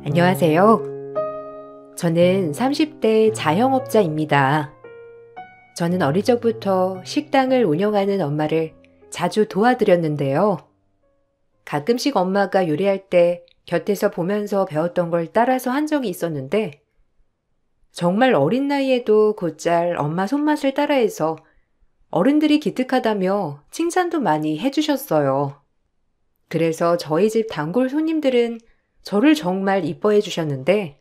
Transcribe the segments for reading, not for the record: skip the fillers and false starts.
안녕하세요. 저는 30대 자영업자입니다. 저는 어릴 적부터 식당을 운영하는 엄마를 자주 도와드렸는데요. 가끔씩 엄마가 요리할 때 곁에서 보면서 배웠던 걸 따라서 한 적이 있었는데, 정말 어린 나이에도 곧잘 엄마 손맛을 따라해서 어른들이 기특하다며 칭찬도 많이 해주셨어요. 그래서 저희 집 단골 손님들은 저를 정말 이뻐해 주셨는데,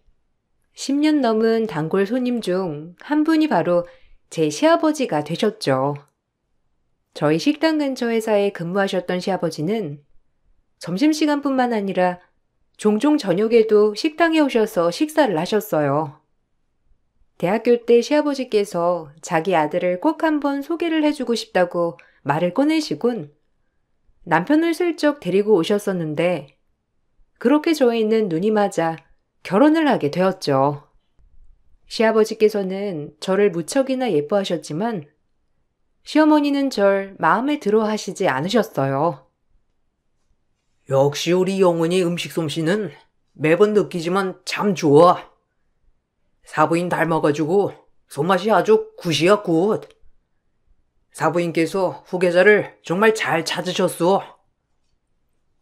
10년 넘은 단골 손님 중 한 분이 바로 제 시아버지가 되셨죠. 저희 식당 근처 회사에 근무하셨던 시아버지는 점심시간뿐만 아니라 종종 저녁에도 식당에 오셔서 식사를 하셨어요. 대학교 때 시아버지께서 자기 아들을 꼭 한번 소개를 해주고 싶다고 말을 꺼내시곤 남편을 슬쩍 데리고 오셨었는데, 그렇게 저희는 눈이 맞아 결혼을 하게 되었죠. 시아버지께서는 저를 무척이나 예뻐하셨지만 시어머니는 절 마음에 들어 하시지 않으셨어요. 역시 우리 영훈이 음식 솜씨는 매번 느끼지만 참 좋아. 사부인 닮아가지고 손맛이 아주 굿이야 굿. 사부인께서 후계자를 정말 잘 찾으셨어.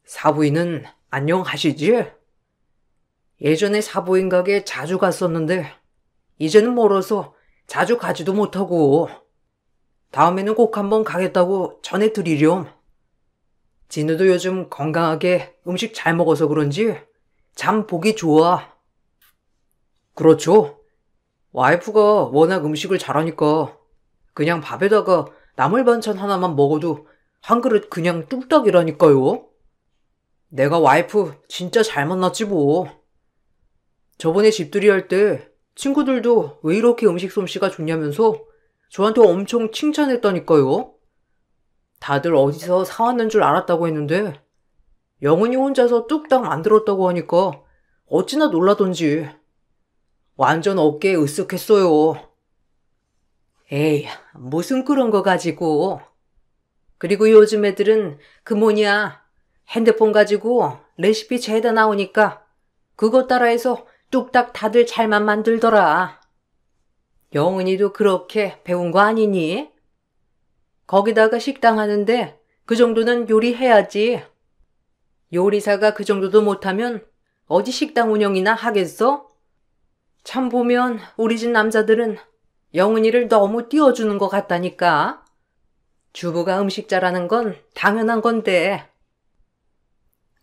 사부인은 안녕하시지? 예전에 사부인 가게 자주 갔었는데 이제는 멀어서 자주 가지도 못하고, 다음에는 꼭 한번 가겠다고 전해드리렴. 진우도 요즘 건강하게 음식 잘 먹어서 그런지 참 보기 좋아. 그렇죠. 와이프가 워낙 음식을 잘하니까 그냥 밥에다가 나물 반찬 하나만 먹어도 한 그릇 그냥 뚝딱이라니까요. 내가 와이프 진짜 잘 만났지 뭐. 저번에 집들이 할 때 친구들도 왜 이렇게 음식 솜씨가 좋냐면서 저한테 엄청 칭찬했다니까요. 다들 어디서 사왔는 줄 알았다고 했는데 영은이 혼자서 뚝딱 만들었다고 하니까 어찌나 놀라던지 완전 어깨에 으쓱했어요. 에이, 무슨 그런 거 가지고. 그리고 요즘 애들은 그 뭐냐, 핸드폰 가지고 레시피 죄다 나오니까 그거 따라해서 뚝딱 다들 잘만 만들더라. 영은이도 그렇게 배운 거 아니니? 거기다가 식당 하는데 그 정도는 요리해야지. 요리사가 그 정도도 못하면 어디 식당 운영이나 하겠어? 참 보면 우리 집 남자들은 영은이를 너무 띄워주는 것 같다니까. 주부가 음식 잘하는 건 당연한 건데.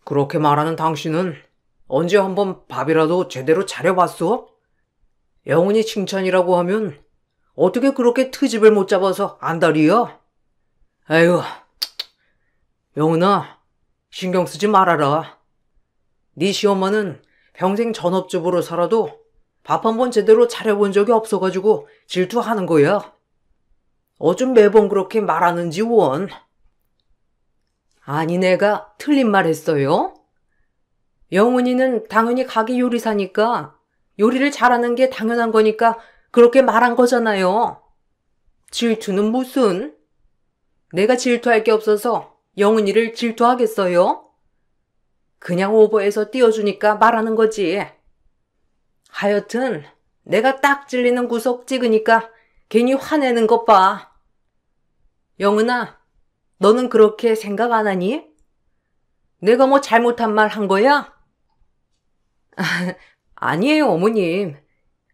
그렇게 말하는 당신은 언제 한번 밥이라도 제대로 차려봤어? 영은이 칭찬이라고 하면 어떻게 그렇게 트집을 못 잡아서 안달이야? 에휴, 영은아, 신경 쓰지 말아라. 네 시엄마는 평생 전업주부로 살아도 밥 한 번 제대로 차려본 적이 없어가지고 질투하는 거야. 어쩜 매번 그렇게 말하는지 원. 아니, 내가 틀린 말 했어요? 영훈이는 당연히 가게 요리사니까 요리를 잘하는 게 당연한 거니까 그렇게 말한 거잖아요. 질투는 무슨? 내가 질투할 게 없어서 영훈이를 질투하겠어요? 그냥 오버해서 띄워주니까 말하는 거지. 하여튼 내가 딱 찔리는 구석 찍으니까 괜히 화내는 것 봐. 영은아, 너는 그렇게 생각 안 하니? 내가 뭐 잘못한 말 한 거야? 아니에요, 어머님.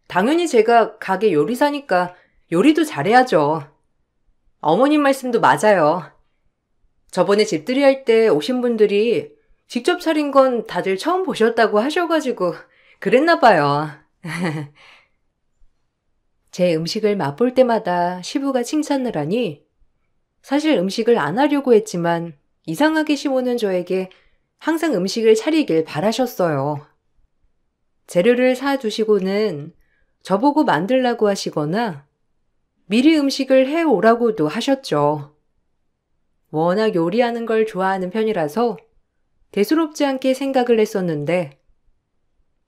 당연히 제가 가게 요리사니까 요리도 잘해야죠. 어머님 말씀도 맞아요. 저번에 집들이 할 때 오신 분들이 직접 차린 건 다들 처음 보셨다고 하셔가지고 그랬나 봐요. 제 음식을 맛볼 때마다 시부가 칭찬을 하니 사실 음식을 안 하려고 했지만 이상하게 시모는 저에게 항상 음식을 차리길 바라셨어요. 재료를 사두시고는 저보고 만들라고 하시거나 미리 음식을 해오라고도 하셨죠. 워낙 요리하는 걸 좋아하는 편이라서 대수롭지 않게 생각을 했었는데,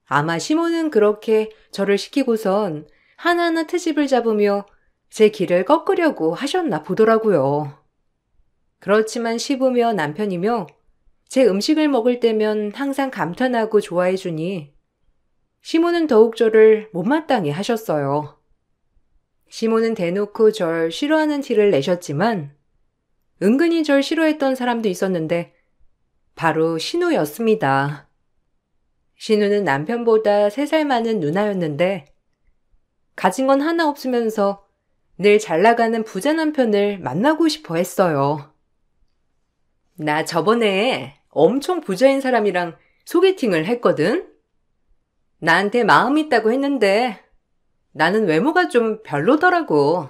아마 시모는 그렇게 저를 시키고선 하나하나 트집을 잡으며 제 길을 꺾으려고 하셨나 보더라고요. 그렇지만 시부며 남편이며 제 음식을 먹을 때면 항상 감탄하고 좋아해주니 시모는 더욱 저를 못마땅해 하셨어요. 시모는 대놓고 절 싫어하는 티를 내셨지만 은근히 절 싫어했던 사람도 있었는데 바로 신우였습니다. 신우는 남편보다 3살 많은 누나였는데 가진 건 하나 없으면서 늘 잘나가는 부자 남편을 만나고 싶어 했어요. 나 저번에 엄청 부자인 사람이랑 소개팅을 했거든? 나한테 마음 있다고 했는데 나는 외모가 좀 별로더라고.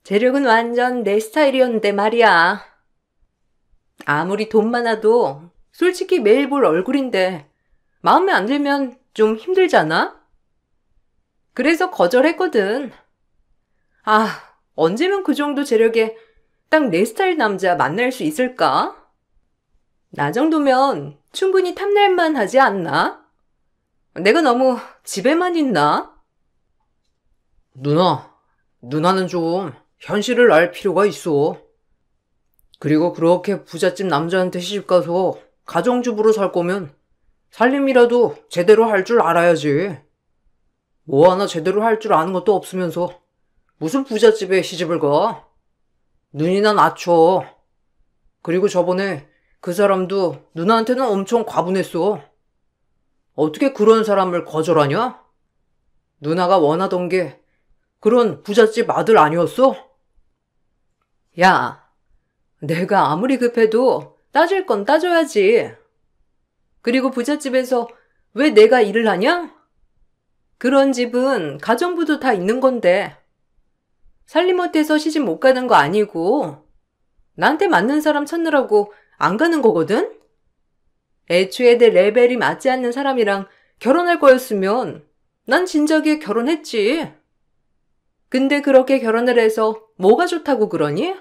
재력은 완전 내 스타일이었는데 말이야. 아무리 돈 많아도 솔직히 매일 볼 얼굴인데 마음에 안 들면 좀 힘들잖아? 그래서 거절했거든. 언제면 그 정도 재력에 딱 내 스타일 남자 만날 수 있을까? 나 정도면 충분히 탐날만 하지 않나? 내가 너무 집에만 있나? 누나는 좀 현실을 알 필요가 있어. 그리고 그렇게 부잣집 남자한테 시집가서 가정주부로 살 거면 살림이라도 제대로 할 줄 알아야지. 뭐 하나 제대로 할 줄 아는 것도 없으면서 무슨 부잣집에 시집을 가? 눈이나 낮춰. 그리고 저번에 그 사람도 누나한테는 엄청 과분했어. 어떻게 그런 사람을 거절하냐? 누나가 원하던 게 그런 부잣집 아들 아니었어? 야, 내가 아무리 급해도 따질 건 따져야지. 그리고 부잣집에서 왜 내가 일을 하냐? 그런 집은 가정부도 다 있는 건데 살림 못해서 시집 못 가는 거 아니고 나한테 맞는 사람 찾느라고 안 가는 거거든? 애초에 내 레벨이 맞지 않는 사람이랑 결혼할 거였으면 난 진작에 결혼했지. 근데 그렇게 결혼을 해서 뭐가 좋다고 그러니?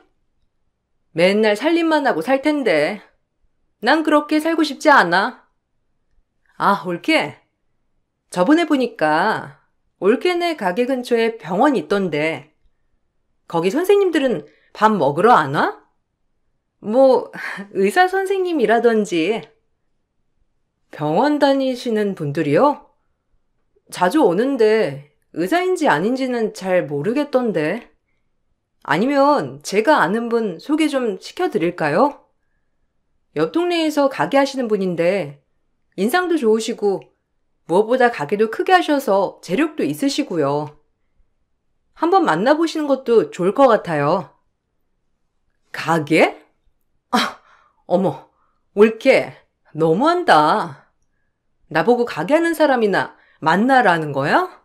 맨날 살림만 하고 살 텐데 난 그렇게 살고 싶지 않아. 올케. 저번에 보니까 올케네 가게 근처에 병원 있던데 거기 선생님들은 밥 먹으러 안 와? 뭐 의사 선생님이라든지. 병원 다니시는 분들이요? 자주 오는데 의사인지 아닌지는 잘 모르겠던데. 아니면 제가 아는 분 소개 좀 시켜드릴까요? 옆 동네에서 가게 하시는 분인데 인상도 좋으시고 무엇보다 가게도 크게 하셔서 재력도 있으시고요. 한번 만나보시는 것도 좋을 것 같아요. 가게? 어머, 올케, 너무한다. 나보고 가게 하는 사람이나 만나라는 거야?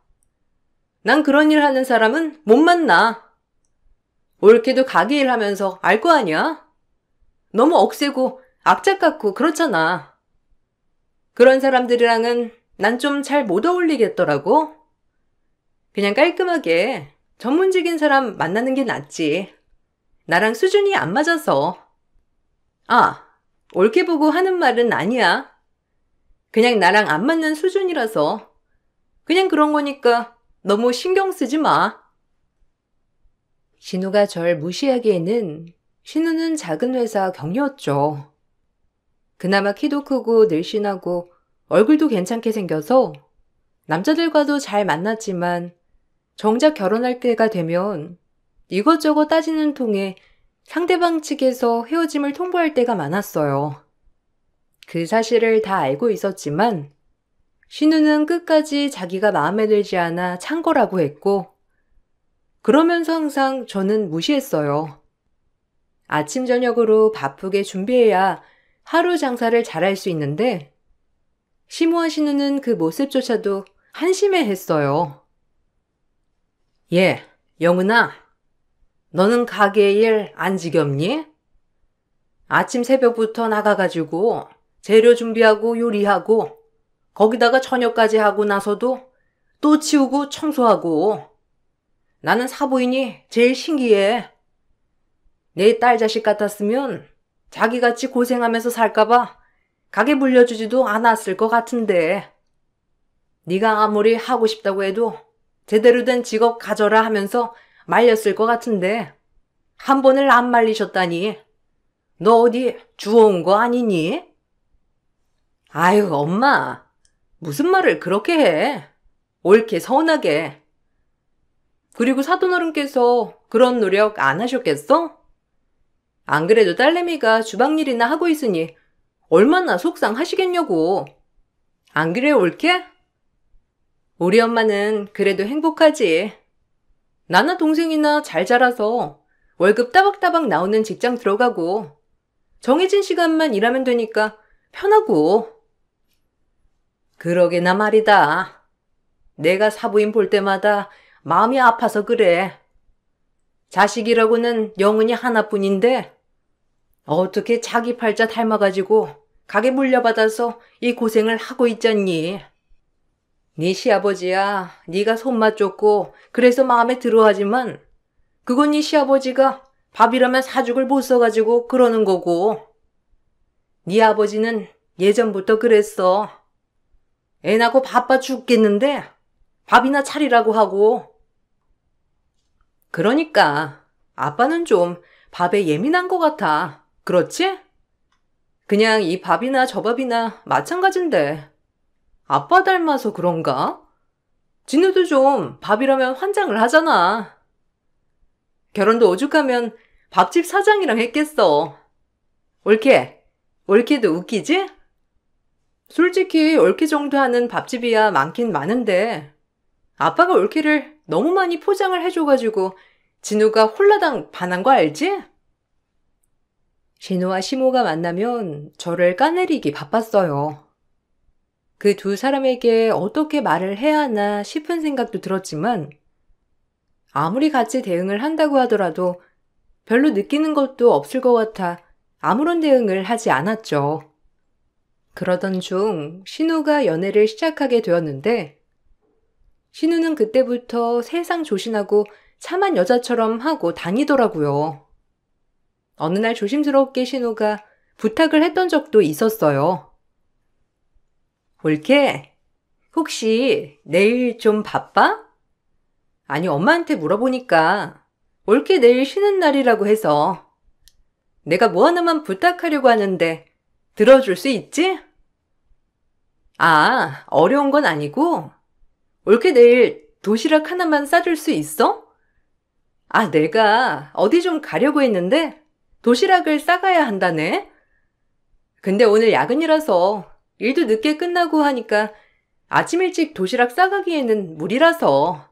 난 그런 일 하는 사람은 못 만나. 올케도 가게 일 하면서 알 거 아니야? 너무 억세고 악착 같고 그렇잖아. 그런 사람들이랑은 난 좀 잘 못 어울리겠더라고. 그냥 깔끔하게 전문직인 사람 만나는 게 낫지. 나랑 수준이 안 맞아서. 옳게 보고 하는 말은 아니야. 그냥 나랑 안 맞는 수준이라서. 그냥 그런 거니까 너무 신경 쓰지 마. 신우가 절 무시하기에는 신우는 작은 회사 경리였죠. 그나마 키도 크고 늘씬하고 얼굴도 괜찮게 생겨서 남자들과도 잘 만났지만 정작 결혼할 때가 되면 이것저것 따지는 통에 상대방 측에서 헤어짐을 통보할 때가 많았어요. 그 사실을 다 알고 있었지만 신우는 끝까지 자기가 마음에 들지 않아 찬 거라고 했고 그러면서 항상 저는 무시했어요. 아침 저녁으로 바쁘게 준비해야 하루 장사를 잘할 수 있는데 시무와 신우는 그 모습조차도 한심해했어요. 영은아, 너는 가게 일 안 지겹니? 아침 새벽부터 나가가지고 재료 준비하고 요리하고 거기다가 저녁까지 하고 나서도 또 치우고 청소하고. 나는 사부인이 제일 신기해. 내 딸 자식 같았으면 자기같이 고생하면서 살까봐 가게 물려주지도 않았을 것 같은데. 네가 아무리 하고 싶다고 해도 제대로 된 직업 가져라 하면서 말렸을 것 같은데 한 번을 안 말리셨다니. 너 어디 주워온 거 아니니? 아유, 엄마. 무슨 말을 그렇게 해? 옳게 서운하게. 그리고 사돈어른께서 그런 노력 안 하셨겠어? 안 그래도 딸내미가 주방일이나 하고 있으니 얼마나 속상하시겠냐고. 안 그래, 옳게? 우리 엄마는 그래도 행복하지. 나나 동생이나 잘 자라서 월급 따박따박 나오는 직장 들어가고 정해진 시간만 일하면 되니까 편하고. 그러게나 말이다. 내가 사부인 볼 때마다 마음이 아파서 그래. 자식이라고는 영혼이 하나뿐인데 어떻게 자기 팔자 닮아가지고 가게 물려받아서 이 고생을 하고 있잖니. 네 시아버지야, 네가 손맛 좋고 그래서 마음에 들어하지만 그건 네 시아버지가 밥이라면 사죽을 못 써가지고 그러는 거고, 네 아버지는 예전부터 그랬어. 애 낳고 바빠 죽겠는데 밥이나 차리라고 하고. 그러니까 아빠는 좀 밥에 예민한 것 같아. 그렇지? 그냥 이 밥이나 저 밥이나 마찬가지인데 아빠 닮아서 그런가? 진우도 좀 밥이라면 환장을 하잖아. 결혼도 오죽하면 밥집 사장이랑 했겠어. 옳게도 웃기지? 솔직히 옳게 정도 하는 밥집이야 많긴 많은데 아빠가 옳게를 너무 많이 포장을 해줘가지고 진우가 홀라당 반한 거 알지? 신우와 시모가 만나면 저를 까내리기 바빴어요. 그 두 사람에게 어떻게 말을 해야 하나 싶은 생각도 들었지만 아무리 같이 대응을 한다고 하더라도 별로 느끼는 것도 없을 것 같아 아무런 대응을 하지 않았죠. 그러던 중 신우가 연애를 시작하게 되었는데 신우는 그때부터 세상 조신하고 참한 여자처럼 하고 다니더라고요. 어느 날 조심스럽게 신우가 부탁을 했던 적도 있었어요. 옳게, 혹시 내일 좀 바빠? 아니, 엄마한테 물어보니까 옳게 내일 쉬는 날이라고 해서 내가 뭐 하나만 부탁하려고 하는데 들어줄 수 있지? 아, 어려운 건 아니고 옳게 내일 도시락 하나만 싸줄 수 있어? 아, 내가 어디 좀 가려고 했는데 도시락을 싸가야 한다네? 근데 오늘 야근이라서 일도 늦게 끝나고 하니까 아침 일찍 도시락 싸가기에는 무리라서.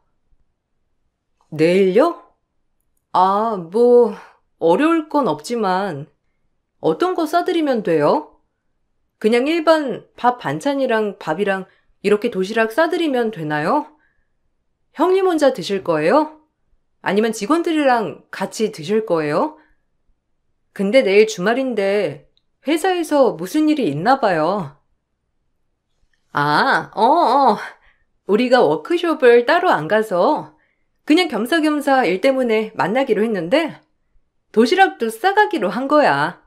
내일요? 아, 뭐 어려울 건 없지만 어떤 거 싸드리면 돼요? 그냥 일반 밥 반찬이랑 밥이랑 이렇게 도시락 싸드리면 되나요? 형님 혼자 드실 거예요? 아니면 직원들이랑 같이 드실 거예요? 근데 내일 주말인데 회사에서 무슨 일이 있나 봐요. 아, 우리가 워크숍을 따로 안 가서 그냥 겸사겸사 일 때문에 만나기로 했는데 도시락도 싸가기로 한 거야.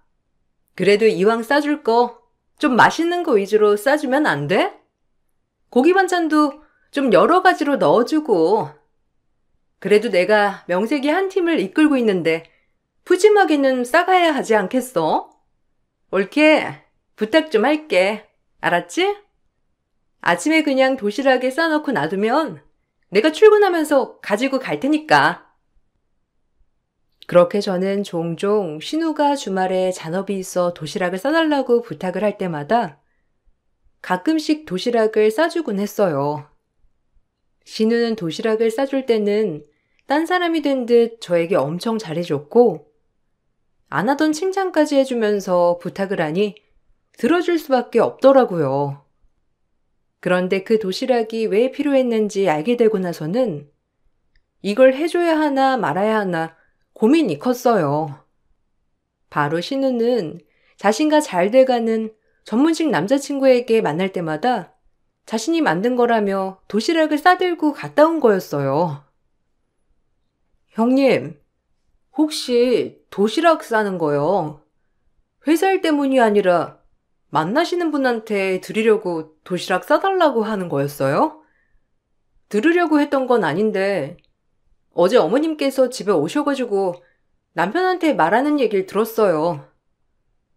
그래도 이왕 싸줄 거 좀 맛있는 거 위주로 싸주면 안 돼? 고기 반찬도 좀 여러 가지로 넣어주고. 그래도 내가 명색이 한 팀을 이끌고 있는데 푸짐하게는 싸가야 하지 않겠어? 옳게 부탁 좀 할게. 알았지? 아침에 그냥 도시락에 싸놓고 놔두면 내가 출근하면서 가지고 갈 테니까. 그렇게 저는 종종 신우가 주말에 잔업이 있어 도시락을 싸달라고 부탁을 할 때마다 가끔씩 도시락을 싸주곤 했어요. 신우는 도시락을 싸줄 때는 딴 사람이 된 듯 저에게 엄청 잘해줬고 안 하던 칭찬까지 해주면서 부탁을 하니 들어줄 수밖에 없더라고요. 그런데 그 도시락이 왜 필요했는지 알게 되고 나서는 이걸 해줘야 하나 말아야 하나 고민이 컸어요. 바로 신우는 자신과 잘 돼가는 전문직 남자친구에게 만날 때마다 자신이 만든 거라며 도시락을 싸들고 갔다 온 거였어요. 형님, 혹시 도시락 싸는 거요? 회사 일 때문이 아니라 만나시는 분한테 드리려고 도시락 싸달라고 하는 거였어요? 들으려고 했던 건 아닌데 어제 어머님께서 집에 오셔가지고 남편한테 말하는 얘기를 들었어요.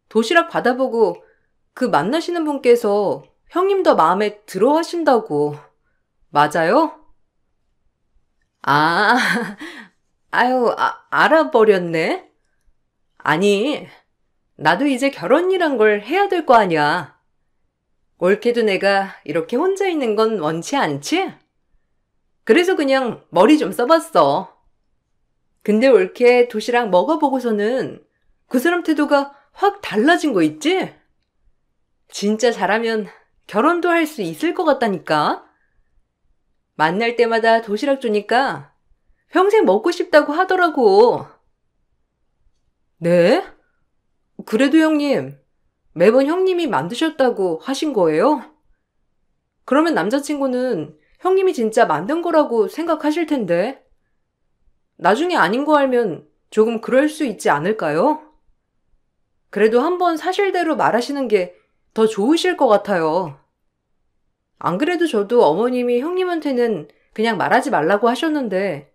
도시락 받아보고 그 만나시는 분께서 형님도 마음에 들어 하신다고. 맞아요? 아, 아유, 알아버렸네. 아니, 나도 이제 결혼이란 걸 해야 될 거 아니야. 올케도 내가 이렇게 혼자 있는 건 원치 않지? 그래서 그냥 머리 좀 써봤어. 근데 올케 도시락 먹어보고서는 그 사람 태도가 확 달라진 거 있지? 진짜 잘하면 결혼도 할 수 있을 것 같다니까? 만날 때마다 도시락 주니까 평생 먹고 싶다고 하더라고. 네? 그래도 형님, 매번 형님이 만드셨다고 하신 거예요? 그러면 남자친구는 형님이 진짜 만든 거라고 생각하실 텐데. 나중에 아닌 거 알면 조금 그럴 수 있지 않을까요? 그래도 한번 사실대로 말하시는 게 더 좋으실 것 같아요. 안 그래도 저도 어머님이 형님한테는 그냥 말하지 말라고 하셨는데,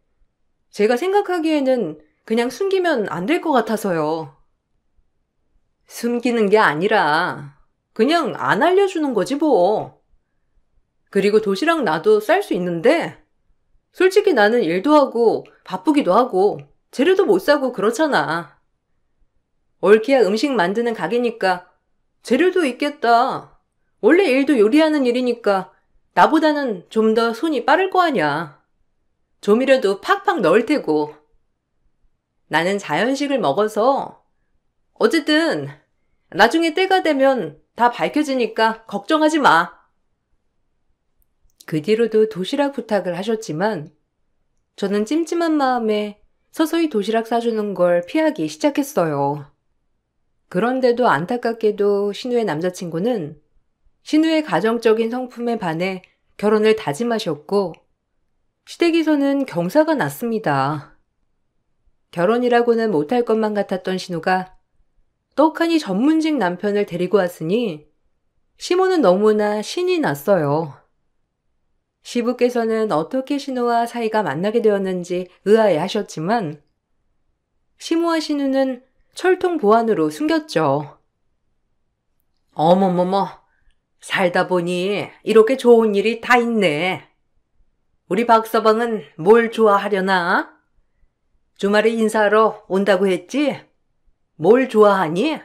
제가 생각하기에는 그냥 숨기면 안 될 것 같아서요. 숨기는 게 아니라 그냥 안 알려주는 거지 뭐. 그리고 도시락 나도 쌀 수 있는데 솔직히 나는 일도 하고 바쁘기도 하고 재료도 못 사고 그렇잖아. 올케야 음식 만드는 가게니까 재료도 있겠다. 원래 일도 요리하는 일이니까 나보다는 좀 더 손이 빠를 거 아냐. 조미료도 팍팍 넣을 테고. 나는 자연식을 먹어서 어쨌든 나중에 때가 되면 다 밝혀지니까 걱정하지 마. 그 뒤로도 도시락 부탁을 하셨지만 저는 찜찜한 마음에 서서히 도시락 싸주는 걸 피하기 시작했어요. 그런데도 안타깝게도 신우의 남자친구는 신우의 가정적인 성품에 반해 결혼을 다짐하셨고 시댁에서는 경사가 났습니다. 결혼이라고는 못할 것만 같았던 신우가 떡하니 전문직 남편을 데리고 왔으니 시모는 너무나 신이 났어요. 시부께서는 어떻게 신우와 사이가 만나게 되었는지 의아해하셨지만 시모와 신우는 철통 보안으로 숨겼죠. 어머머머, 살다 보니 이렇게 좋은 일이 다 있네. 우리 박서방은 뭘 좋아하려나? 주말에 인사하러 온다고 했지? 뭘 좋아하니?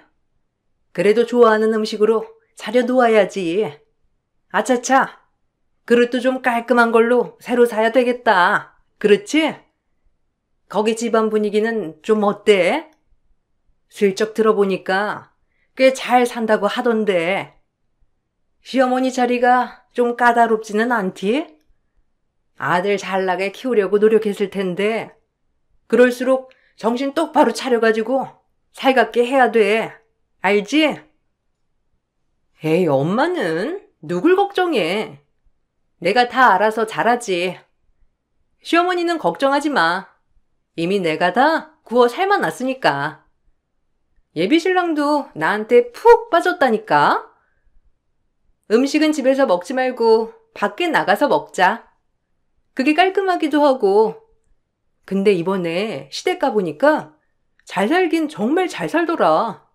그래도 좋아하는 음식으로 차려놓아야지. 아차차, 그릇도 좀 깔끔한 걸로 새로 사야 되겠다. 그렇지? 거기 집안 분위기는 좀 어때? 슬쩍 들어보니까 꽤 잘 산다고 하던데. 시어머니 자리가 좀 까다롭지는 않디? 아들 잘나게 키우려고 노력했을 텐데 그럴수록 정신 똑바로 차려가지고 살갑게 해야 돼. 알지? 에이, 엄마는 누굴 걱정해. 내가 다 알아서 잘하지. 시어머니는 걱정하지 마. 이미 내가 다 구워 삶아놨으니까. 예비신랑도 나한테 푹 빠졌다니까. 음식은 집에서 먹지 말고 밖에 나가서 먹자. 그게 깔끔하기도 하고. 근데 이번에 시댁 가보니까 잘 살긴 정말 잘 살더라.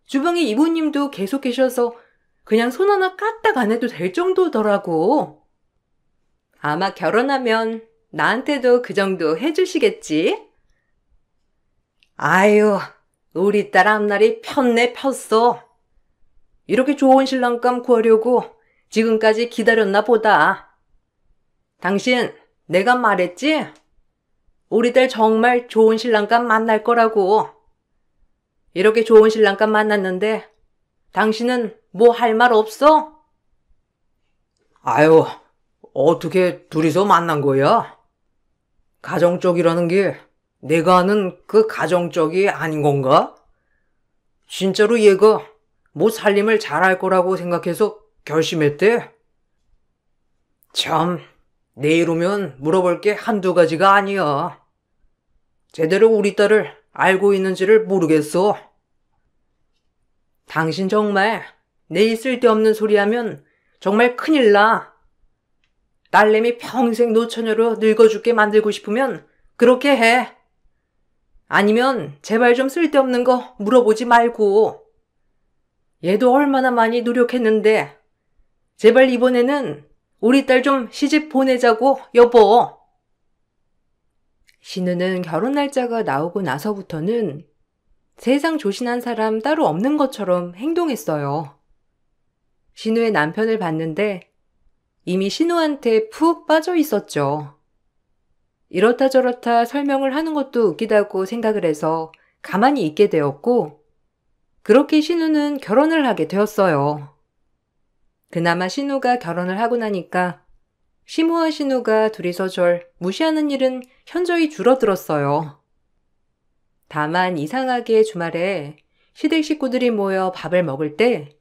주방에 이모님도 계속 계셔서 그냥 손 하나 까딱 안 해도 될 정도더라고. 아마 결혼하면 나한테도 그 정도 해주시겠지? 아유, 우리 딸 앞날이 폈네 폈어. 이렇게 좋은 신랑감 구하려고 지금까지 기다렸나 보다. 당신, 내가 말했지? 우리 딸 정말 좋은 신랑감 만날 거라고. 이렇게 좋은 신랑감 만났는데 당신은 뭐 할 말 없어? 아유, 어떻게 둘이서 만난 거야? 가정적이라는 게 내가 아는 그 가정적이 아닌 건가? 진짜로 얘가 뭐 살림을 잘할 거라고 생각해서 결심했대? 참, 내일 오면 물어볼 게 한두 가지가 아니야. 제대로 우리 딸을 알고 있는지를 모르겠어. 당신 정말 내 쓸데없는 소리 하면 정말 큰일 나. 딸내미 평생 노처녀로 늙어 죽게 만들고 싶으면 그렇게 해. 아니면 제발 좀 쓸데없는 거 물어보지 말고. 얘도 얼마나 많이 노력했는데 제발 이번에는 우리 딸 좀 시집 보내자고, 여보. 신우는 결혼 날짜가 나오고 나서부터는 세상 조신한 사람 따로 없는 것처럼 행동했어요. 신우의 남편을 봤는데 이미 신우한테 푹 빠져 있었죠. 이렇다 저렇다 설명을 하는 것도 웃기다고 생각을 해서 가만히 있게 되었고, 그렇게 신우는 결혼을 하게 되었어요. 그나마 신우가 결혼을 하고 나니까 시모와 신우가 둘이서 절 무시하는 일은 현저히 줄어들었어요. 다만 이상하게 주말에 시댁 식구들이 모여 밥을 먹을 때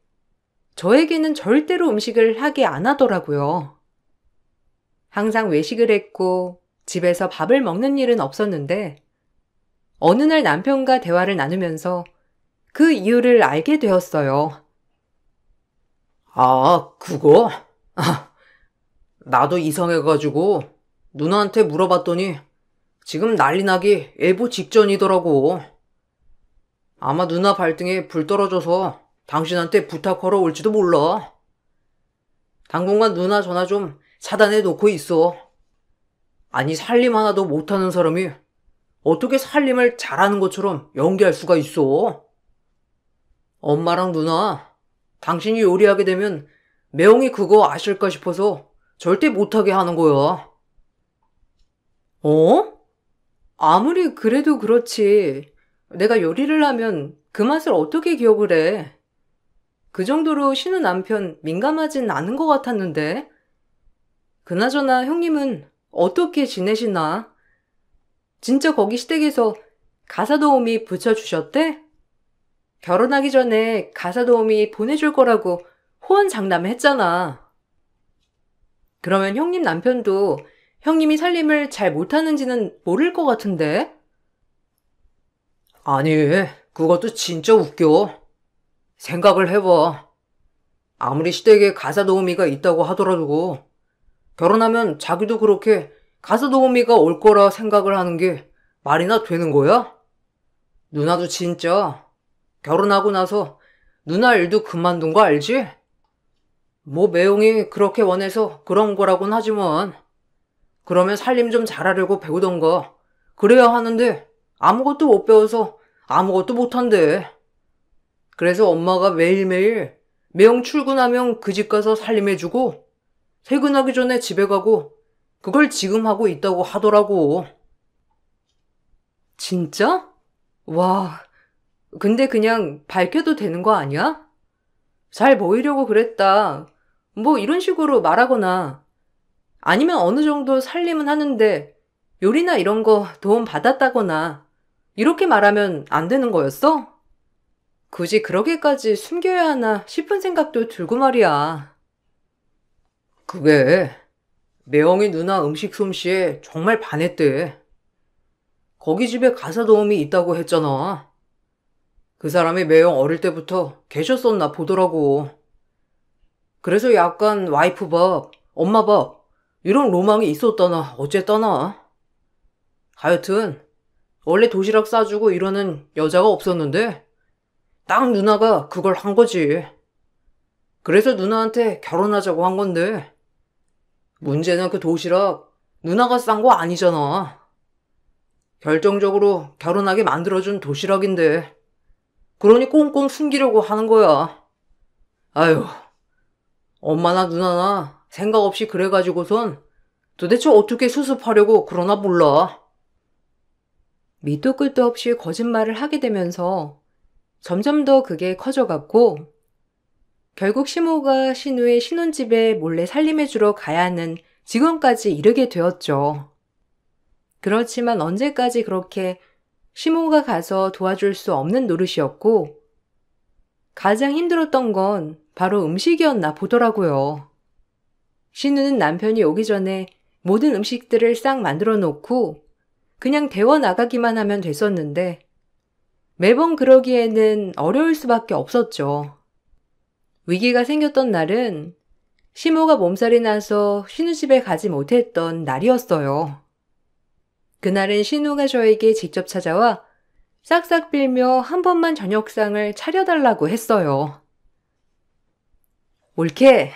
저에게는 절대로 음식을 하게 안 하더라고요. 항상 외식을 했고 집에서 밥을 먹는 일은 없었는데, 어느 날 남편과 대화를 나누면서 그 이유를 알게 되었어요. 아, 그거? 나도 이상해가지고 누나한테 물어봤더니 지금 난리 나기 일보 직전이더라고. 아마 누나 발등에 불 떨어져서 당신한테 부탁하러 올지도 몰라. 당분간 누나 전화 좀 차단해 놓고 있어. 아니, 살림 하나도 못하는 사람이 어떻게 살림을 잘하는 것처럼 연기할 수가 있어? 엄마랑 누나, 당신이 요리하게 되면 매형이 그거 아실까 싶어서 절대 못하게 하는 거야. 어? 아무리 그래도 그렇지. 내가 요리를 하면 그 맛을 어떻게 기억을 해? 그 정도로 신우 남편 민감하진 않은 것 같았는데. 그나저나 형님은 어떻게 지내시나? 진짜 거기 시댁에서 가사도우미 붙여주셨대? 결혼하기 전에 가사도우미 보내줄 거라고 호언장담했잖아. 그러면 형님 남편도 형님이 살림을 잘 못하는지는 모를 것 같은데? 아니, 그것도 진짜 웃겨. 생각을 해봐. 아무리 시댁에 가사도우미가 있다고 하더라도 결혼하면 자기도 그렇게 가사도우미가 올 거라 생각을 하는 게 말이나 되는 거야? 누나도 진짜 결혼하고 나서 누나 일도 그만둔 거 알지? 뭐 매형이 그렇게 원해서 그런 거라곤 하지만, 그러면 살림 좀 잘하려고 배우던가 그래야 하는데 아무것도 못 배워서 아무것도 못한대. 그래서 엄마가 매일매일 매형 출근하면 그 집 가서 살림해주고 퇴근하기 전에 집에 가고 그걸 지금 하고 있다고 하더라고. 진짜? 와, 근데 그냥 밝혀도 되는 거 아니야? 잘 보이려고 그랬다. 뭐 이런 식으로 말하거나, 아니면 어느 정도 살림은 하는데 요리나 이런 거 도움 받았다거나 이렇게 말하면 안 되는 거였어? 굳이 그렇게까지 숨겨야 하나 싶은 생각도 들고 말이야. 그게 매형이 누나 음식 솜씨에 정말 반했대. 거기 집에 가사도우미 있다고 했잖아. 그 사람이 매형 어릴 때부터 계셨었나 보더라고. 그래서 약간 와이프 밥, 엄마 밥 이런 로망이 있었다나 어쨌다나. 하여튼 원래 도시락 싸주고 이러는 여자가 없었는데 딱 누나가 그걸 한 거지. 그래서 누나한테 결혼하자고 한 건데, 문제는 그 도시락 누나가 싼 거 아니잖아. 결정적으로 결혼하게 만들어준 도시락인데 그러니 꽁꽁 숨기려고 하는 거야. 아유, 엄마나 누나나 생각 없이 그래가지고선 도대체 어떻게 수습하려고 그러나 몰라. 밑도 끝도 없이 거짓말을 하게 되면서 점점 더 그게 커져갔고, 결국 시모가 신우의 신혼집에 몰래 살림해주러 가야 하는 직원까지 이르게 되었죠. 그렇지만 언제까지 그렇게 시모가 가서 도와줄 수 없는 노릇이었고, 가장 힘들었던 건 바로 음식이었나 보더라고요. 신우는 남편이 오기 전에 모든 음식들을 싹 만들어 놓고 그냥 데워 나가기만 하면 됐었는데, 매번 그러기에는 어려울 수밖에 없었죠. 위기가 생겼던 날은 시모가 몸살이 나서 신우 집에 가지 못했던 날이었어요. 그날은 신우가 저에게 직접 찾아와 싹싹 빌며 한 번만 저녁상을 차려달라고 했어요. 옳게,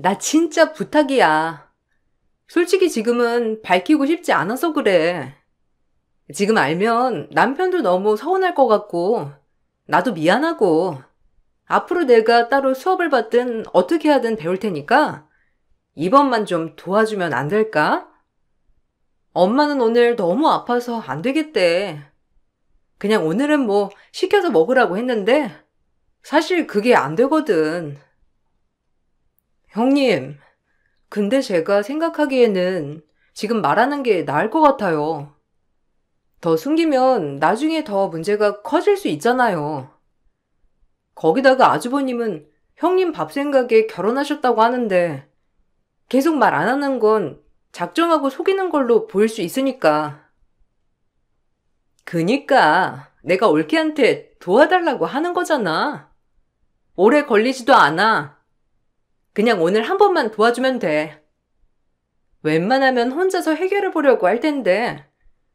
나 진짜 부탁이야. 솔직히 지금은 밝히고 싶지 않아서 그래. 지금 알면 남편도 너무 서운할 것 같고, 나도 미안하고, 앞으로 내가 따로 수업을 받든 어떻게 하든 배울 테니까, 이번만 좀 도와주면 안 될까? 엄마는 오늘 너무 아파서 안 되겠대. 그냥 오늘은 뭐 시켜서 먹으라고 했는데, 사실 그게 안 되거든. 형님, 근데 제가 생각하기에는 지금 말하는 게 나을 것 같아요. 더 숨기면 나중에 더 문제가 커질 수 있잖아요. 거기다가 아주버님은 형님 밥 생각에 결혼하셨다고 하는데 계속 말 안 하는 건 작정하고 속이는 걸로 보일 수 있으니까. 그니까 내가 올케한테 도와달라고 하는 거잖아. 오래 걸리지도 않아. 그냥 오늘 한 번만 도와주면 돼. 웬만하면 혼자서 해결해 보려고 할 텐데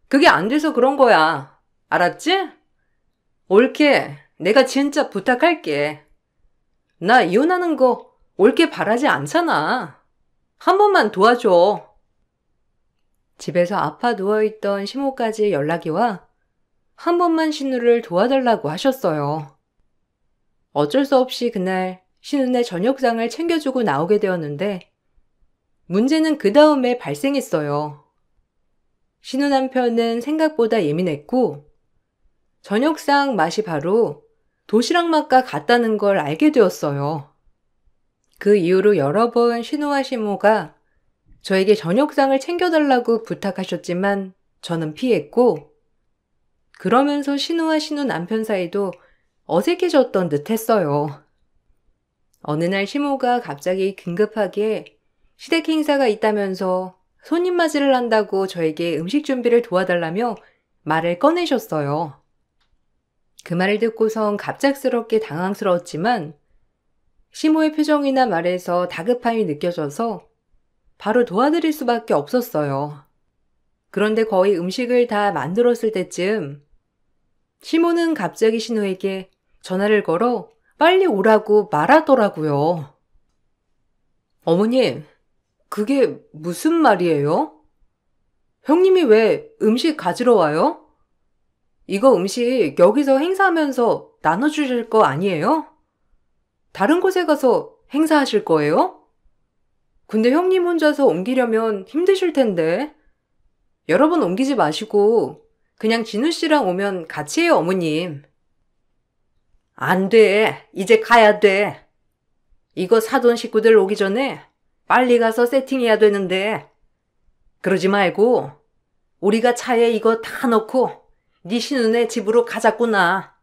그게 안 돼서 그런 거야. 알았지? 올케, 내가 진짜 부탁할게. 나 이혼하는 거 올케 바라지 않잖아. 한 번만 도와줘. 집에서 아파 누워있던 시모까지 연락이 와 한 번만 신우를 도와달라고 하셨어요. 어쩔 수 없이 그날 신우네 저녁상을 챙겨주고 나오게 되었는데 문제는 그 다음에 발생했어요. 신우 남편은 생각보다 예민했고 저녁상 맛이 바로 도시락 맛과 같다는 걸 알게 되었어요. 그 이후로 여러 번 신우와 시모가 저에게 저녁상을 챙겨달라고 부탁하셨지만 저는 피했고 그러면서 신우와 신우 남편 사이도 어색해졌던 듯 했어요. 어느 날 시모가 갑자기 긴급하게 시댁 행사가 있다면서 손님 맞이를 한다고 저에게 음식 준비를 도와달라며 말을 꺼내셨어요. 그 말을 듣고선 갑작스럽게 당황스러웠지만 시모의 표정이나 말에서 다급함이 느껴져서 바로 도와드릴 수밖에 없었어요. 그런데 거의 음식을 다 만들었을 때쯤 시모는 갑자기 신우에게 전화를 걸어 빨리 오라고 말하더라고요. 어머님, 그게 무슨 말이에요? 형님이 왜 음식 가지러 와요? 이거 음식 여기서 행사하면서 나눠주실 거 아니에요? 다른 곳에 가서 행사하실 거예요? 근데 형님 혼자서 옮기려면 힘드실 텐데. 여러 번 옮기지 마시고 그냥 진우 씨랑 오면 같이 해요, 어머님. 안 돼. 이제 가야 돼. 이거 사돈 식구들 오기 전에 빨리 가서 세팅해야 되는데. 그러지 말고 우리가 차에 이거 다 넣고 네 신우네 집으로 가자꾸나.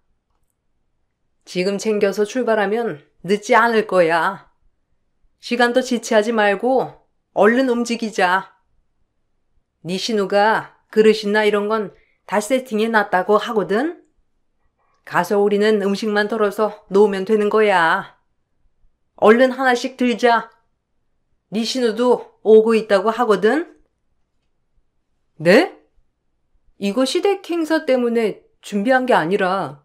지금 챙겨서 출발하면 늦지 않을 거야. 시간도 지체하지 말고 얼른 움직이자. 네 신우가 그릇이나 이런 건 다 세팅해 놨다고 하거든? 가서 우리는 음식만 덜어서 놓으면 되는 거야. 얼른 하나씩 들자. 네 신우도 오고 있다고 하거든? 네? 이거 시댁 행사 때문에 준비한 게 아니라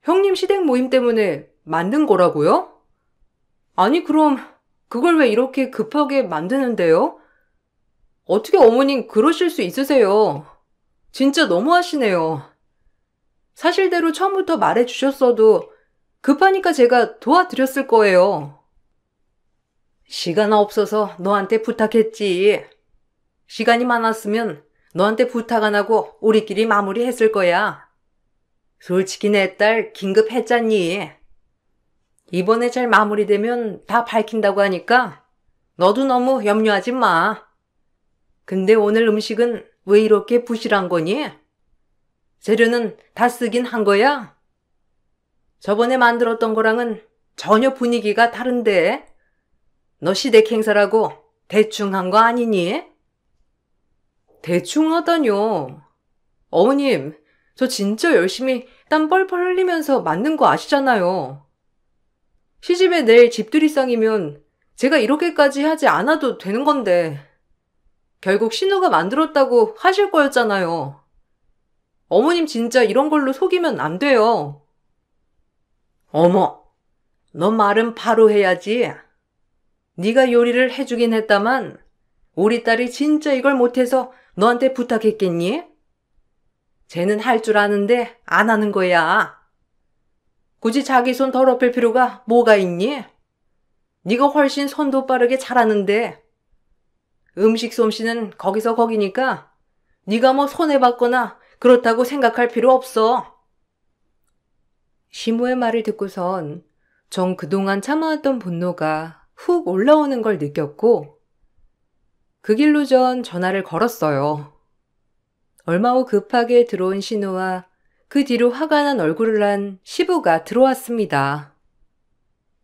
형님 시댁 모임 때문에 만든 거라고요? 아니 그럼 그걸 왜 이렇게 급하게 만드는데요? 어떻게 어머님 그러실 수 있으세요? 진짜 너무하시네요. 사실대로 처음부터 말해주셨어도 급하니까 제가 도와드렸을 거예요. 시간 없어서 너한테 부탁했지. 시간이 많았으면 너한테 부탁 안 하고 우리끼리 마무리했을 거야. 솔직히 내 딸 긴급했잖니. 이번에 잘 마무리되면 다 밝힌다고 하니까 너도 너무 염려하지 마. 근데 오늘 음식은 왜 이렇게 부실한 거니? 재료는 다 쓰긴 한 거야? 저번에 만들었던 거랑은 전혀 분위기가 다른데? 너 시댁 행사라고 대충 한 거 아니니? 대충 하다뇨. 어머님, 저 진짜 열심히 땀 뻘뻘 흘리면서 만든 거 아시잖아요. 시집에 내일 집들이상이면 제가 이렇게까지 하지 않아도 되는 건데 결국 신우가 만들었다고 하실 거였잖아요. 어머님 진짜 이런 걸로 속이면 안 돼요. 어머, 너 말은 바로 해야지. 네가 요리를 해주긴 했다만 우리 딸이 진짜 이걸 못해서 너한테 부탁했겠니? 쟤는 할 줄 아는데 안 하는 거야. 굳이 자기 손 더럽힐 필요가 뭐가 있니? 네가 훨씬 손도 빠르게 잘하는데 음식 솜씨는 거기서 거기니까 네가 뭐 손해봤거나 그렇다고 생각할 필요 없어. 시모의 말을 듣고선 전 그동안 참아왔던 분노가 훅 올라오는 걸 느꼈고 그 길로 전 전화를 걸었어요. 얼마 후 급하게 들어온 신우와 그 뒤로 화가 난 얼굴을 한 시부가 들어왔습니다.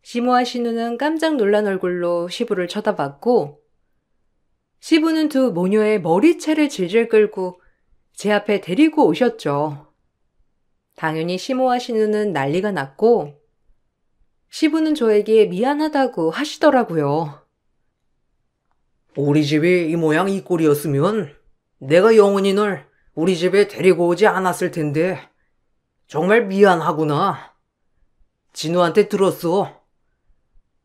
시모와 신우는 깜짝 놀란 얼굴로 시부를 쳐다봤고 시부는 두 모녀의 머리채를 질질 끌고 제 앞에 데리고 오셨죠. 당연히 시모와 신우는 난리가 났고 시부는 저에게 미안하다고 하시더라고요. 우리 집이 이 모양 이 꼴이었으면 내가 영원히 널 우리 집에 데리고 오지 않았을 텐데 정말 미안하구나. 진우한테 들었어.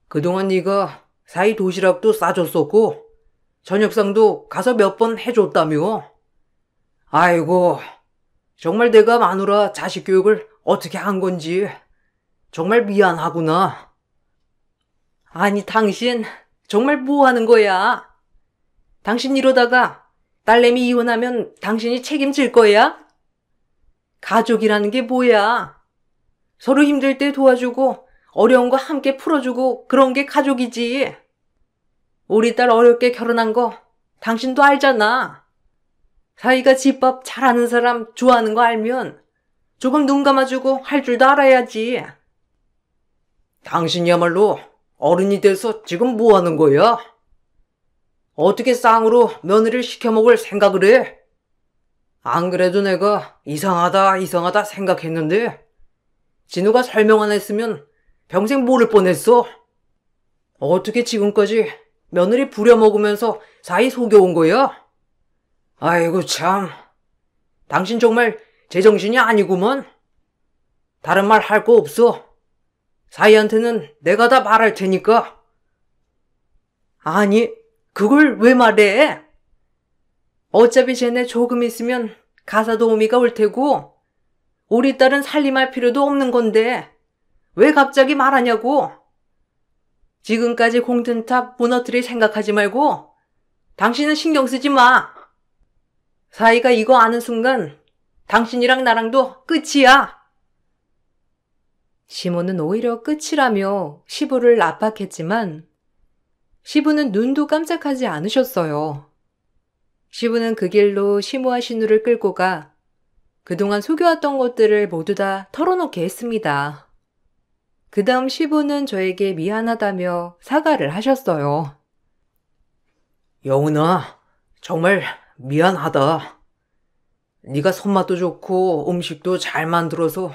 그동안 네가 사이 도시락도 싸줬었고 저녁상도 가서 몇 번 해줬다며. 아이고, 정말 내가 마누라 자식 교육을 어떻게 한 건지 정말 미안하구나. 아니, 당신 정말 뭐 하는 거야? 당신 이러다가 딸내미 이혼하면 당신이 책임질 거야? 가족이라는 게 뭐야? 서로 힘들 때 도와주고 어려운 거 함께 풀어주고 그런 게 가족이지. 우리 딸 어렵게 결혼한 거 당신도 알잖아. 사이가 집밥 잘하는 사람 좋아하는 거 알면 조금 눈 감아주고 할 줄도 알아야지. 당신이야말로 어른이 돼서 지금 뭐 하는 거야? 어떻게 쌍으로 며느리를 시켜먹을 생각을 해? 안 그래도 내가 이상하다 생각했는데 진우가 설명 안 했으면 평생 모를 뻔했어. 어떻게 지금까지 며느리 부려먹으면서 사이 속여온 거야? 아이고 참, 당신 정말 제정신이 아니구먼. 다른 말 할 거 없어. 사이한테는 내가 다 말할 테니까. 아니, 그걸 왜 말해? 어차피 쟤네 조금 있으면 가사 도우미가 올 테고 우리 딸은 살림할 필요도 없는 건데 왜 갑자기 말하냐고. 지금까지 공든탑 무너뜨릴 생각하지 말고 당신은 신경 쓰지 마. 사이가 이거 아는 순간 당신이랑 나랑도 끝이야. 시모는 오히려 끝이라며 시부를 압박했지만 시부는 눈도 깜짝하지 않으셨어요. 시부는 그 길로 시모와 신우를 끌고 가 그동안 속여왔던 것들을 모두 다 털어놓게 했습니다. 그 다음 시부는 저에게 미안하다며 사과를 하셨어요. 영은아, 정말 미안하다. 네가 손맛도 좋고 음식도 잘 만들어서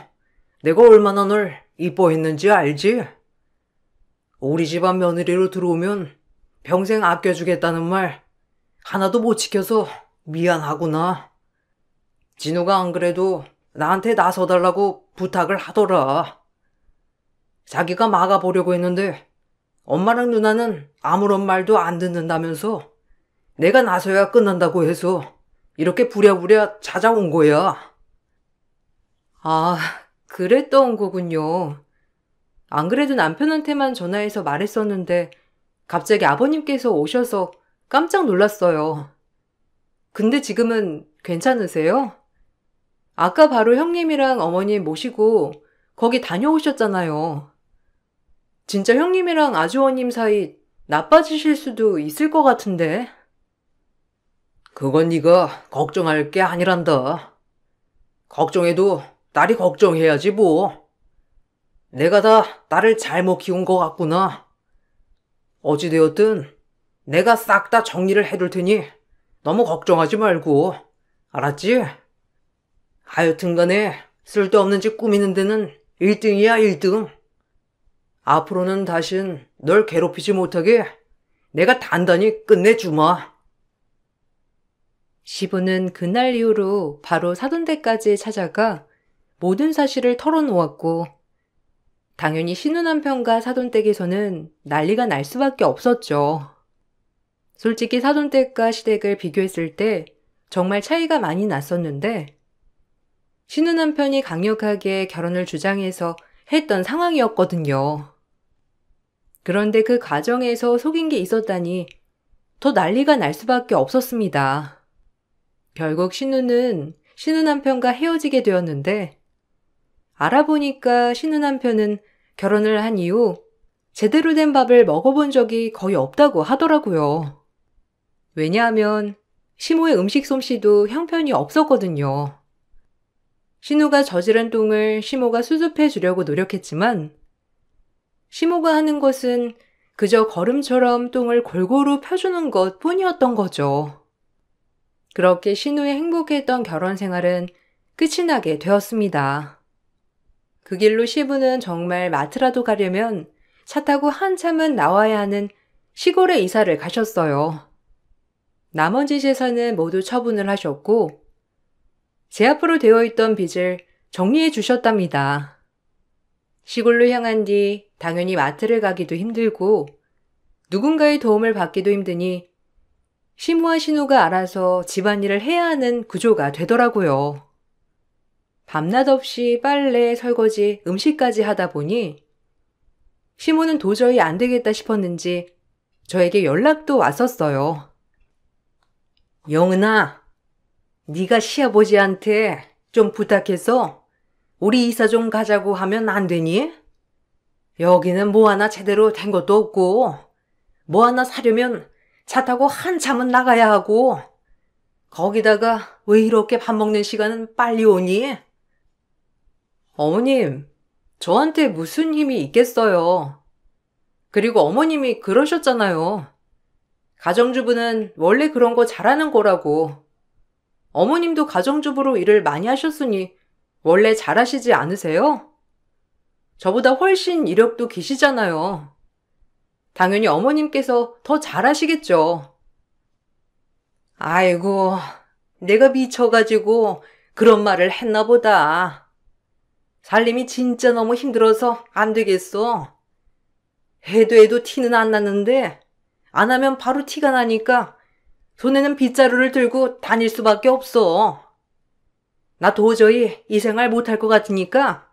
내가 얼마나 널 이뻐했는지 알지? 우리 집안 며느리로 들어오면 평생 아껴주겠다는 말 하나도 못 지켜서 미안하구나. 진우가 안 그래도 나한테 나서달라고 부탁을 하더라. 자기가 막아보려고 했는데 엄마랑 누나는 아무런 말도 안 듣는다면서 내가 나서야 끝난다고 해서 이렇게 부랴부랴 찾아온 거야. 아, 그랬던 거군요. 안 그래도 남편한테만 전화해서 말했었는데 갑자기 아버님께서 오셔서 깜짝 놀랐어요. 근데 지금은 괜찮으세요? 아까 바로 형님이랑 어머님 모시고 거기 다녀오셨잖아요. 진짜 형님이랑 아주버님 사이 나빠지실 수도 있을 것 같은데. 그건 네가 걱정할 게 아니란다. 걱정해도 딸이 걱정해야지 뭐. 내가 다 딸을 잘못 키운 것 같구나. 어찌되었든 내가 싹 다 정리를 해둘 테니 너무 걱정하지 말고. 알았지? 하여튼간에 쓸데없는 짓 꾸미는 데는 1등이야 1등. 앞으로는 다신 널 괴롭히지 못하게 내가 단단히 끝내주마. 시부는 그날 이후로 바로 사돈댁까지 찾아가 모든 사실을 털어놓았고 당연히 신우 남편과 사돈댁에서는 난리가 날 수밖에 없었죠. 솔직히 사돈댁과 시댁을 비교했을 때 정말 차이가 많이 났었는데 신우 남편이 강력하게 결혼을 주장해서 했던 상황이었거든요. 그런데 그 과정에서 속인 게 있었다니 더 난리가 날 수밖에 없었습니다. 결국 신우는 신우 남편과 헤어지게 되었는데 알아보니까 신우 남편은 결혼을 한 이후 제대로 된 밥을 먹어본 적이 거의 없다고 하더라고요. 왜냐하면 시모의 음식 솜씨도 형편이 없었거든요. 신우가 저지른 똥을 시모가 수습해 주려고 노력했지만 시모가 하는 것은 그저 걸음처럼 똥을 골고루 펴주는 것 뿐이었던 거죠. 그렇게 신우의 행복했던 결혼 생활은 끝이 나게 되었습니다. 그 길로 시부는 정말 마트라도 가려면 차 타고 한참은 나와야 하는 시골에 이사를 가셨어요. 나머지 재산은 모두 처분을 하셨고 제 앞으로 되어 있던 빚을 정리해 주셨답니다. 시골로 향한 뒤 당연히 마트를 가기도 힘들고 누군가의 도움을 받기도 힘드니 시모와 신우가 알아서 집안일을 해야 하는 구조가 되더라고요. 밤낮 없이 빨래, 설거지, 음식까지 하다 보니 시모는 도저히 안 되겠다 싶었는지 저에게 연락도 왔었어요. 영은아, 네가 시아버지한테 좀 부탁해서 우리 이사 좀 가자고 하면 안 되니? 여기는 뭐 하나 제대로 된 것도 없고 뭐 하나 사려면 차 타고 한참은 나가야 하고 거기다가 왜 이렇게 밥 먹는 시간은 빨리 오니? 어머님, 저한테 무슨 힘이 있겠어요. 그리고 어머님이 그러셨잖아요. 가정주부는 원래 그런 거 잘하는 거라고. 어머님도 가정주부로 일을 많이 하셨으니 원래 잘하시지 않으세요? 저보다 훨씬 이력도 기시잖아요. 당연히 어머님께서 더 잘하시겠죠. 아이고, 내가 미쳐가지고 그런 말을 했나 보다. 살림이 진짜 너무 힘들어서 안 되겠어. 해도 티는 안 났는데 안 하면 바로 티가 나니까 손에는 빗자루를 들고 다닐 수밖에 없어. 나 도저히 이 생활 못할 것 같으니까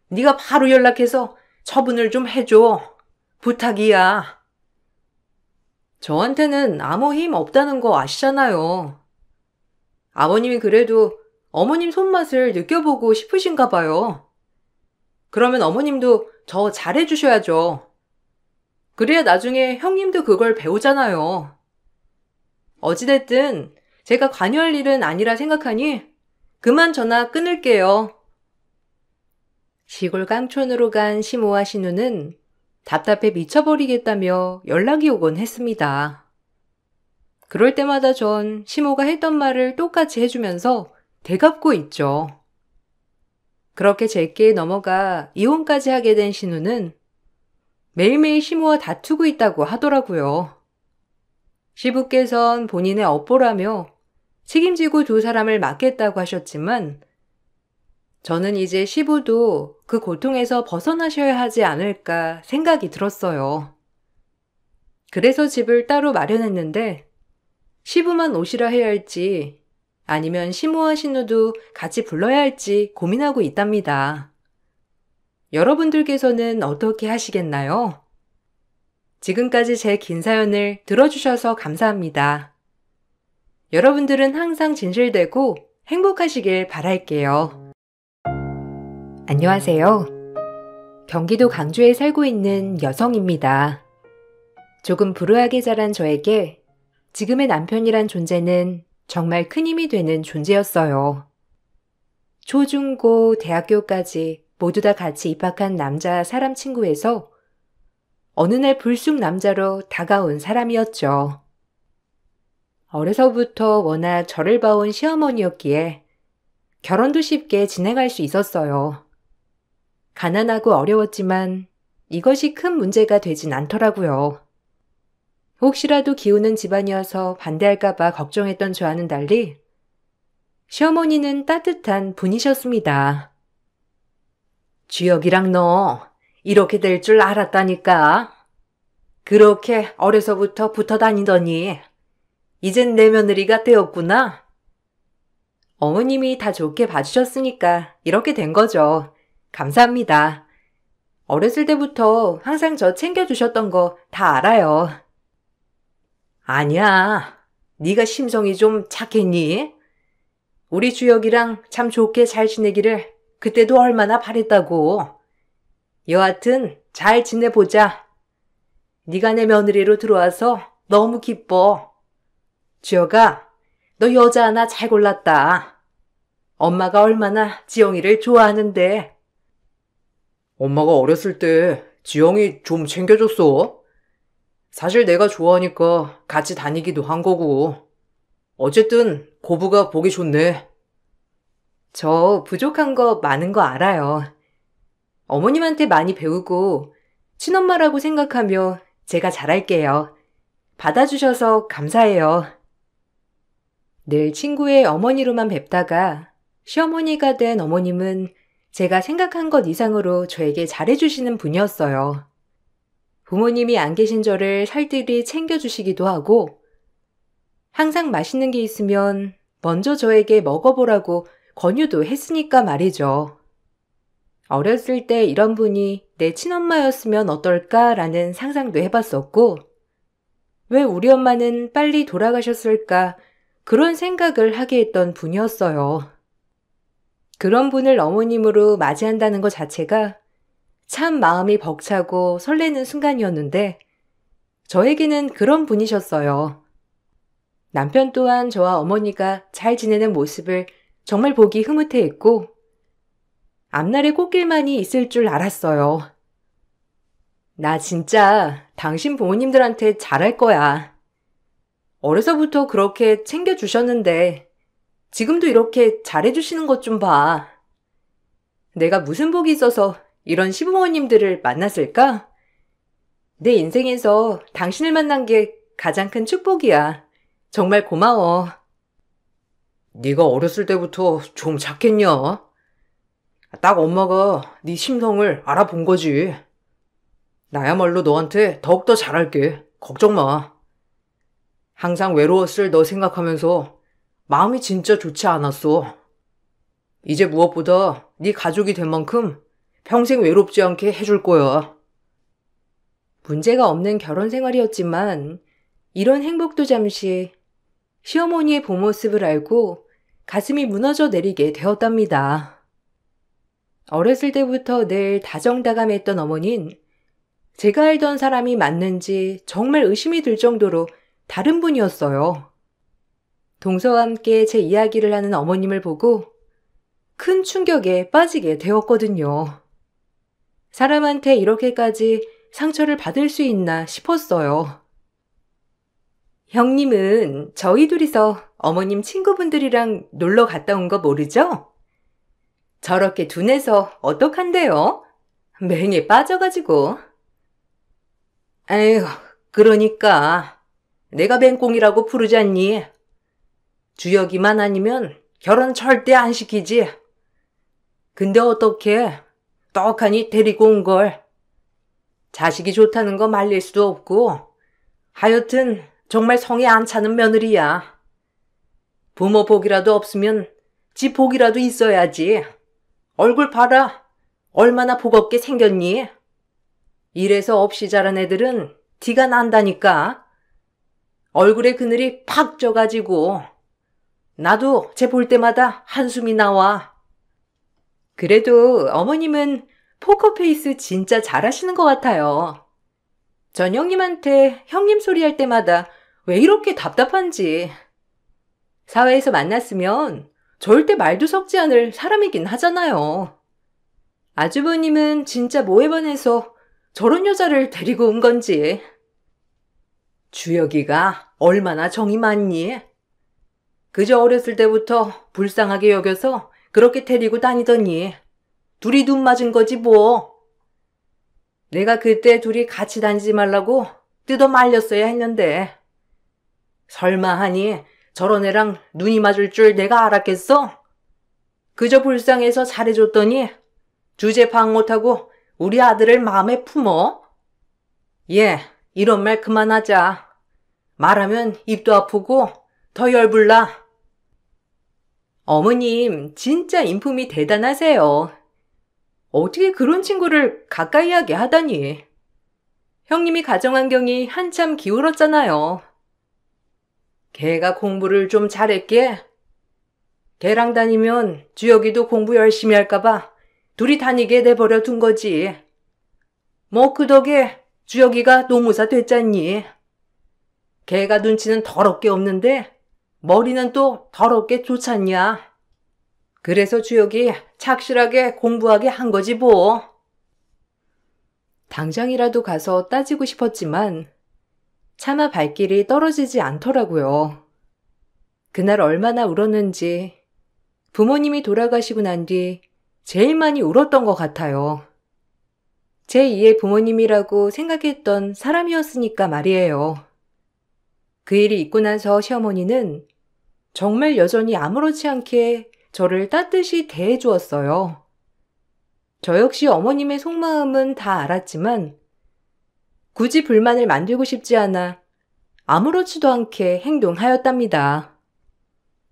네가 바로 연락해서 처분을 좀 해줘. 부탁이야. 저한테는 아무 힘 없다는 거 아시잖아요. 아버님이 그래도 어머님 손맛을 느껴보고 싶으신가 봐요. 그러면 어머님도 저 잘해주셔야죠. 그래야 나중에 형님도 그걸 배우잖아요. 어찌됐든 제가 관여할 일은 아니라 생각하니 그만 전화 끊을게요. 시골 깡촌으로 간 시모와 신우는 답답해 미쳐버리겠다며 연락이 오곤 했습니다. 그럴 때마다 전 시모가 했던 말을 똑같이 해주면서 되갚고 있죠. 그렇게 제게 넘어가 이혼까지 하게 된 신우는 매일매일 시모와 다투고 있다고 하더라고요. 시부께선 본인의 업보라며 책임지고 두 사람을 맡겠다고 하셨지만 저는 이제 시부도 그 고통에서 벗어나셔야 하지 않을까 생각이 들었어요. 그래서 집을 따로 마련했는데 시부만 오시라 해야 할지 아니면 시모와 신우도 같이 불러야 할지 고민하고 있답니다. 여러분들께서는 어떻게 하시겠나요? 지금까지 제 긴 사연을 들어주셔서 감사합니다. 여러분들은 항상 진실되고 행복하시길 바랄게요. 안녕하세요. 경기도 강주에 살고 있는 여성입니다. 조금 불우하게 자란 저에게 지금의 남편이란 존재는 정말 큰 힘이 되는 존재였어요. 초, 중, 고, 대학교까지 모두 다 같이 입학한 남자 사람 친구에서 어느 날 불쑥 남자로 다가온 사람이었죠. 어려서부터 워낙 저를 봐온 시어머니였기에 결혼도 쉽게 진행할 수 있었어요. 가난하고 어려웠지만 이것이 큰 문제가 되진 않더라고요. 혹시라도 기우는 집안이어서 반대할까봐 걱정했던 저와는 달리 시어머니는 따뜻한 분이셨습니다. 주혁이랑 너 이렇게 될 줄 알았다니까. 그렇게 어려서부터 붙어 다니더니 이젠 내 며느리가 되었구나. 어머님이 다 좋게 봐주셨으니까 이렇게 된 거죠. 감사합니다. 어렸을 때부터 항상 저 챙겨주셨던 거 다 알아요. 아니야. 네가 심성이 좀 착했니? 우리 주혁이랑 참 좋게 잘 지내기를 그때도 얼마나 바랬다고. 여하튼 잘 지내보자. 네가 내 며느리로 들어와서 너무 기뻐. 주혁아, 너 여자 하나 잘 골랐다. 엄마가 얼마나 지영이를 좋아하는데. 엄마가 어렸을 때 지영이 좀 챙겨줬어. 사실 내가 좋아하니까 같이 다니기도 한 거고. 어쨌든 고부가 보기 좋네. 저 부족한 거 많은 거 알아요. 어머님한테 많이 배우고 친엄마라고 생각하며 제가 잘할게요. 받아주셔서 감사해요. 늘 친구의 어머니로만 뵙다가 시어머니가 된 어머님은 제가 생각한 것 이상으로 저에게 잘해주시는 분이었어요. 부모님이 안 계신 저를 살뜰히 챙겨주시기도 하고 항상 맛있는 게 있으면 먼저 저에게 먹어보라고 권유도 했으니까 말이죠. 어렸을 때 이런 분이 내 친엄마였으면 어떨까라는 상상도 해봤었고 왜 우리 엄마는 빨리 돌아가셨을까 그런 생각을 하게 했던 분이었어요. 그런 분을 어머님으로 맞이한다는 것 자체가 참 마음이 벅차고 설레는 순간이었는데 저에게는 그런 분이셨어요. 남편 또한 저와 어머니가 잘 지내는 모습을 정말 보기 흐뭇해했고 앞날에 꽃길만이 있을 줄 알았어요. 나 진짜 당신 부모님들한테 잘할 거야. 어려서부터 그렇게 챙겨주셨는데 지금도 이렇게 잘해주시는 것 좀 봐. 내가 무슨 복이 있어서 이런 시부모님들을 만났을까? 내 인생에서 당신을 만난 게 가장 큰 축복이야. 정말 고마워. 네가 어렸을 때부터 좀 착했냐? 딱 엄마가 네 심성을 알아본 거지. 나야말로 너한테 더욱더 잘할게. 걱정 마. 항상 외로웠을 너 생각하면서 마음이 진짜 좋지 않았어. 이제 무엇보다 네 가족이 된 만큼 평생 외롭지 않게 해줄 거야. 문제가 없는 결혼 생활이었지만 이런 행복도 잠시 시어머니의 본 모습을 알고 가슴이 무너져 내리게 되었답니다. 어렸을 때부터 늘 다정다감했던 어머니는 제가 알던 사람이 맞는지 정말 의심이 들 정도로 다른 분이었어요. 동서와 함께 제 이야기를 하는 어머님을 보고 큰 충격에 빠지게 되었거든요. 사람한테 이렇게까지 상처를 받을 수 있나 싶었어요. 형님은 저희 둘이서 어머님 친구분들이랑 놀러 갔다 온 거 모르죠? 저렇게 둔해서 어떡한데요? 맹에 빠져가지고. 에휴, 그러니까 내가 맹꽁이라고 부르지 않니? 주혁이만 아니면 결혼 절대 안 시키지. 근데 어떻게 떡하니 데리고 온 걸. 자식이 좋다는 거 말릴 수도 없고 하여튼 정말 성에 안 차는 며느리야. 부모 복이라도 없으면 지 복이라도 있어야지. 얼굴 봐라. 얼마나 복없게 생겼니? 이래서 없이 자란 애들은 티가 난다니까. 얼굴에 그늘이 팍 쪄가지고 나도 쟤 볼 때마다 한숨이 나와. 그래도 어머님은 포커페이스 진짜 잘하시는 것 같아요. 전 형님한테 형님 소리 할 때마다 왜 이렇게 답답한지. 사회에서 만났으면 절대 말도 섞지 않을 사람이긴 하잖아요. 아주버님은 진짜 모해번해서 저런 여자를 데리고 온 건지. 주혁이가 얼마나 정이 많니? 그저 어렸을 때부터 불쌍하게 여겨서 그렇게 데리고 다니더니 둘이 눈 맞은 거지 뭐. 내가 그때 둘이 같이 다니지 말라고 뜯어 말렸어야 했는데 설마 하니 저런 애랑 눈이 맞을 줄 내가 알았겠어? 그저 불쌍해서 잘해줬더니 주제 파악 못하고 우리 아들을 마음에 품어? 예, 이런 말 그만하자. 말하면 입도 아프고 더 열불나. 어머님, 진짜 인품이 대단하세요. 어떻게 그런 친구를 가까이 하게 하다니. 형님이 가정환경이 한참 기울었잖아요. 걔가 공부를 좀 잘했게? 걔랑 다니면 주혁이도 공부 열심히 할까봐 둘이 다니게 내버려 둔 거지. 뭐 그 덕에 주혁이가 노무사 됐잖니. 걔가 눈치는 더럽게 없는데 머리는 또 더럽게 좋잖냐. 그래서 주혁이 착실하게 공부하게 한 거지 뭐. 당장이라도 가서 따지고 싶었지만 차마 발길이 떨어지지 않더라고요. 그날 얼마나 울었는지 부모님이 돌아가시고 난 뒤 제일 많이 울었던 것 같아요. 제2의 부모님이라고 생각했던 사람이었으니까 말이에요. 그 일이 있고 나서 시어머니는 정말 여전히 아무렇지 않게 저를 따뜻이 대해주었어요. 저 역시 어머님의 속마음은 다 알았지만 굳이 불만을 만들고 싶지 않아 아무렇지도 않게 행동하였답니다.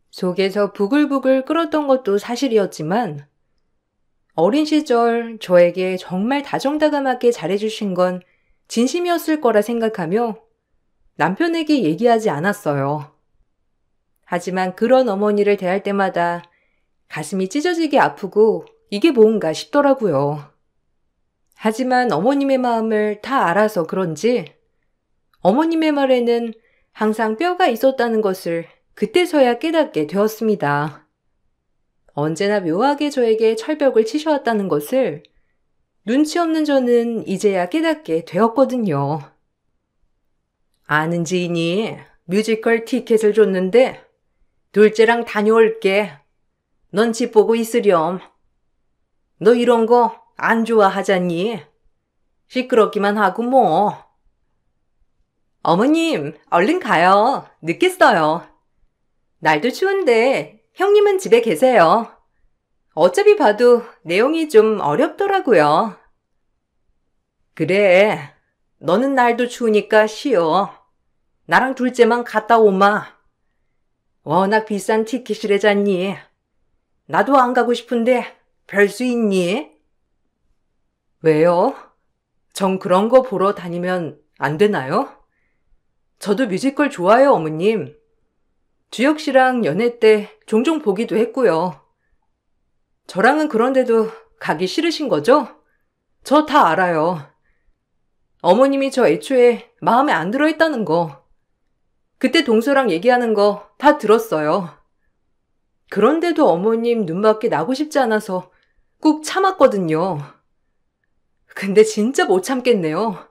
속에서 부글부글 끓었던 것도 사실이었지만 어린 시절 저에게 정말 다정다감하게 잘해주신 건 진심이었을 거라 생각하며 남편에게 얘기하지 않았어요. 하지만 그런 어머니를 대할 때마다 가슴이 찢어지게 아프고 이게 뭔가 싶더라고요. 하지만 어머님의 마음을 다 알아서 그런지 어머님의 말에는 항상 뼈가 있었다는 것을 그때서야 깨닫게 되었습니다. 언제나 묘하게 저에게 철벽을 치셔왔다는 것을 눈치 없는 저는 이제야 깨닫게 되었거든요. 아는 지인이 뮤지컬 티켓을 줬는데 둘째랑 다녀올게. 넌 집 보고 있으렴. 너 이런 거 안 좋아하잖니? 시끄럽기만 하고 뭐. 어머님, 얼른 가요. 늦겠어요. 날도 추운데 형님은 집에 계세요. 어차피 봐도 내용이 좀 어렵더라고요. 그래, 너는 날도 추우니까 쉬어. 나랑 둘째만 갔다 오마. 워낙 비싼 티켓이래잖니. 나도 안 가고 싶은데 별 수 있니? 왜요? 전 그런 거 보러 다니면 안 되나요? 저도 뮤지컬 좋아해요, 어머님. 주혁 씨랑 연애 때 종종 보기도 했고요. 저랑은 그런데도 가기 싫으신 거죠? 저 다 알아요. 어머님이 저 애초에 마음에 안 들어 했다는 거. 그때 동서랑 얘기하는 거 다 들었어요. 그런데도 어머님 눈밖에 나고 싶지 않아서 꾹 참았거든요. 근데 진짜 못 참겠네요.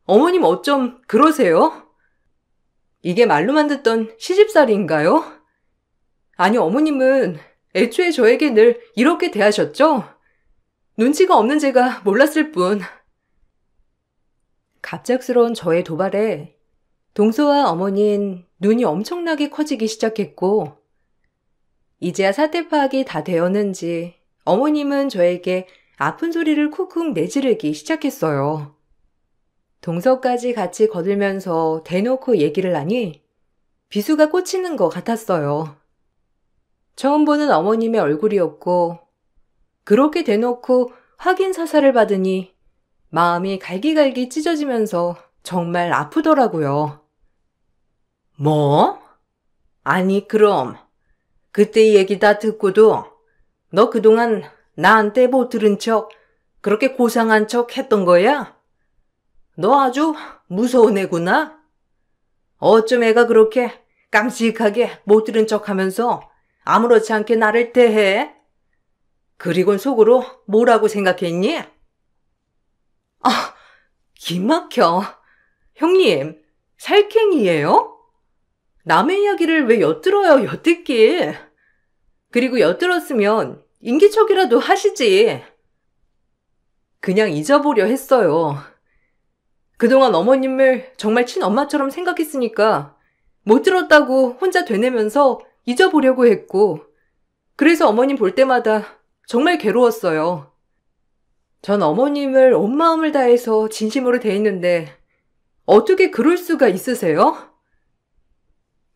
어머님 어쩜 그러세요? 이게 말로만 듣던 시집살이인가요? 아니, 어머님은 애초에 저에게 늘 이렇게 대하셨죠? 눈치가 없는 제가 몰랐을 뿐. 갑작스러운 저의 도발에 동서와 어머니는 눈이 엄청나게 커지기 시작했고 이제야 사태 파악이 다 되었는지 어머님은 저에게 아픈 소리를 쿡쿡 내지르기 시작했어요. 동서까지 같이 거들면서 대놓고 얘기를 하니 비수가 꽂히는 것 같았어요. 처음 보는 어머님의 얼굴이었고 그렇게 대놓고 확인 사살을 받으니 마음이 갈기갈기 찢어지면서 정말 아프더라고요. 뭐? 아니 그럼 그때 이 얘기 다 듣고도 너 그동안 나한테 못 들은 척 그렇게 고상한 척 했던 거야? 너 아주 무서운 애구나? 어쩜 애가 그렇게 깜찍하게 못 들은 척 하면서 아무렇지 않게 나를 대해? 그리곤 속으로 뭐라고 생각했니? 아, 기막혀. 형님, 살쾡이에요? 남의 이야기를 왜 엿들어요, 엿듣기? 그리고 엿들었으면 인기척이라도 하시지. 그냥 잊어보려 했어요. 그동안 어머님을 정말 친엄마처럼 생각했으니까 못 들었다고 혼자 되뇌면서 잊어보려고 했고 그래서 어머님 볼 때마다 정말 괴로웠어요. 전 어머님을 온 마음을 다해서 진심으로 대했는데 어떻게 그럴 수가 있으세요?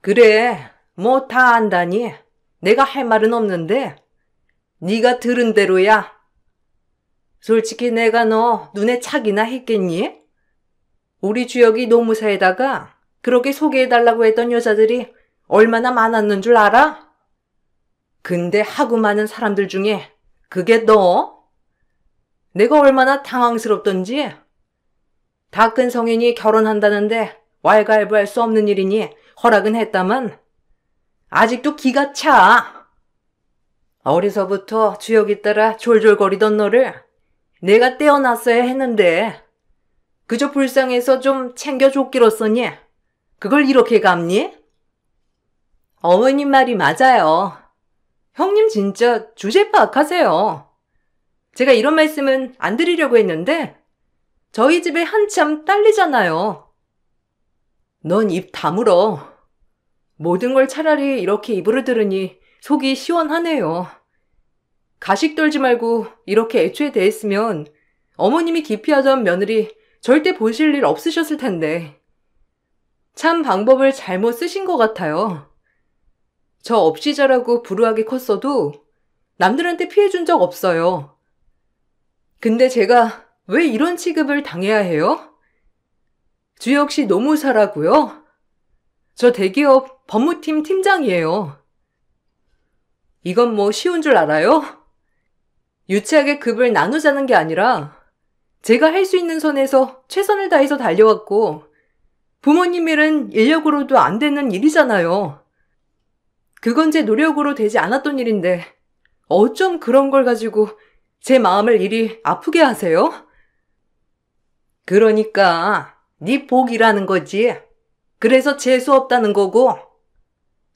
그래, 뭐 다 안다니. 내가 할 말은 없는데 네가 들은 대로야. 솔직히 내가 너 눈에 착이나 했겠니? 우리 주혁이 노무사에다가 그렇게 소개해달라고 했던 여자들이 얼마나 많았는 줄 알아? 근데 하고 많은 사람들 중에 그게 너? 내가 얼마나 당황스럽던지. 다 큰 성인이 결혼한다는데 왈가왈부할 수 없는 일이니 허락은 했다만 아직도 기가 차. 어려서부터 주혁이 따라 졸졸거리던 너를 내가 떼어놨어야 했는데 그저 불쌍해서 좀 챙겨줬기로써니 그걸 이렇게 갚니? 어머님 말이 맞아요. 형님 진짜 주제 파악하세요. 제가 이런 말씀은 안 드리려고 했는데 저희 집에 한참 딸리잖아요. 넌 입 다물어. 모든 걸 차라리 이렇게 입으로 들으니 속이 시원하네요. 가식 떨지 말고 이렇게 애초에 대했으면 어머님이 기피하던 며느리 절대 보실 일 없으셨을 텐데. 참 방법을 잘못 쓰신 것 같아요. 저 없이 자라고 불우하게 컸어도 남들한테 피해준 적 없어요. 근데 제가 왜 이런 취급을 당해야 해요? 주혁 씨 노무사라고요? 저 대기업 법무팀 팀장이에요. 이건 뭐 쉬운 줄 알아요? 유치하게 급을 나누자는 게 아니라 제가 할 수 있는 선에서 최선을 다해서 달려왔고 부모님 일은 인력으로도 안 되는 일이잖아요. 그건 제 노력으로 되지 않았던 일인데 어쩜 그런 걸 가지고 제 마음을 이리 아프게 하세요? 그러니까 네 복이라는 거지. 그래서 재수 없다는 거고.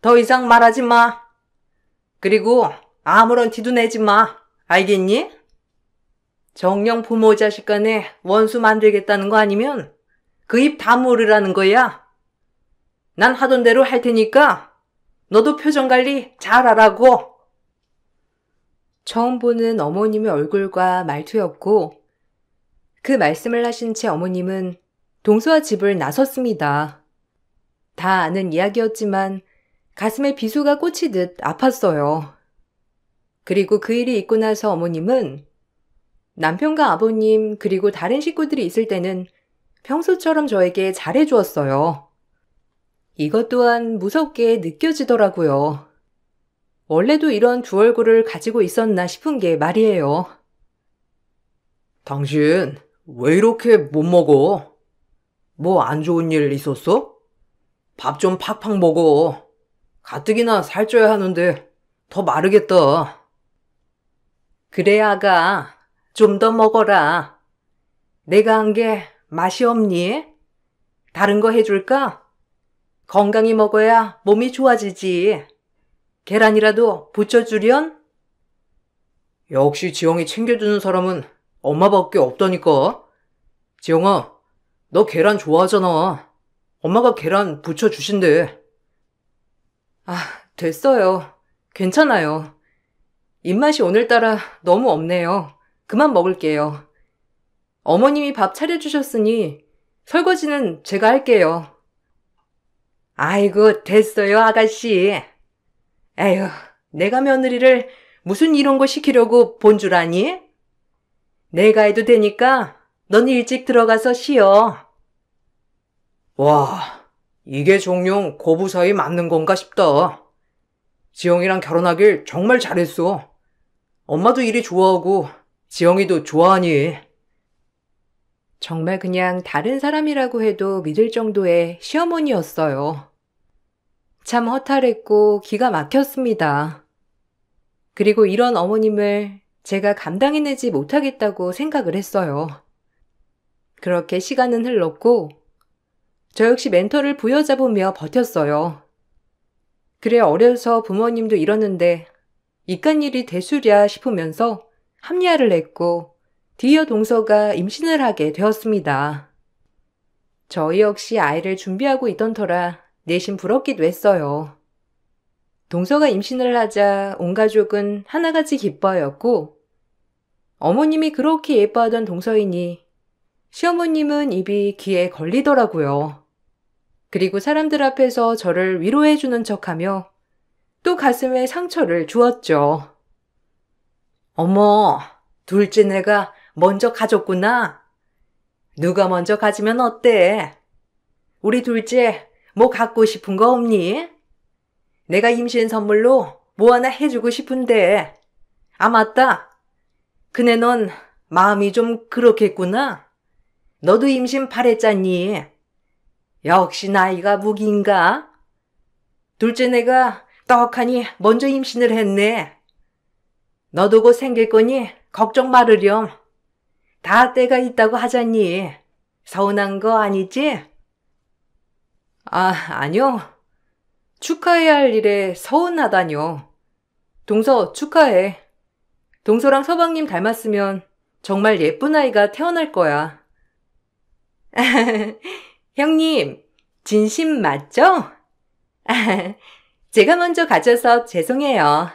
더 이상 말하지 마. 그리고 아무런 티도 내지 마. 알겠니? 정녕 부모 자식 간에 원수 만들겠다는 거 아니면 그 입 다물으라는 거야. 난 하던 대로 할 테니까 너도 표정 관리 잘하라고. 처음 보는 어머님의 얼굴과 말투였고 그 말씀을 하신 채 어머님은 동서와 집을 나섰습니다. 다 아는 이야기였지만 가슴에 비수가 꽂히듯 아팠어요. 그리고 그 일이 있고 나서 어머님은 남편과 아버님 그리고 다른 식구들이 있을 때는 평소처럼 저에게 잘해주었어요. 이것 또한 무섭게 느껴지더라고요. 원래도 이런 두 얼굴을 가지고 있었나 싶은 게 말이에요. 당신 왜 이렇게 못 먹어? 뭐 안 좋은 일 있었어? 밥 좀 팍팍 먹어. 가뜩이나 살쪄야 하는데 더 마르겠다. 그래 아가, 좀 더 먹어라. 내가 한 게 맛이 없니? 다른 거 해줄까? 건강히 먹어야 몸이 좋아지지. 계란이라도 부쳐주련? 역시 지영이 챙겨주는 사람은 엄마밖에 없다니까. 지영아, 너 계란 좋아하잖아. 엄마가 계란 부쳐주신대. 아, 됐어요. 괜찮아요. 입맛이 오늘따라 너무 없네요. 그만 먹을게요. 어머님이 밥 차려주셨으니 설거지는 제가 할게요. 아이고, 됐어요, 아가씨. 에휴, 내가 며느리를 무슨 이런 거 시키려고 본 줄 아니? 내가 해도 되니까 넌 일찍 들어가서 쉬어. 와, 이게 정녕 고부 사이 맞는 건가 싶다. 지영이랑 결혼하길 정말 잘했어. 엄마도 일이 좋아하고 지영이도 좋아하니. 정말 그냥 다른 사람이라고 해도 믿을 정도의 시어머니였어요. 참 허탈했고 기가 막혔습니다. 그리고 이런 어머님을 제가 감당해내지 못하겠다고 생각을 했어요. 그렇게 시간은 흘렀고 저 역시 멘토를 부여잡으며 버텼어요. 그래 어려서 부모님도 이러는데 이깟 일이 대수랴 싶으면서 합리화를 했고 뒤이어 동서가 임신을 하게 되었습니다. 저희 역시 아이를 준비하고 있던 터라 내심 부럽기도 했어요. 동서가 임신을 하자 온 가족은 하나같이 기뻐하였고 어머님이 그렇게 예뻐하던 동서이니 시어머님은 입이 귀에 걸리더라고요. 그리고 사람들 앞에서 저를 위로해주는 척하며 또 가슴에 상처를 주었죠. 어머, 둘째 내가 먼저 가졌구나. 누가 먼저 가지면 어때? 우리 둘째 뭐 갖고 싶은 거 없니? 내가 임신 선물로 뭐 하나 해주고 싶은데. 아, 맞다. 그네 넌 마음이 좀 그렇겠구나. 너도 임신 바랬잖니. 역시 나이가 무기인가? 둘째 내가 떡하니 먼저 임신을 했네. 너도 곧 생길 거니 걱정 말으렴. 다 때가 있다고 하잖니. 서운한 거 아니지? 아, 아니요. 축하해야 할 일에 서운하다뇨. 동서 축하해. 동서랑 서방님 닮았으면 정말 예쁜 아이가 태어날 거야. 형님, 진심 맞죠? 제가 먼저 가져서 죄송해요.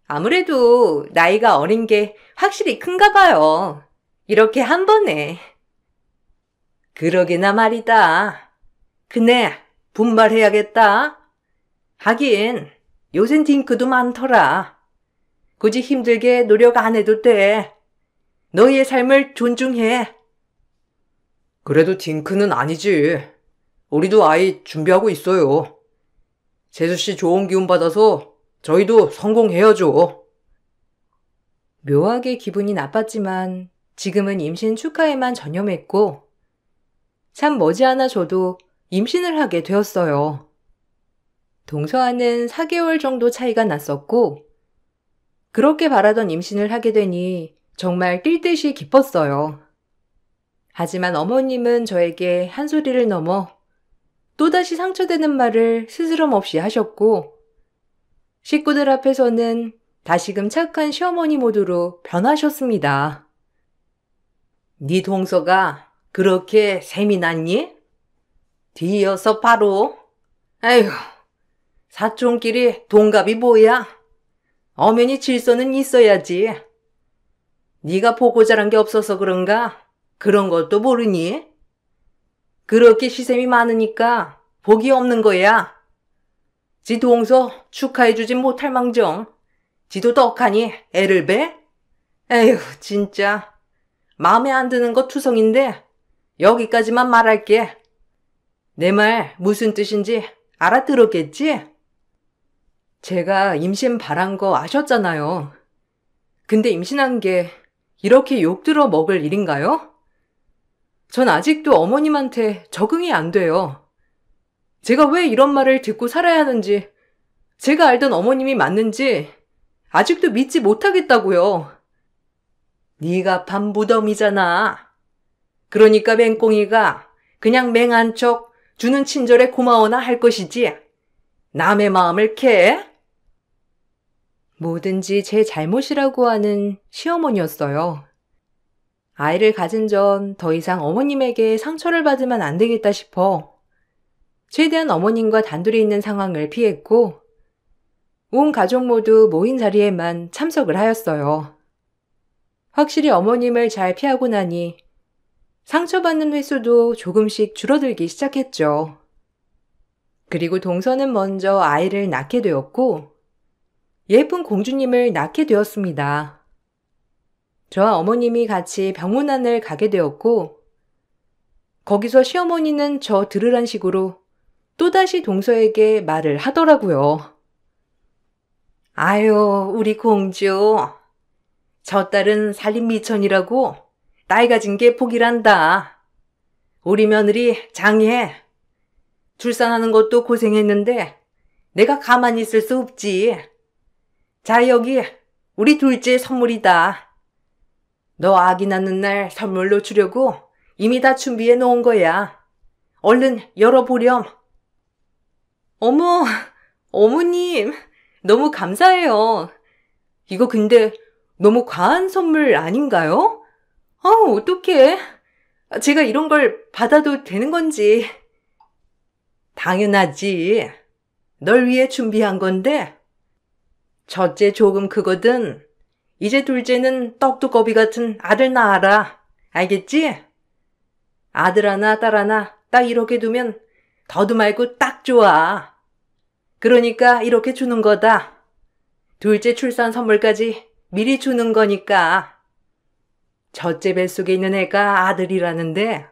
아무래도 나이가 어린 게 확실히 큰가 봐요. 이렇게 한 번에. 그러게나 말이다. 그네 분발해야겠다. 하긴 요샌 딩크도 많더라. 굳이 힘들게 노력 안 해도 돼. 너희의 삶을 존중해. 그래도 딩크는 아니지. 우리도 아이 준비하고 있어요. 재수씨 좋은 기운 받아서 저희도 성공해야죠. 묘하게 기분이 나빴지만 지금은 임신 축하에만 전념했고 참 머지않아 저도 임신을 하게 되었어요. 동서와는 4개월 정도 차이가 났었고 그렇게 바라던 임신을 하게 되니 정말 뛸 듯이 기뻤어요. 하지만 어머님은 저에게 한 소리를 넘어 또다시 상처되는 말을 스스럼 없이 하셨고 식구들 앞에서는 다시금 착한 시어머니 모드로 변하셨습니다. 네 동서가 그렇게 셈이 났니? 뒤이어서 바로. 아휴, 사촌끼리 동갑이 뭐야? 엄연히 질서는 있어야지. 네가 보고 자란 게 없어서 그런가? 그런 것도 모르니? 그렇게 시샘이 많으니까 복이 없는 거야. 지 동서 축하해주진 못할 망정. 지도 떡하니 애를 배? 에휴, 진짜. 마음에 안 드는 거 투성인데 여기까지만 말할게. 내 말 무슨 뜻인지 알아들었겠지? 제가 임신 바란 거 아셨잖아요. 근데 임신한 게 이렇게 욕들어 먹을 일인가요? 전 아직도 어머님한테 적응이 안 돼요. 제가 왜 이런 말을 듣고 살아야 하는지, 제가 알던 어머님이 맞는지 아직도 믿지 못하겠다고요. 네가 반 무덤이잖아. 그러니까 맹꽁이가 그냥 맹한 척 주는 친절에 고마워나 할 것이지. 남의 마음을 캐? 뭐든지 제 잘못이라고 하는 시어머니였어요. 아이를 가진 전 더 이상 어머님에게 상처를 받으면 안 되겠다 싶어 최대한 어머님과 단둘이 있는 상황을 피했고 온 가족 모두 모인 자리에만 참석을 하였어요. 확실히 어머님을 잘 피하고 나니 상처받는 횟수도 조금씩 줄어들기 시작했죠. 그리고 동서는 먼저 아이를 낳게 되었고 예쁜 공주님을 낳게 되었습니다. 저와 어머님이 같이 병문안을 가게 되었고 거기서 시어머니는 저 들으란 식으로 또다시 동서에게 말을 하더라고요. 아유, 우리 공주. 저 딸은 살림 미천이라고 딸 가진 게 복이란다. 우리 며느리 장해. 출산하는 것도 고생했는데 내가 가만히 있을 수 없지. 자, 여기 우리 둘째 선물이다. 너 아기 낳는 날 선물로 주려고 이미 다 준비해 놓은 거야. 얼른 열어보렴. 어머, 어머님, 너무 감사해요. 이거 근데 너무 과한 선물 아닌가요? 어떡해. 제가 이런 걸 받아도 되는 건지. 당연하지. 널 위해 준비한 건데 첫째 조금 크거든. 이제 둘째는 떡두꺼비 같은 아들 낳아라. 알겠지? 아들 하나, 딸 하나 딱 이렇게 두면 더도 말고 딱 좋아. 그러니까 이렇게 주는 거다. 둘째 출산 선물까지 미리 주는 거니까. 첫째 뱃속에 있는 애가 아들이라는데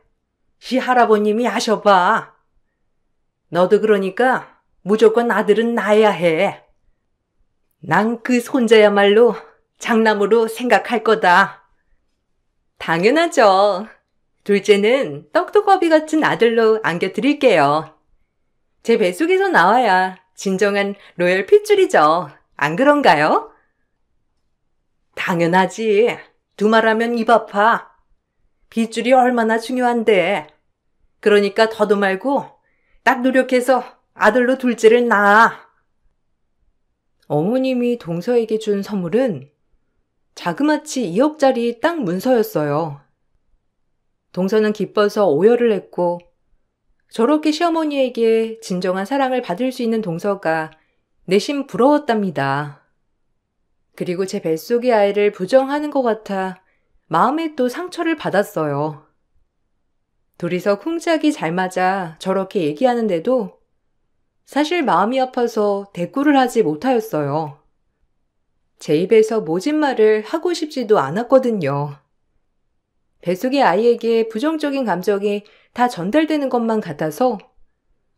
시할아버님이 아셔봐. 너도 그러니까 무조건 아들은 낳아야 해. 난 그 손자야말로 장남으로 생각할 거다. 당연하죠. 둘째는 떡두꺼비 같은 아들로 안겨드릴게요. 제 뱃속에서 나와야 진정한 로열 핏줄이죠. 안 그런가요? 당연하지. 두말하면 입 아파. 핏줄이 얼마나 중요한데. 그러니까 더도 말고 딱 노력해서 아들로 둘째를 낳아. 어머님이 동서에게 준 선물은 자그마치 2억짜리 땅 문서였어요. 동서는 기뻐서 오열을 했고 저렇게 시어머니에게 진정한 사랑을 받을 수 있는 동서가 내심 부러웠답니다. 그리고 제 뱃속의 아이를 부정하는 것 같아 마음에 또 상처를 받았어요. 둘이서 쿵짝이 잘 맞아 저렇게 얘기하는데도 사실 마음이 아파서 대꾸를 하지 못하였어요. 제 입에서 모진 말을 하고 싶지도 않았거든요. 뱃속의 아이에게 부정적인 감정이 다 전달되는 것만 같아서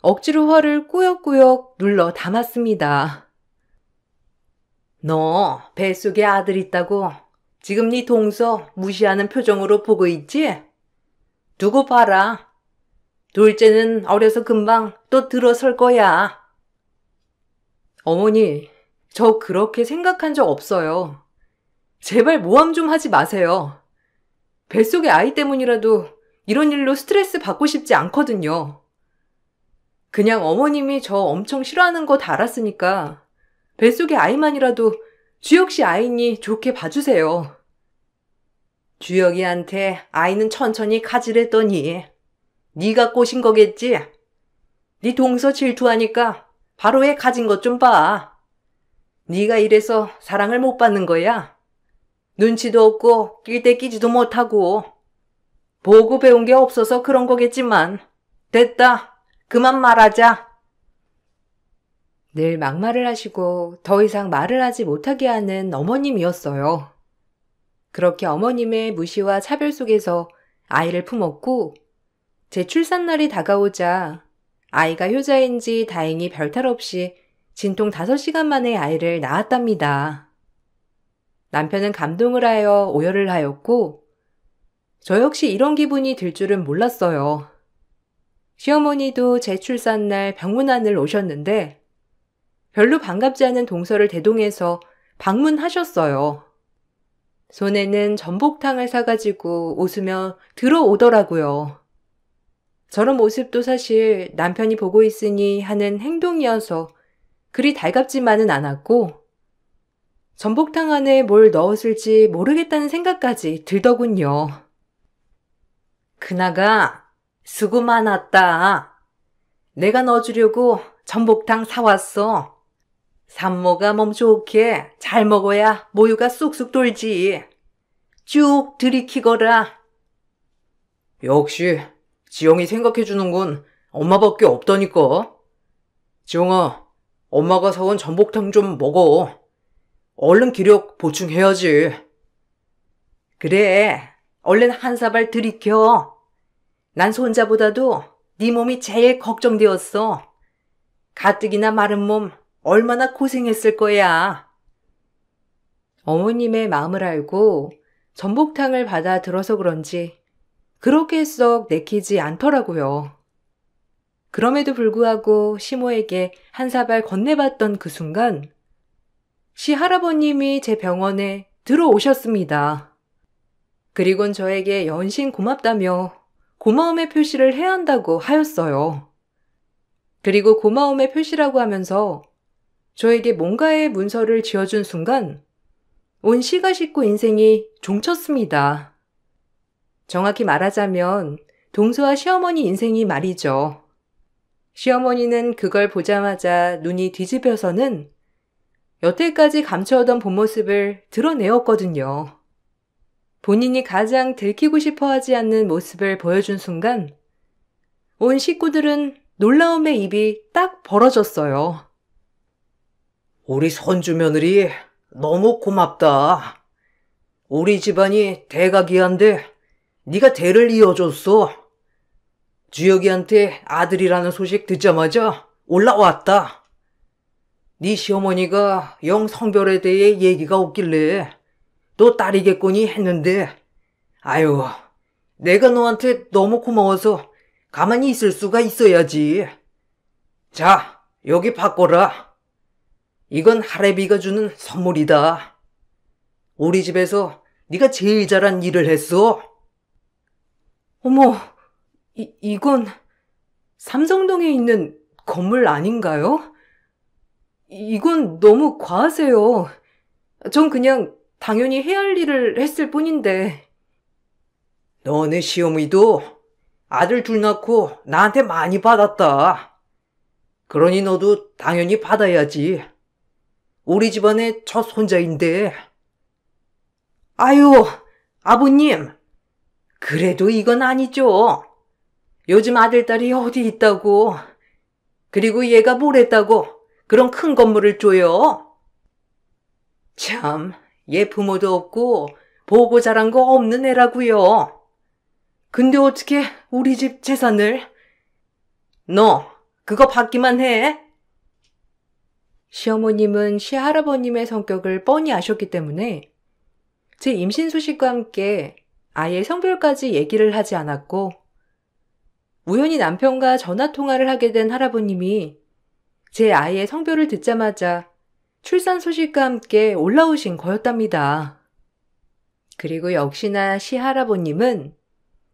억지로 화를 꾸역꾸역 눌러 담았습니다. 너 뱃속에 아들 있다고 지금 네 동서 무시하는 표정으로 보고 있지? 두고 봐라. 둘째는 어려서 금방 또 들어설 거야. 어머니, 저 그렇게 생각한 적 없어요. 제발 모함 좀 하지 마세요. 뱃속의 아이 때문이라도 이런 일로 스트레스 받고 싶지 않거든요. 그냥 어머님이 저 엄청 싫어하는 거 다 알았으니까 뱃속의 아이만이라도 주혁 씨 아이니 좋게 봐주세요. 주혁이한테 아이는 천천히 가지랬더니 네가 꼬신 거겠지? 네 동서 질투하니까 바로 애 가진 것 좀 봐. 네가 이래서 사랑을 못 받는 거야. 눈치도 없고 낄 때 끼지도 못하고 보고 배운 게 없어서 그런 거겠지만 됐다. 그만 말하자. 늘 막말을 하시고 더 이상 말을 하지 못하게 하는 어머님이었어요. 그렇게 어머님의 무시와 차별 속에서 아이를 품었고 제 출산날이 다가오자 아이가 효자인지 다행히 별탈 없이 진통 5시간 만에 아이를 낳았답니다. 남편은 감동을 하여 오열을 하였고 저 역시 이런 기분이 들 줄은 몰랐어요. 시어머니도 제 출산날 병문안을 오셨는데 별로 반갑지 않은 동서를 대동해서 방문하셨어요. 손에는 전복탕을 사가지고 웃으며 들어오더라고요. 저런 모습도 사실 남편이 보고 있으니 하는 행동이어서 그리 달갑지만은 않았고 전복탕 안에 뭘 넣었을지 모르겠다는 생각까지 들더군요. 그나가 수고 많았다. 내가 넣어주려고 전복탕 사왔어. 산모가 몸 좋게 잘 먹어야 모유가 쑥쑥 돌지. 쭉 들이키거라. 역시 지영이 생각해주는 건 엄마밖에 없다니까. 지영아, 엄마가 사온 전복탕 좀 먹어. 얼른 기력 보충해야지. 그래, 얼른 한 사발 들이켜. 난 손자보다도 네 몸이 제일 걱정되었어. 가뜩이나 마른 몸 얼마나 고생했을 거야. 어머님의 마음을 알고 전복탕을 받아 들어서 그런지 그렇게 썩 내키지 않더라고요. 그럼에도 불구하고 시모에게 한 사발 건네봤던 그 순간 시할아버님이 제 병원에 들어오셨습니다. 그리곤 저에게 연신 고맙다며 고마움의 표시를 해야 한다고 하였어요. 그리고 고마움의 표시라고 하면서 저에게 뭔가의 문서를 지어준 순간 온 시가 식구 인생이 종쳤습니다. 정확히 말하자면 동서와 시어머니 인생이 말이죠. 시어머니는 그걸 보자마자 눈이 뒤집혀서는 여태까지 감춰오던 본 모습을 드러내었거든요. 본인이 가장 들키고 싶어 하지 않는 모습을 보여준 순간 온 식구들은 놀라움에 입이 딱 벌어졌어요. 우리 손주 며느리 너무 고맙다. 우리 집안이 대가기한데 네가 대를 이어줬어. 주혁이한테 아들이라는 소식 듣자마자 올라왔다. 네 시어머니가 영 성별에 대해 얘기가 없길래 너 딸이겠거니 했는데 아유, 내가 너한테 너무 고마워서 가만히 있을 수가 있어야지. 자, 여기 바꿔라. 이건 할애비가 주는 선물이다. 우리 집에서 네가 제일 잘한 일을 했어. 어머, 이건 삼성동에 있는 건물 아닌가요? 이건 너무 과하세요. 전 그냥 당연히 해야 할 일을 했을 뿐인데. 너네 시어머니도 아들 둘 낳고 나한테 많이 받았다. 그러니 너도 당연히 받아야지. 우리 집안의 첫 손자인데. 아유, 아버님. 그래도 이건 아니죠. 요즘 아들딸이 어디 있다고. 그리고 얘가 뭘 했다고 그런 큰 건물을 줘요. 참, 얘 부모도 없고 보고 자란 거 없는 애라고요. 근데 어떻게 우리 집 재산을? 너 그거 받기만 해? 시어머님은 시할아버님의 성격을 뻔히 아셨기 때문에 제 임신 소식과 함께 아예 성별까지 얘기를 하지 않았고 우연히 남편과 전화통화를 하게 된 할아버님이 제 아이의 성별을 듣자마자 출산 소식과 함께 올라오신 거였답니다. 그리고 역시나 시할아버님은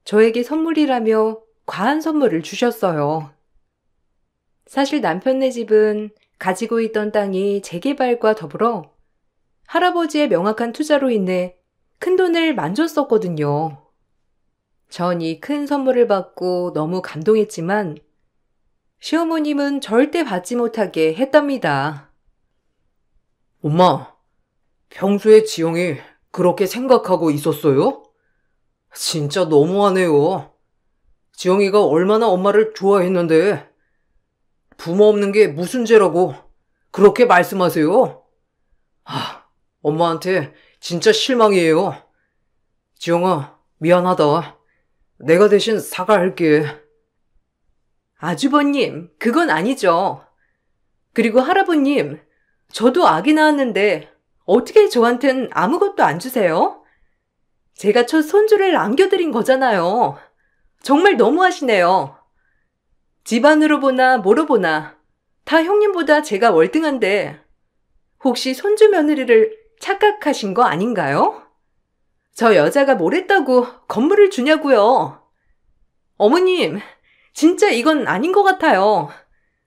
저에게 선물이라며 과한 선물을 주셨어요. 사실 남편네 집은 가지고 있던 땅이 재개발과 더불어 할아버지의 명확한 투자로 인해 큰돈을 만졌었거든요. 전 이 큰 선물을 받고 너무 감동했지만 시어머님은 절대 받지 못하게 했답니다. 엄마, 평소에 지영이 그렇게 생각하고 있었어요? 진짜 너무하네요. 지영이가 얼마나 엄마를 좋아했는데 부모 없는 게 무슨 죄라고 그렇게 말씀하세요? 엄마한테 진짜 실망이에요. 지영아, 미안하다. 내가 대신 사과할게. 아주버님, 그건 아니죠. 그리고 할아버님, 저도 아기 낳았는데 어떻게 저한텐 아무것도 안 주세요? 제가 첫 손주를 안겨드린 거잖아요. 정말 너무하시네요. 집안으로 보나 뭐로 보나 다 형님보다 제가 월등한데 혹시 손주 며느리를 착각하신 거 아닌가요? 저 여자가 뭘 했다고 건물을 주냐고요. 어머님, 진짜 이건 아닌 것 같아요.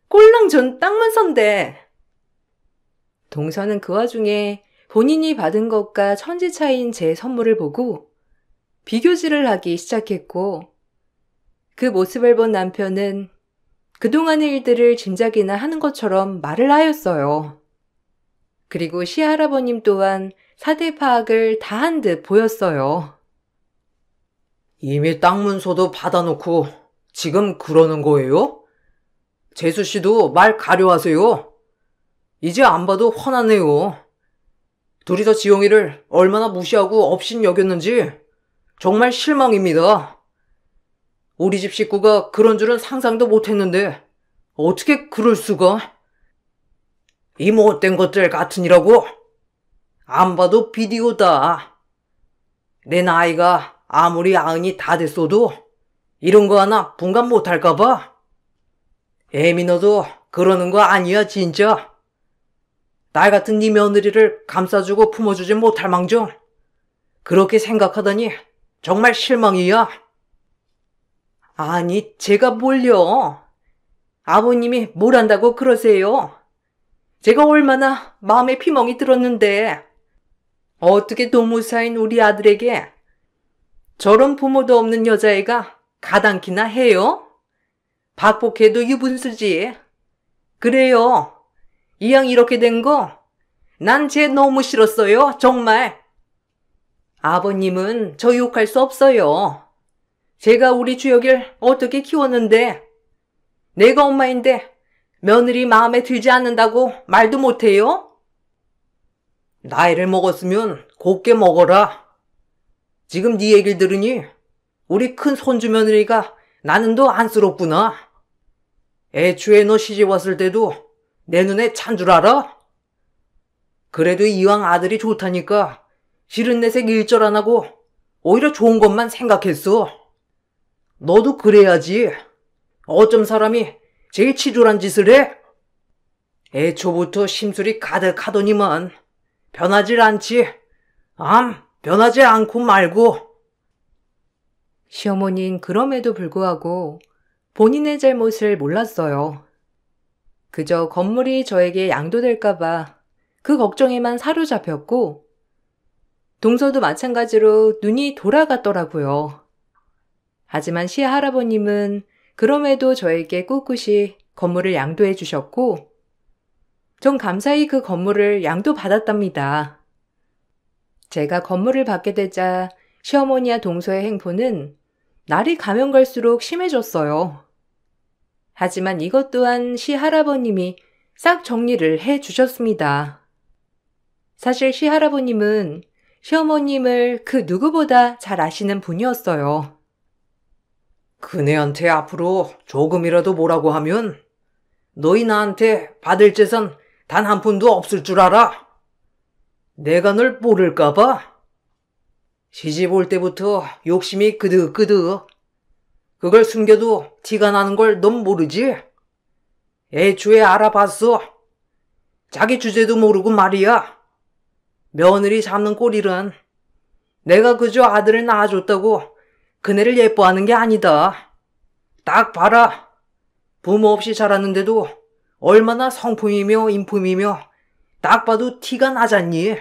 꼴랑 전 땅문서인데. 동서는 그 와중에 본인이 받은 것과 천지 차이인 제 선물을 보고 비교질을 하기 시작했고 그 모습을 본 남편은 그동안의 일들을 짐작이나 하는 것처럼 말을 하였어요. 그리고 시할아버님 또한 사대 파악을 다 한 듯 보였어요. 이미 땅 문서도 받아놓고 지금 그러는 거예요? 재수 씨도 말 가려하세요. 이제 안 봐도 훤하네요. 둘이서 지영이를 얼마나 무시하고 업신 여겼는지 정말 실망입니다. 우리 집 식구가 그런 줄은 상상도 못했는데 어떻게 그럴 수가? 이 못된 것들 같으니라고? 안 봐도 비디오다. 내 나이가 아무리 90이 다 됐어도 이런 거 하나 분간 못할까봐? 애미 너도 그러는 거 아니야 진짜. 날 같은 네 며느리를 감싸주고 품어주지 못할 망정 그렇게 생각하다니 정말 실망이야. 아니, 제가 뭘요? 아버님이 뭘 한다고 그러세요? 제가 얼마나 마음에 피멍이 들었는데 어떻게 도무사인 우리 아들에게 저런 부모도 없는 여자애가 가당키나 해요? 박복해도 유분수지. 그래요. 이왕 이렇게 된 거 난 쟤 너무 싫었어요, 정말. 아버님은 저 욕할 수 없어요. 제가 우리 주혁이를 어떻게 키웠는데, 내가 엄마인데 며느리 마음에 들지 않는다고 말도 못해요? 나이를 먹었으면 곱게 먹어라. 지금 네 얘기를 들으니 우리 큰 손주 며느리가 나는 더 안쓰럽구나. 애초에 너 시집 왔을 때도 내 눈에 찬 줄 알아? 그래도 이왕 아들이 좋다니까 싫은 내색 일절 안 하고 오히려 좋은 것만 생각했어. 너도 그래야지. 어쩜 사람이 제일 치졸한 짓을 해? 애초부터 심술이 가득하더니만 변하질 않지. 변하지 않고 말고. 시어머니는 그럼에도 불구하고 본인의 잘못을 몰랐어요. 그저 건물이 저에게 양도될까봐 그 걱정에만 사로잡혔고, 동서도 마찬가지로 눈이 돌아갔더라고요. 하지만 시할아버님은 그럼에도 저에게 꿋꿋이 건물을 양도해 주셨고, 전 감사히 그 건물을 양도받았답니다. 제가 건물을 받게 되자 시어머니와 동서의 행포는 날이 가면 갈수록 심해졌어요. 하지만 이것 또한 시할아버님이 싹 정리를 해 주셨습니다. 사실 시할아버님은 시어머님을 그 누구보다 잘 아시는 분이었어요. 그네한테 앞으로 조금이라도 뭐라고 하면 너희 나한테 받을 재산 단 한 푼도 없을 줄 알아. 내가 널 모를까봐. 시집 올 때부터 욕심이 그득그득. 그걸 숨겨도 티가 나는 걸 넌 모르지? 애초에 알아봤어. 자기 주제도 모르고 말이야. 며느리 잡는 꼴이란 내가 그저 아들을 낳아줬다고 그네를 예뻐하는 게 아니다. 딱 봐라. 부모 없이 자랐는데도 얼마나 성품이며 인품이며 딱 봐도 티가 나잖니.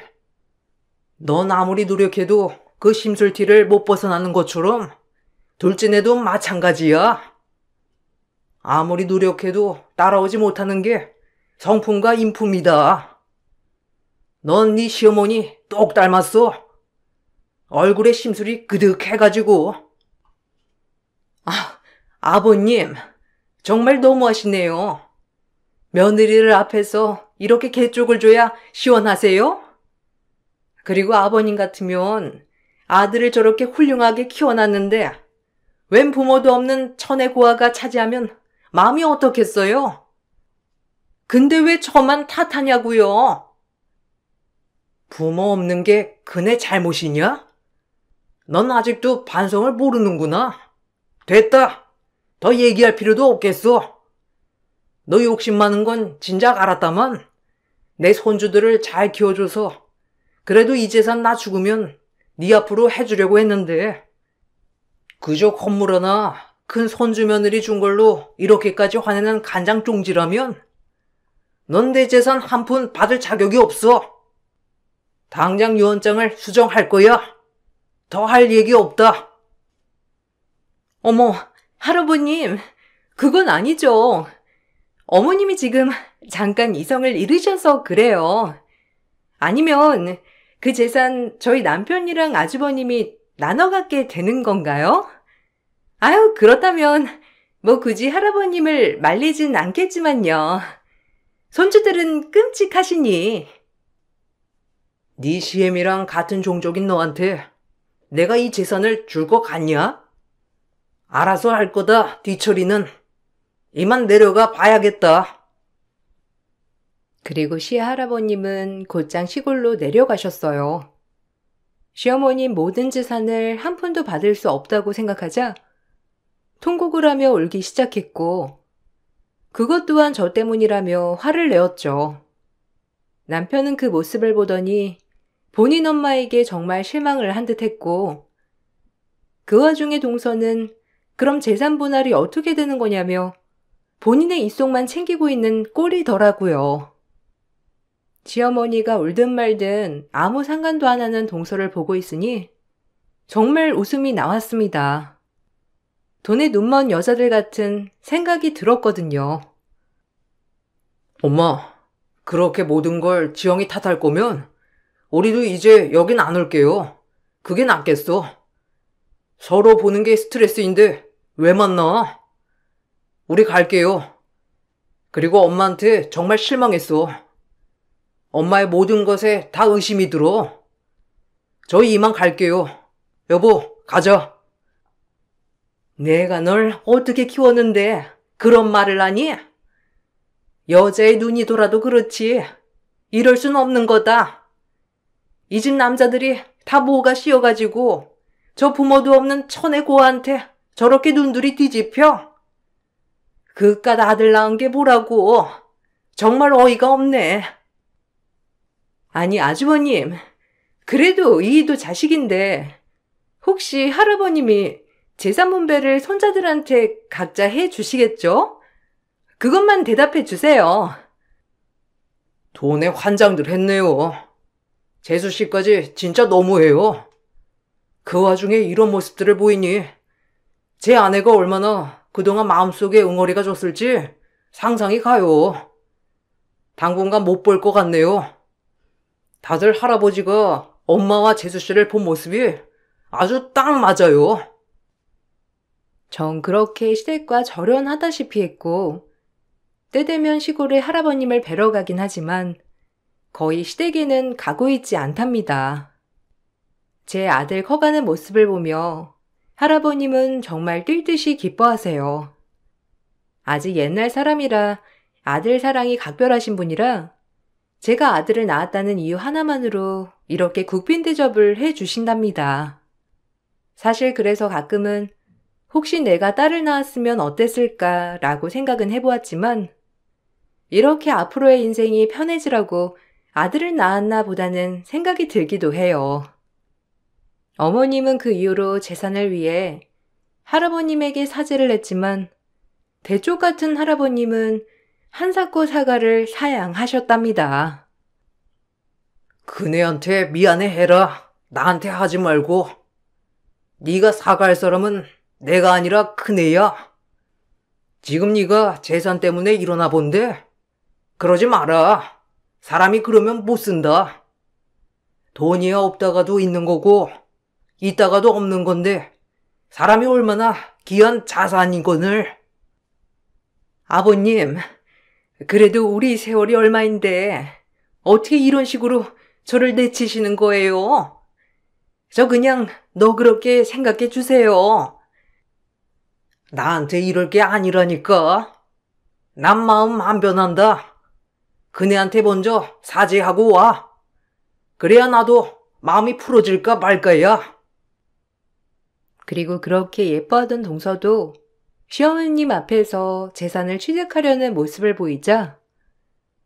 넌 아무리 노력해도 그 심술티를 못 벗어나는 것처럼 둘째네도 마찬가지야. 아무리 노력해도 따라오지 못하는 게 성품과 인품이다. 넌 네 시어머니 똑 닮았어. 얼굴에 심술이 그득해가지고. 아버님, 정말 너무하시네요. 며느리를 앞에서 이렇게 개쪽을 줘야 시원하세요? 그리고 아버님 같으면 아들을 저렇게 훌륭하게 키워놨는데 웬 부모도 없는 천의 고아가 차지하면 마음이 어떻겠어요? 근데 왜 저만 탓하냐고요? 부모 없는 게 그네 잘못이냐? 넌 아직도 반성을 모르는구나. 됐다. 더 얘기할 필요도 없겠어. 너 욕심 많은 건 진작 알았다만 내 손주들을 잘 키워줘서 그래도 이 재산 나 죽으면 네 앞으로 해주려고 했는데 그저 건물 하나 큰 손주 며느리 준 걸로 이렇게까지 화내는 간장 쫑지라면 넌 내 재산 한 푼 받을 자격이 없어. 당장 유언장을 수정할 거야. 더 할 얘기 없다. 어머, 할아버님, 그건 아니죠. 어머님이 지금 잠깐 이성을 잃으셔서 그래요. 아니면 그 재산 저희 남편이랑 아주버님이 나눠 갖게 되는 건가요? 아유, 그렇다면 뭐 굳이 할아버님을 말리진 않겠지만요. 손주들은 끔찍하시니. 네 시엠이랑 같은 종족인 너한테 내가 이 재산을 줄 것 같냐? 알아서 할 거다, 뒤처리는. 이만 내려가 봐야겠다. 그리고 시할아버님은 곧장 시골로 내려가셨어요. 시어머님 모든 재산을 한 푼도 받을 수 없다고 생각하자 통곡을 하며 울기 시작했고, 그것 또한 저 때문이라며 화를 내었죠. 남편은 그 모습을 보더니 본인 엄마에게 정말 실망을 한 듯 했고, 그 와중에 동서는 그럼 재산 분할이 어떻게 되는 거냐며 본인의 입속만 챙기고 있는 꼴이더라고요. 시어머니가 울든 말든 아무 상관도 안 하는 동서를 보고 있으니 정말 웃음이 나왔습니다. 돈에 눈먼 여자들 같은 생각이 들었거든요. 엄마, 그렇게 모든 걸 지영이 탓할 거면 우리도 이제 여긴 안 올게요. 그게 낫겠어. 서로 보는 게 스트레스인데 왜 만나? 우리 갈게요. 그리고 엄마한테 정말 실망했어. 엄마의 모든 것에 다 의심이 들어. 저희 이만 갈게요. 여보, 가자. 내가 널 어떻게 키웠는데 그런 말을 하니? 여자의 눈이 돌아도 그렇지. 이럴 순 없는 거다. 이 집 남자들이 다 뭐가 씌어가지고 저 부모도 없는 천의 고아한테 저렇게 눈들이 뒤집혀? 그깟 아들 낳은 게 뭐라고. 정말 어이가 없네. 아니 아주버님, 그래도 이도 자식인데 혹시 할아버님이 재산 분배를 손자들한테 각자 해 주시겠죠? 그것만 대답해 주세요. 돈에 환장들 했네요. 재수 씨까지 진짜 너무해요. 그 와중에 이런 모습들을 보이니 제 아내가 얼마나 그동안 마음속에 응어리가 줬을지 상상이 가요. 당분간 못 볼 것 같네요. 다들 할아버지가 엄마와 재수 씨를 본 모습이 아주 딱 맞아요. 전 그렇게 시댁과 절연하다시피 했고, 때 되면 시골에 할아버님을 뵈러 가긴 하지만 거의 시댁에는 가고 있지 않답니다. 제 아들 커가는 모습을 보며 할아버님은 정말 뛸 듯이 기뻐하세요. 아직 옛날 사람이라 아들 사랑이 각별하신 분이라 제가 아들을 낳았다는 이유 하나만으로 이렇게 국빈 대접을 해 주신답니다. 사실 그래서 가끔은 혹시 내가 딸을 낳았으면 어땠을까라고 생각은 해보았지만 이렇게 앞으로의 인생이 편해지라고 아들을 낳았나 보다는 생각이 들기도 해요. 어머님은 그 이후로 재산을 위해 할아버님에게 사죄를 했지만 대쪽 같은 할아버님은 한사코 사과를 사양하셨답니다. 그네한테 미안해 해라. 나한테 하지 말고. 네가 사과할 사람은 내가 아니라 그네야. 지금 네가 재산 때문에 일어나 본데 그러지 마라. 사람이 그러면 못 쓴다. 돈이야 없다가도 있는 거고 있다가도 없는 건데 사람이 얼마나 귀한 자산이건을. 아버님, 그래도 우리 세월이 얼마인데 어떻게 이런 식으로 저를 내치시는 거예요? 저 그냥 너그럽게 생각해 주세요. 나한테 이럴 게 아니라니까. 난 마음 안 변한다. 그네한테 먼저 사죄하고 와. 그래야 나도 마음이 풀어질까 말까야. 그리고 그렇게 예뻐하던 동서도 시어머님 앞에서 재산을 취득하려는 모습을 보이자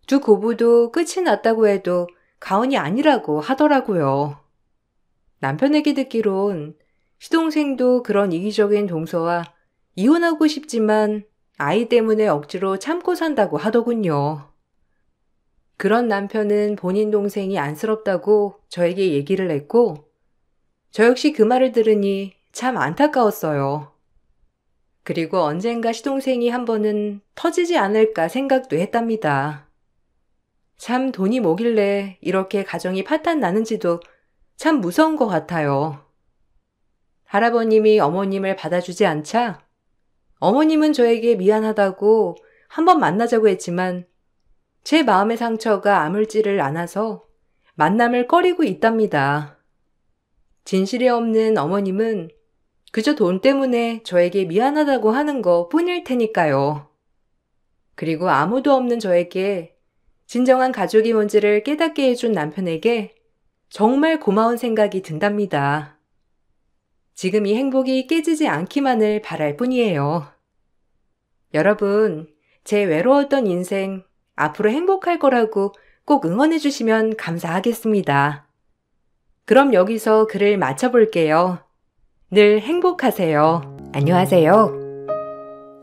두 고부도 끝이 났다고 해도 가언이 아니라고 하더라고요. 남편에게 듣기론 시동생도 그런 이기적인 동서와 이혼하고 싶지만 아이 때문에 억지로 참고 산다고 하더군요. 그런 남편은 본인 동생이 안쓰럽다고 저에게 얘기를 했고 저 역시 그 말을 들으니 참 안타까웠어요. 그리고 언젠가 시동생이 한 번은 터지지 않을까 생각도 했답니다. 참 돈이 뭐길래 이렇게 가정이 파탄 나는지도 참 무서운 것 같아요. 할아버님이 어머님을 받아주지 않자 어머님은 저에게 미안하다고 한번 만나자고 했지만 제 마음의 상처가 아물지를 않아서 만남을 꺼리고 있답니다. 진실이 없는 어머님은 그저 돈 때문에 저에게 미안하다고 하는 거 뿐일 테니까요. 그리고 아무도 없는 저에게 진정한 가족이 뭔지를 깨닫게 해준 남편에게 정말 고마운 생각이 든답니다. 지금 이 행복이 깨지지 않기만을 바랄 뿐이에요. 여러분, 제 외로웠던 인생 앞으로 행복할 거라고 꼭 응원해 주시면 감사하겠습니다. 그럼 여기서 글을 마쳐볼게요. 늘 행복하세요. 안녕하세요.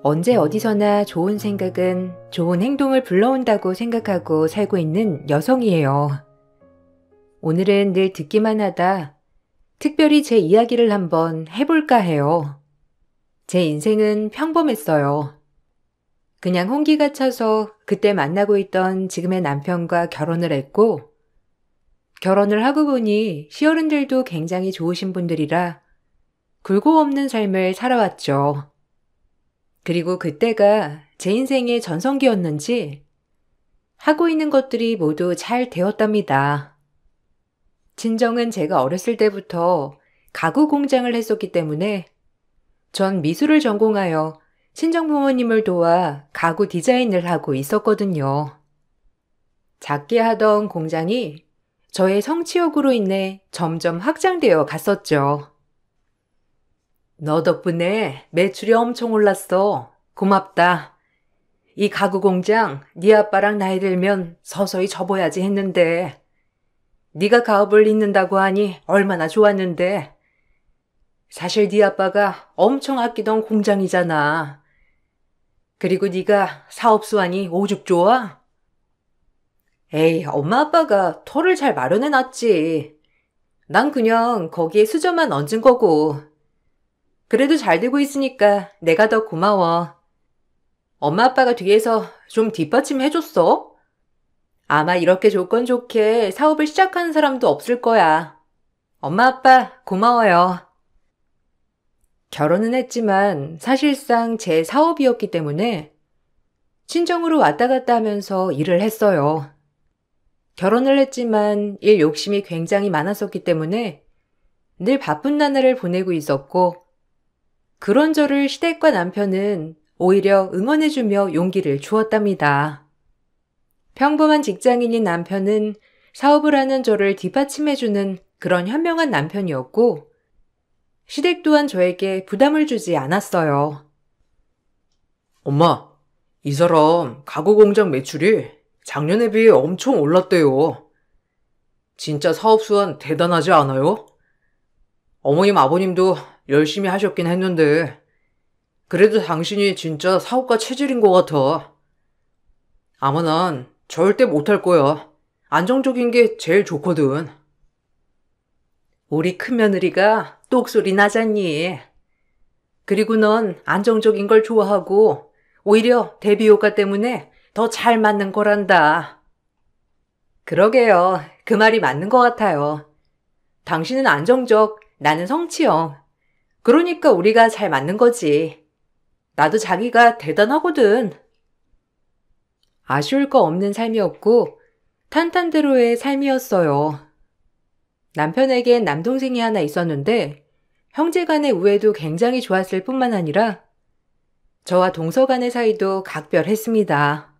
언제 어디서나 좋은 생각은 좋은 행동을 불러온다고 생각하고 살고 있는 여성이에요. 오늘은 늘 듣기만 하다 특별히 제 이야기를 한번 해볼까 해요. 제 인생은 평범했어요. 그냥 홍기가 차서 그때 만나고 있던 지금의 남편과 결혼을 했고, 결혼을 하고 보니 시어른들도 굉장히 좋으신 분들이라 굴곡 없는 삶을 살아왔죠. 그리고 그때가 제 인생의 전성기였는지 하고 있는 것들이 모두 잘 되었답니다. 친정은 제가 어렸을 때부터 가구 공장을 했었기 때문에 전 미술을 전공하여 친정 부모님을 도와 가구 디자인을 하고 있었거든요. 작게 하던 공장이 저의 성취욕으로 인해 점점 확장되어 갔었죠. 너 덕분에 매출이 엄청 올랐어. 고맙다. 이 가구 공장 네 아빠랑 나이 들면 서서히 접어야지 했는데 네가 가업을 잇는다고 하니 얼마나 좋았는데. 사실 네 아빠가 엄청 아끼던 공장이잖아. 그리고 네가 사업수완이 오죽 좋아? 에이, 엄마 아빠가 터를 잘 마련해놨지. 난 그냥 거기에 수저만 얹은 거고. 그래도 잘 되고 있으니까 내가 더 고마워. 엄마 아빠가 뒤에서 좀 뒷받침해줬어? 아마 이렇게 조건 좋게 사업을 시작하는 사람도 없을 거야. 엄마 아빠 고마워요. 결혼은 했지만 사실상 제 사업이었기 때문에 친정으로 왔다 갔다 하면서 일을 했어요. 결혼을 했지만 일 욕심이 굉장히 많았었기 때문에 늘 바쁜 나날을 보내고 있었고, 그런 저를 시댁과 남편은 오히려 응원해주며 용기를 주었답니다. 평범한 직장인인 남편은 사업을 하는 저를 뒷받침해주는 그런 현명한 남편이었고, 시댁 또한 저에게 부담을 주지 않았어요. 엄마, 이 사람 가구 공장 매출이 작년에 비해 엄청 올랐대요. 진짜 사업수완 대단하지 않아요? 어머님 아버님도 열심히 하셨긴 했는데 그래도 당신이 진짜 사업가 체질인 것 같아. 아마 난 절대 못할 거야. 안정적인 게 제일 좋거든. 우리 큰며느리가 똑소리 나잖니. 그리고 넌 안정적인 걸 좋아하고 오히려 대비 효과 때문에 더 잘 맞는 거란다. 그러게요. 그 말이 맞는 것 같아요. 당신은 안정적, 나는 성취형. 그러니까 우리가 잘 맞는 거지. 나도 자기가 대단하거든. 아쉬울 거 없는 삶이었고 탄탄대로의 삶이었어요. 남편에겐 남동생이 하나 있었는데 형제 간의 우애도 굉장히 좋았을 뿐만 아니라 저와 동서 간의 사이도 각별했습니다.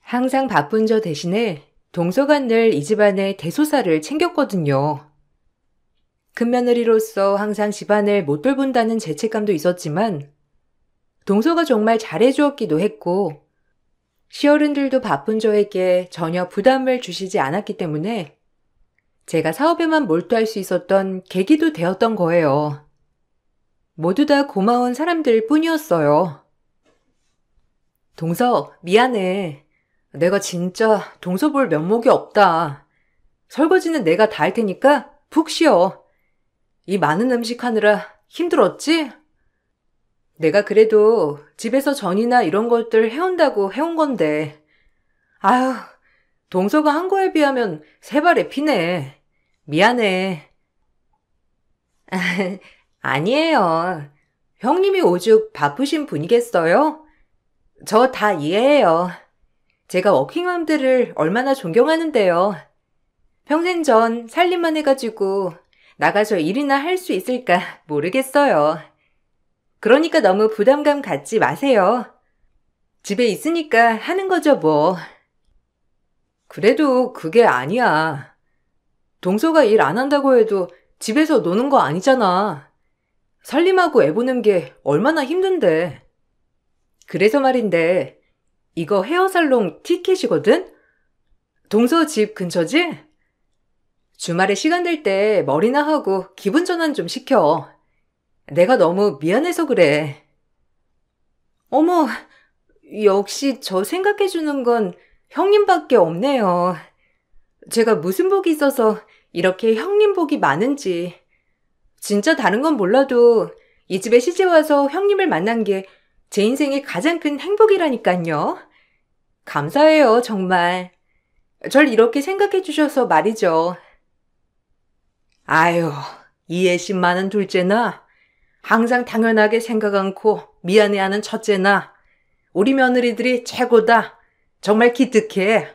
항상 바쁜 저 대신에 동서가 늘 이 집안의 대소사를 챙겼거든요. 큰며느리로서 항상 집안을 못 돌본다는 죄책감도 있었지만 동서가 정말 잘해주었기도 했고 시어른들도 바쁜 저에게 전혀 부담을 주시지 않았기 때문에 제가 사업에만 몰두할 수 있었던 계기도 되었던 거예요. 모두 다 고마운 사람들 뿐이었어요. 동서, 미안해. 내가 진짜 동서 볼 면목이 없다. 설거지는 내가 다 할 테니까 푹 쉬어. 이 많은 음식 하느라 힘들었지? 내가 그래도 집에서 전이나 이런 것들 해온다고 해온 건데. 아휴, 동서가 한 거에 비하면 세 발의 피네. 미안해. 아니에요. 형님이 오죽 바쁘신 분이겠어요? 저 다 이해해요. 제가 워킹맘들을 얼마나 존경하는데요. 평생 전 살림만 해가지고 나가서 일이나 할 수 있을까 모르겠어요. 그러니까 너무 부담감 갖지 마세요. 집에 있으니까 하는 거죠 뭐. 그래도 그게 아니야. 동서가 일 안 한다고 해도 집에서 노는 거 아니잖아. 살림하고 애 보는 게 얼마나 힘든데. 그래서 말인데 이거 헤어살롱 티켓이거든? 동서 집 근처지? 주말에 시간 될 때 머리나 하고 기분 전환 좀 시켜. 내가 너무 미안해서 그래. 어머, 역시 저 생각해주는 건 형님밖에 없네요. 제가 무슨 복이 있어서 이렇게 형님 복이 많은지. 진짜 다른 건 몰라도 이 집에 시집 와서 형님을 만난 게 제 인생의 가장 큰 행복이라니깐요. 감사해요, 정말. 절 이렇게 생각해 주셔서 말이죠. 아유, 이해심 많은 둘째나, 항상 당연하게 생각 않고 미안해하는 첫째나, 우리 며느리들이 최고다. 정말 기특해.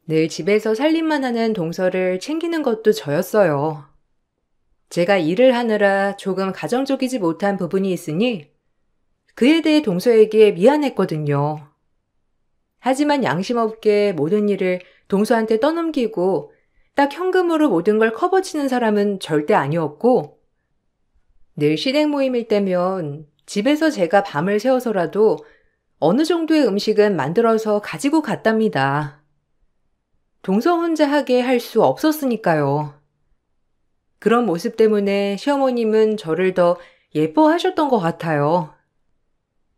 늘 집에서 살림만 하는 동서를 챙기는 것도 저였어요. 제가 일을 하느라 조금 가정적이지 못한 부분이 있으니 그에 대해 동서에게 미안했거든요. 하지만 양심 없게 모든 일을 동서한테 떠넘기고 딱 현금으로 모든 걸 커버치는 사람은 절대 아니었고, 늘 시댁 모임일 때면 집에서 제가 밤을 새워서라도 어느 정도의 음식은 만들어서 가지고 갔답니다. 동서 혼자 하게 할 수 없었으니까요. 그런 모습 때문에 시어머님은 저를 더 예뻐하셨던 것 같아요.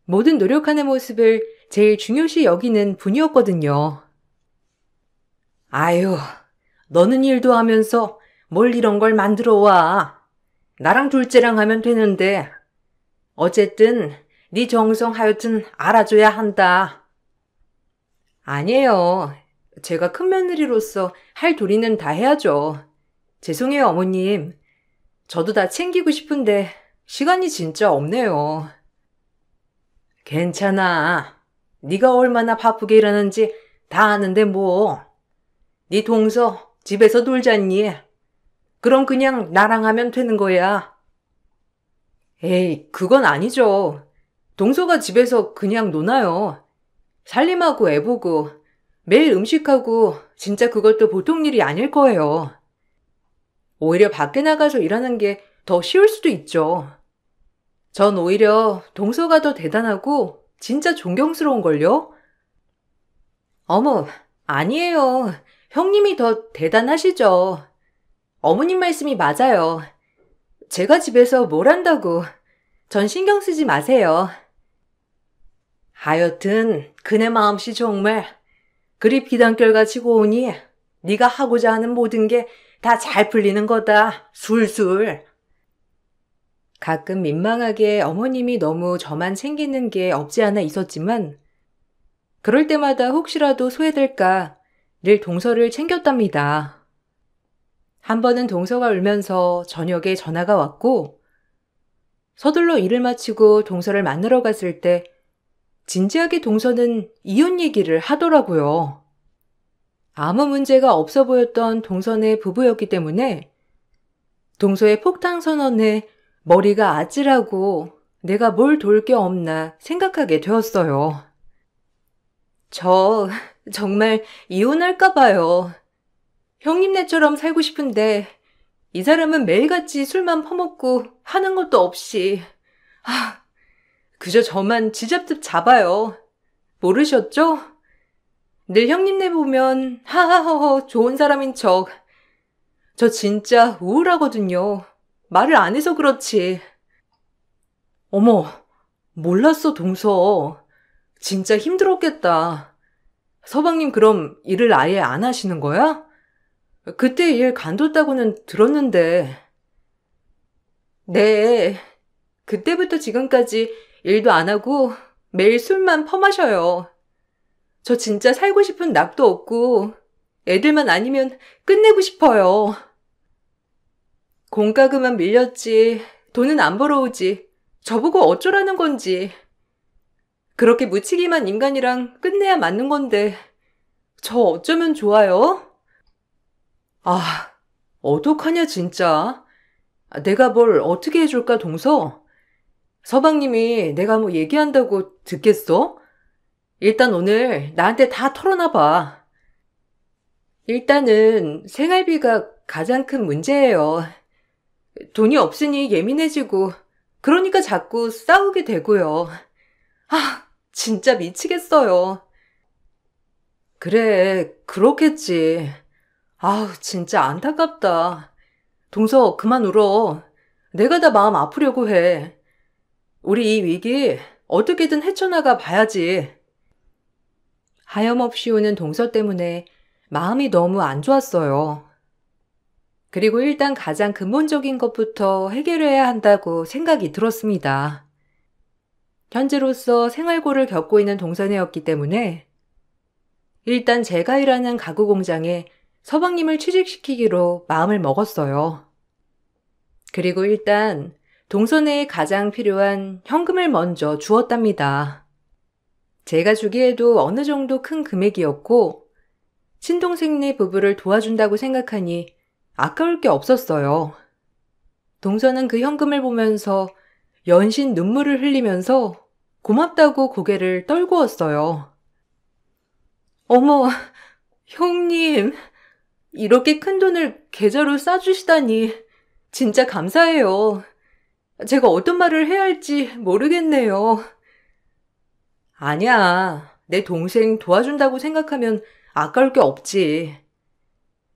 모든 노력하는 모습을 제일 중요시 여기는 분이었거든요. 아유, 너는 일도 하면서 뭘 이런 걸 만들어 와. 나랑 둘째랑 하면 되는데. 어쨌든 네 정성 하여튼 알아줘야 한다. 아니에요. 제가 큰 며느리로서 할 도리는 다 해야죠. 죄송해요, 어머님. 저도 다 챙기고 싶은데 시간이 진짜 없네요. 괜찮아. 네가 얼마나 바쁘게 일하는지 다 아는데 뭐. 네 동서 집에서 놀잖니. 그럼 그냥 나랑 하면 되는 거야. 에이, 그건 아니죠. 동서가 집에서 그냥 노나요. 살림하고 애 보고 매일 음식하고 진짜 그것도 보통 일이 아닐 거예요. 오히려 밖에 나가서 일하는 게 더 쉬울 수도 있죠. 전 오히려 동서가 더 대단하고 진짜 존경스러운걸요? 어머, 아니에요. 형님이 더 대단하시죠. 어머님 말씀이 맞아요. 제가 집에서 뭘 한다고. 전 신경 쓰지 마세요. 하여튼 그네 마음씨 정말 그리 비단결같이 고우니 네가 하고자 하는 모든 게 다 잘 풀리는 거다. 술술. 가끔 민망하게 어머님이 너무 저만 챙기는 게 없지 않아 있었지만 그럴 때마다 혹시라도 소외될까 늘 동서를 챙겼답니다. 한 번은 동서가 울면서 저녁에 전화가 왔고 서둘러 일을 마치고 동서를 만나러 갔을 때 진지하게 동서는 이혼 얘기를 하더라고요. 아무 문제가 없어 보였던 동서네 부부였기 때문에 동서의 폭탄 선언에 머리가 아찔하고 내가 뭘 도울 게 없나 생각하게 되었어요. 저 정말 이혼할까 봐요. 형님네처럼 살고 싶은데 이 사람은 매일같이 술만 퍼먹고 하는 것도 없이 그저 저만 지잡듯 잡아요. 모르셨죠? 늘 형님네 보면 하하허허 좋은 사람인 척. 저 진짜 우울하거든요. 말을 안 해서 그렇지. 어머, 몰랐어, 동서. 진짜 힘들었겠다. 서방님 그럼 일을 아예 안 하시는 거야? 그때 일 간뒀다고는 들었는데. 네, 그때부터 지금까지 일도 안 하고 매일 술만 퍼마셔요. 저 진짜 살고 싶은 낙도 없고 애들만 아니면 끝내고 싶어요. 공과금은 밀렸지, 돈은 안 벌어오지, 저보고 어쩌라는 건지. 그렇게 묻히기만 인간이랑 끝내야 맞는 건데 저 어쩌면 좋아요? 어떡하냐 진짜. 내가 뭘 어떻게 해줄까 동서? 서방님이 내가 뭐 얘기한다고 듣겠어? 일단 오늘 나한테 다 털어놔봐. 일단은 생활비가 가장 큰 문제예요. 돈이 없으니 예민해지고 그러니까 자꾸 싸우게 되고요. 진짜 미치겠어요. 그래, 그렇겠지. 진짜 안타깝다. 동서 그만 울어. 내가 다 마음 아프려고 해. 우리 이 위기 어떻게든 헤쳐나가 봐야지. 하염없이 우는 동서 때문에 마음이 너무 안 좋았어요. 그리고 일단 가장 근본적인 것부터 해결해야 한다고 생각이 들었습니다. 현재로서 생활고를 겪고 있는 동선이었기 때문에 일단 제가 일하는 가구 공장에 서방님을 취직시키기로 마음을 먹었어요. 그리고 일단 동선에 가장 필요한 현금을 먼저 주었답니다. 제가 주기에도 어느 정도 큰 금액이었고 친동생네 부부를 도와준다고 생각하니 아까울 게 없었어요. 동선은 그 현금을 보면서 연신 눈물을 흘리면서 고맙다고 고개를 떨구었어요. 어머, 형님, 이렇게 큰 돈을 계좌로 싸주시다니 진짜 감사해요. 제가 어떤 말을 해야 할지 모르겠네요. 아니야, 내 동생 도와준다고 생각하면 아까울 게 없지.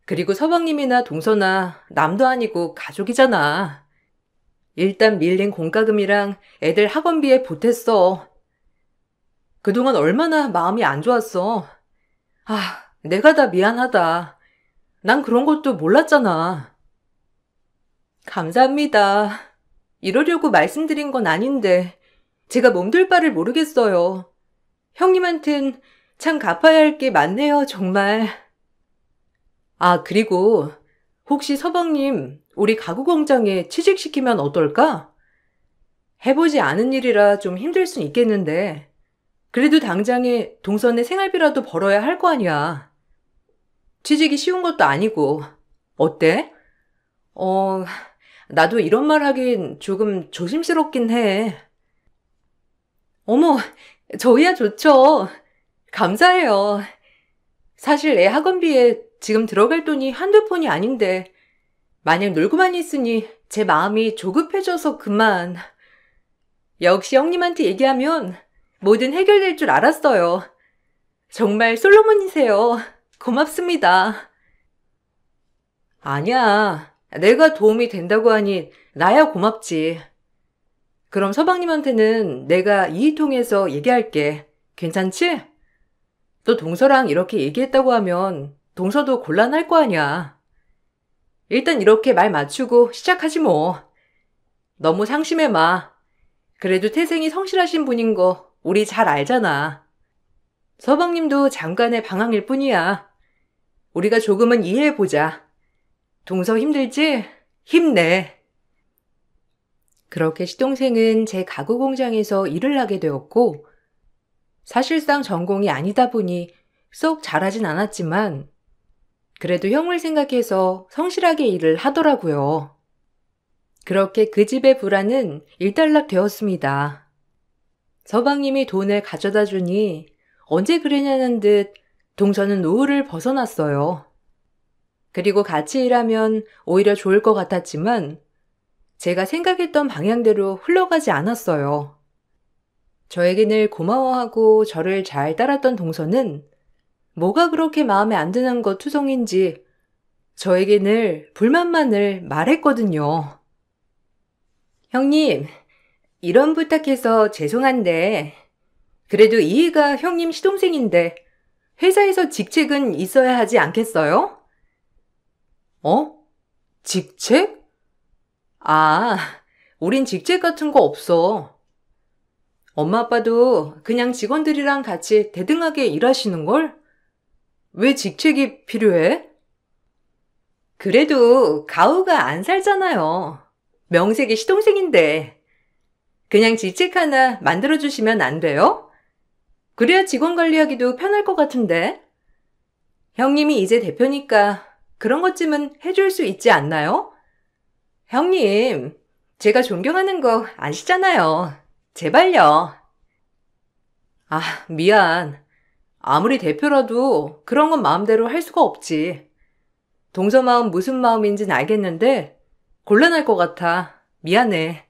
그리고 서방님이나 동서나 남도 아니고 가족이잖아. 일단 밀린 공과금이랑 애들 학원비에 보탰어. 그동안 얼마나 마음이 안 좋았어. 내가 다 미안하다. 난 그런 것도 몰랐잖아. 감사합니다. 이러려고 말씀드린 건 아닌데 제가 몸둘 바를 모르겠어요. 형님한텐 참 갚아야 할 게 많네요, 정말. 그리고 혹시 서방님 우리 가구 공장에 취직시키면 어떨까? 해보지 않은 일이라 좀 힘들 순 있겠는데 그래도 당장에 동선의 생활비라도 벌어야 할 거 아니야. 취직이 쉬운 것도 아니고. 어때? 나도 이런 말 하긴 조금 조심스럽긴 해. 어머, 저희야 좋죠. 감사해요. 사실 애 학원비에 지금 들어갈 돈이 한두 푼이 아닌데 마냥 놀고만 있으니 제 마음이 조급해져서 그만. 역시 형님한테 얘기하면 뭐든 해결될 줄 알았어요. 정말 솔로몬이세요. 고맙습니다. 아니야. 내가 도움이 된다고 하니 나야 고맙지. 그럼 서방님한테는 내가 이의 통해서 얘기할게. 괜찮지? 너 동서랑 이렇게 얘기했다고 하면 동서도 곤란할 거 아니야. 일단 이렇게 말 맞추고 시작하지 뭐. 너무 상심해 마. 그래도 태생이 성실하신 분인 거 우리 잘 알잖아. 서방님도 잠깐의 방황일 뿐이야. 우리가 조금은 이해해보자. 동서 힘들지? 힘내. 그렇게 시동생은 제 가구 공장에서 일을 하게 되었고 사실상 전공이 아니다 보니 썩 잘하진 않았지만 그래도 형을 생각해서 성실하게 일을 하더라고요. 그렇게 그 집의 불안은 일단락되었습니다. 서방님이 돈을 가져다 주니 언제 그러냐는 듯 동서는 노후를 벗어났어요. 그리고 같이 일하면 오히려 좋을 것 같았지만 제가 생각했던 방향대로 흘러가지 않았어요. 저에게 늘 고마워하고 저를 잘 따랐던 동서는 뭐가 그렇게 마음에 안 드는 것 투성인지 저에게 늘 불만만을 말했거든요. 형님, 이런 부탁해서 죄송한데 그래도 이해가 형님 시동생인데 회사에서 직책은 있어야 하지 않겠어요? 직책? 우린 직책 같은 거 없어. 엄마 아빠도 그냥 직원들이랑 같이 대등하게 일하시는걸? 왜 직책이 필요해? 그래도 가우가 안 살잖아요. 명색이 시동생인데. 그냥 직책 하나 만들어주시면 안 돼요? 그래야 직원 관리하기도 편할 것 같은데. 형님이 이제 대표니까 그런 것쯤은 해줄 수 있지 않나요? 형님, 제가 존경하는 거 아시잖아요. 제발요. 미안. 아무리 대표라도 그런 건 마음대로 할 수가 없지. 동서 마음 무슨 마음인지는 알겠는데 곤란할 것 같아. 미안해.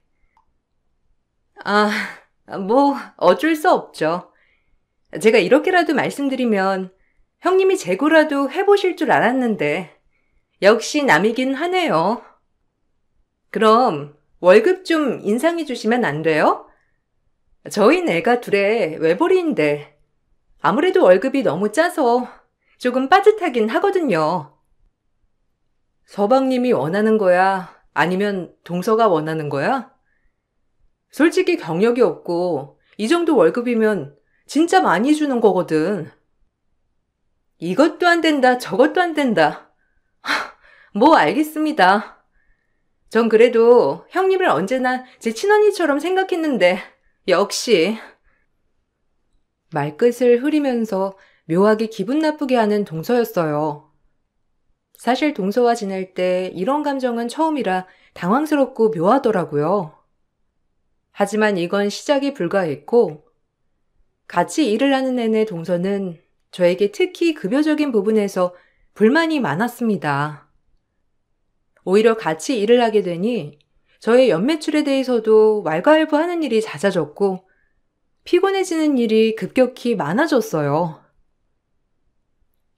뭐 어쩔 수 없죠. 제가 이렇게라도 말씀드리면 형님이 재고라도 해보실 줄 알았는데 역시 남이긴 하네요. 그럼 월급 좀 인상해 주시면 안 돼요? 저희 애가 둘의 외벌이인데 아무래도 월급이 너무 짜서 조금 빠듯하긴 하거든요. 서방님이 원하는 거야? 아니면 동서가 원하는 거야? 솔직히 경력이 없고 이 정도 월급이면 진짜 많이 주는 거거든. 이것도 안 된다, 저것도 안 된다. 뭐 알겠습니다. 전 그래도 형님을 언제나 제 친언니처럼 생각했는데 역시. 말끝을 흐리면서 묘하게 기분 나쁘게 하는 동서였어요. 사실 동서와 지낼 때 이런 감정은 처음이라 당황스럽고 묘하더라고요. 하지만 이건 시작에 불과했고 같이 일을 하는 내내 동서는 저에게 특히 급여적인 부분에서 불만이 많았습니다. 오히려 같이 일을 하게 되니 저의 연매출에 대해서도 왈가왈부하는 일이 잦아졌고 피곤해지는 일이 급격히 많아졌어요.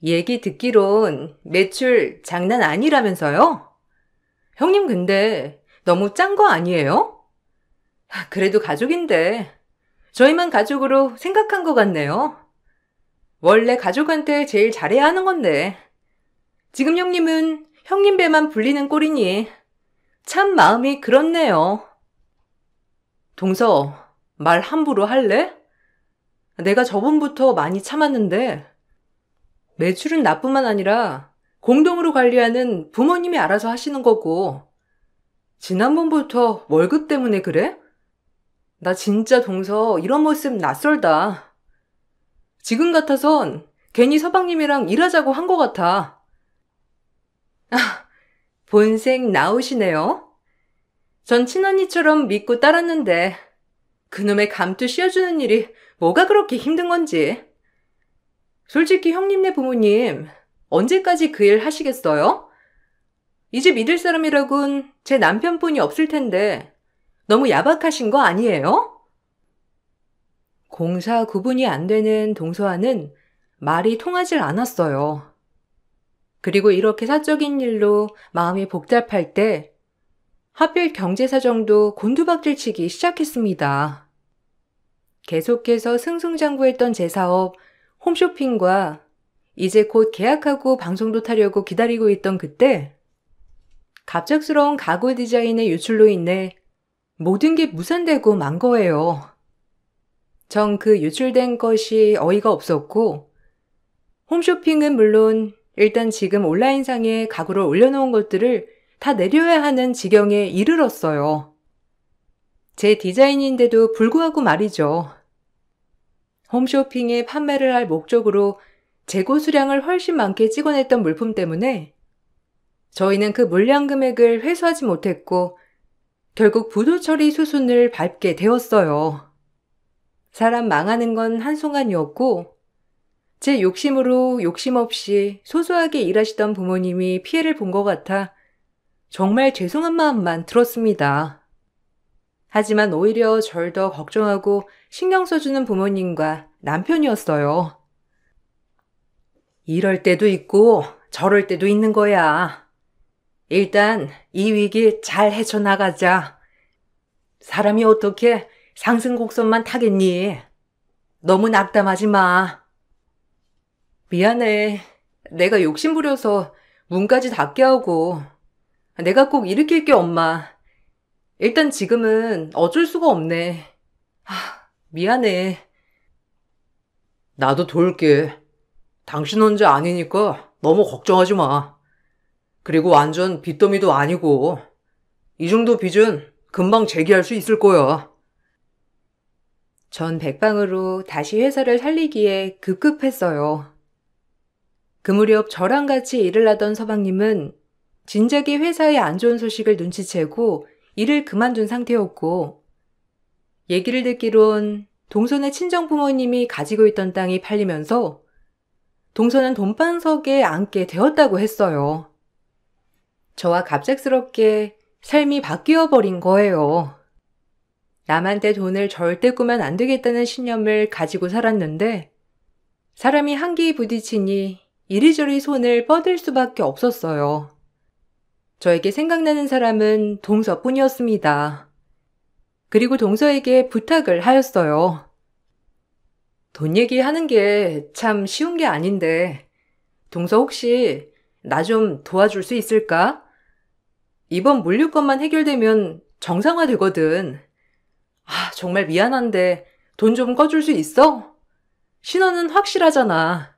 얘기 듣기론 매출 장난 아니라면서요? 형님 근데 너무 짠 거 아니에요? 그래도 가족인데 저희만 가족으로 생각한 것 같네요. 원래 가족한테 제일 잘해야 하는 건데 지금 형님은 형님 배만 불리는 꼴이니 참 마음이 그렇네요. 동서, 말 함부로 할래? 내가 저번부터 많이 참았는데 매출은 나뿐만 아니라 공동으로 관리하는 부모님이 알아서 하시는 거고 지난번부터 월급 때문에 그래? 나 진짜 동서 이런 모습 낯설다. 지금 같아선 괜히 서방님이랑 일하자고 한 것 같아. 본색 나오시네요. 전 친언니처럼 믿고 따랐는데 그놈의 감투 씌워주는 일이 뭐가 그렇게 힘든 건지. 솔직히 형님네 부모님 언제까지 그 일 하시겠어요? 이제 믿을 사람이라곤 제 남편뿐이 없을 텐데 너무 야박하신 거 아니에요? 공사 구분이 안 되는 동서와는 말이 통하질 않았어요. 그리고 이렇게 사적인 일로 마음이 복잡할 때 하필 경제 사정도 곤두박질치기 시작했습니다. 계속해서 승승장구했던 제 사업 홈쇼핑과 이제 곧 계약하고 방송도 타려고 기다리고 있던 그때 갑작스러운 가구 디자인의 유출로 인해 모든 게 무산되고 만 거예요. 전 그 유출된 것이 어이가 없었고 홈쇼핑은 물론 일단 지금 온라인상에 가구를 올려놓은 것들을 다 내려야 하는 지경에 이르렀어요. 제 디자인인데도 불구하고 말이죠. 홈쇼핑에 판매를 할 목적으로 재고 수량을 훨씬 많게 찍어냈던 물품 때문에 저희는 그 물량 금액을 회수하지 못했고 결국 부도 처리 수순을 밟게 되었어요. 사람 망하는 건 한순간이었고 제 욕심으로 욕심 없이 소소하게 일하시던 부모님이 피해를 본 것 같아 정말 죄송한 마음만 들었습니다. 하지만 오히려 절 더 걱정하고 신경 써주는 부모님과 남편이었어요. 이럴 때도 있고 저럴 때도 있는 거야. 일단 이 위기 잘 헤쳐나가자. 사람이 어떻게 상승 곡선만 타겠니? 너무 낙담하지 마. 미안해. 내가 욕심부려서 문까지 닫게 하고 내가 꼭 일으킬 게 엄마. 일단 지금은 어쩔 수가 없네. 미안해. 나도 도울게. 당신 혼자 아니니까 너무 걱정하지 마. 그리고 완전 빚더미도 아니고 이 정도 빚은 금방 재기할 수 있을 거야. 전 백방으로 다시 회사를 살리기에 급급했어요. 그 무렵 저랑 같이 일을 하던 서방님은 진작에 회사의 안 좋은 소식을 눈치채고 일을 그만둔 상태였고 얘기를 듣기론 동선의 친정부모님이 가지고 있던 땅이 팔리면서 동선은 돈방석에 앉게 되었다고 했어요. 저와 갑작스럽게 삶이 바뀌어 버린 거예요. 남한테 돈을 절대 꾸면 안 되겠다는 신념을 가지고 살았는데 사람이 한기에 부딪히니 이리저리 손을 뻗을 수밖에 없었어요. 저에게 생각나는 사람은 동서뿐이었습니다. 그리고 동서에게 부탁을 하였어요. 돈 얘기하는 게 참 쉬운 게 아닌데 동서 혹시 나 좀 도와줄 수 있을까? 이번 물류건만 해결되면 정상화 되거든. 정말 미안한데 돈 좀 꺼줄 수 있어? 신원은 확실하잖아.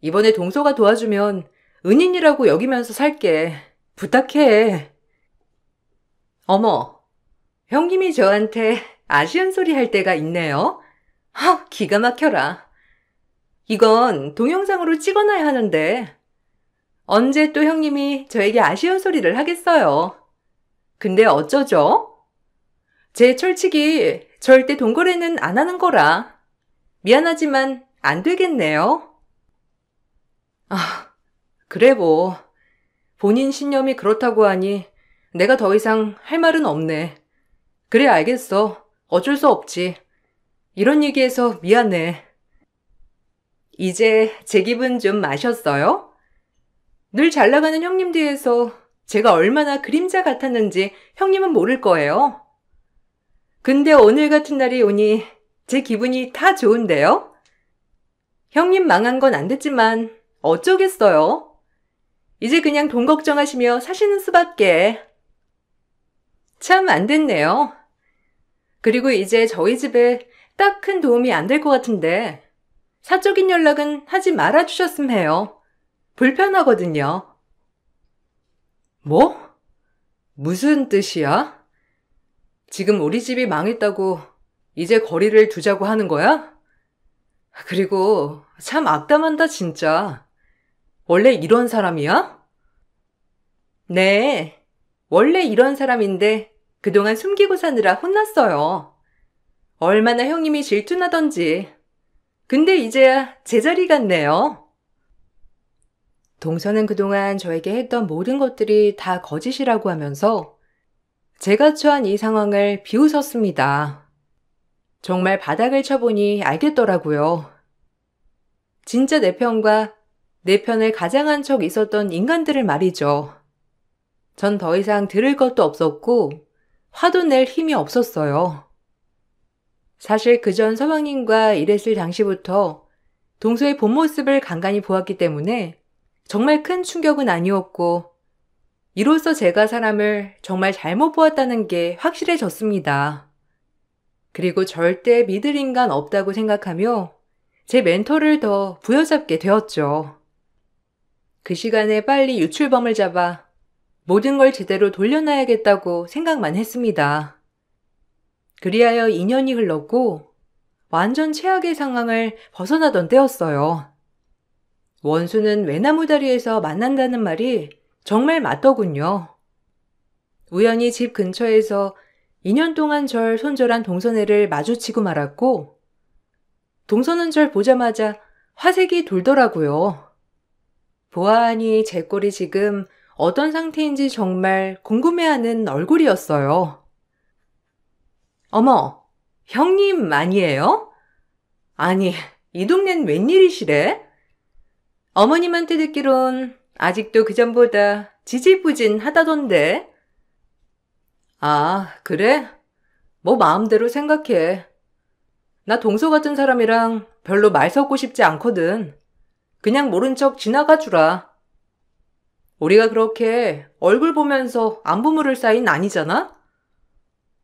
이번에 동서가 도와주면 은인이라고 여기면서 살게. 부탁해. 어머, 형님이 저한테 아쉬운 소리 할 때가 있네요. 기가 막혀라. 이건 동영상으로 찍어놔야 하는데 언제 또 형님이 저에게 아쉬운 소리를 하겠어요. 근데 어쩌죠? 제 철칙이 절대 돈거래는 안 하는 거라. 미안하지만 안 되겠네요. 그래 뭐. 본인 신념이 그렇다고 하니 내가 더 이상 할 말은 없네. 그래 알겠어. 어쩔 수 없지. 이런 얘기해서 미안해. 이제 제 기분 좀 마셨어요? 늘 잘 나가는 형님 뒤에서 제가 얼마나 그림자 같았는지 형님은 모를 거예요. 근데 오늘 같은 날이 오니 제 기분이 다 좋은데요? 형님 망한 건 안 됐지만 어쩌겠어요. 이제 그냥 돈 걱정하시며 사시는 수밖에. 참 안 됐네요. 그리고 이제 저희 집에 딱 큰 도움이 안 될 것 같은데 사적인 연락은 하지 말아주셨음 해요. 불편하거든요. 뭐? 무슨 뜻이야? 지금 우리 집이 망했다고 이제 거리를 두자고 하는 거야? 그리고 참 악담한다 진짜. 원래 이런 사람이야? 네, 원래 이런 사람인데 그동안 숨기고 사느라 혼났어요. 얼마나 형님이 질투나던지. 근데 이제야 제자리 같네요. 동서는 그동안 저에게 했던 모든 것들이 다 거짓이라고 하면서 제가 처한 이 상황을 비웃었습니다. 정말 바닥을 쳐보니 알겠더라고요. 진짜 내 편과 내 편을 가장한 척 있었던 인간들을 말이죠. 전 더 이상 들을 것도 없었고 화도 낼 힘이 없었어요. 사실 그전 서방님과 일했을 당시부터 동서의 본 모습을 간간히 보았기 때문에 정말 큰 충격은 아니었고 이로써 제가 사람을 정말 잘못 보았다는 게 확실해졌습니다. 그리고 절대 믿을 인간 없다고 생각하며 제 멘토를 더 부여잡게 되었죠. 그 시간에 빨리 유출범을 잡아 모든 걸 제대로 돌려놔야겠다고 생각만 했습니다. 그리하여 2년이 흘렀고 완전 최악의 상황을 벗어나던 때였어요. 원수는 외나무 다리에서 만난다는 말이 정말 맞더군요. 우연히 집 근처에서 2년 동안 절 손절한 동선애를 마주치고 말았고 동서는 절 보자마자 화색이 돌더라고요. 보아하니 제 꼴이 지금 어떤 상태인지 정말 궁금해하는 얼굴이었어요. 어머, 형님 아니에요? 아니, 이 동네는 웬일이시래? 어머님한테 듣기론 아직도 그전보다 지지부진하다던데. 아, 그래? 뭐 마음대로 생각해. 나 동서 같은 사람이랑 별로 말 섞고 싶지 않거든. 그냥 모른 척 지나가 주라. 우리가 그렇게 얼굴 보면서 안부 물을 사이는 아니잖아?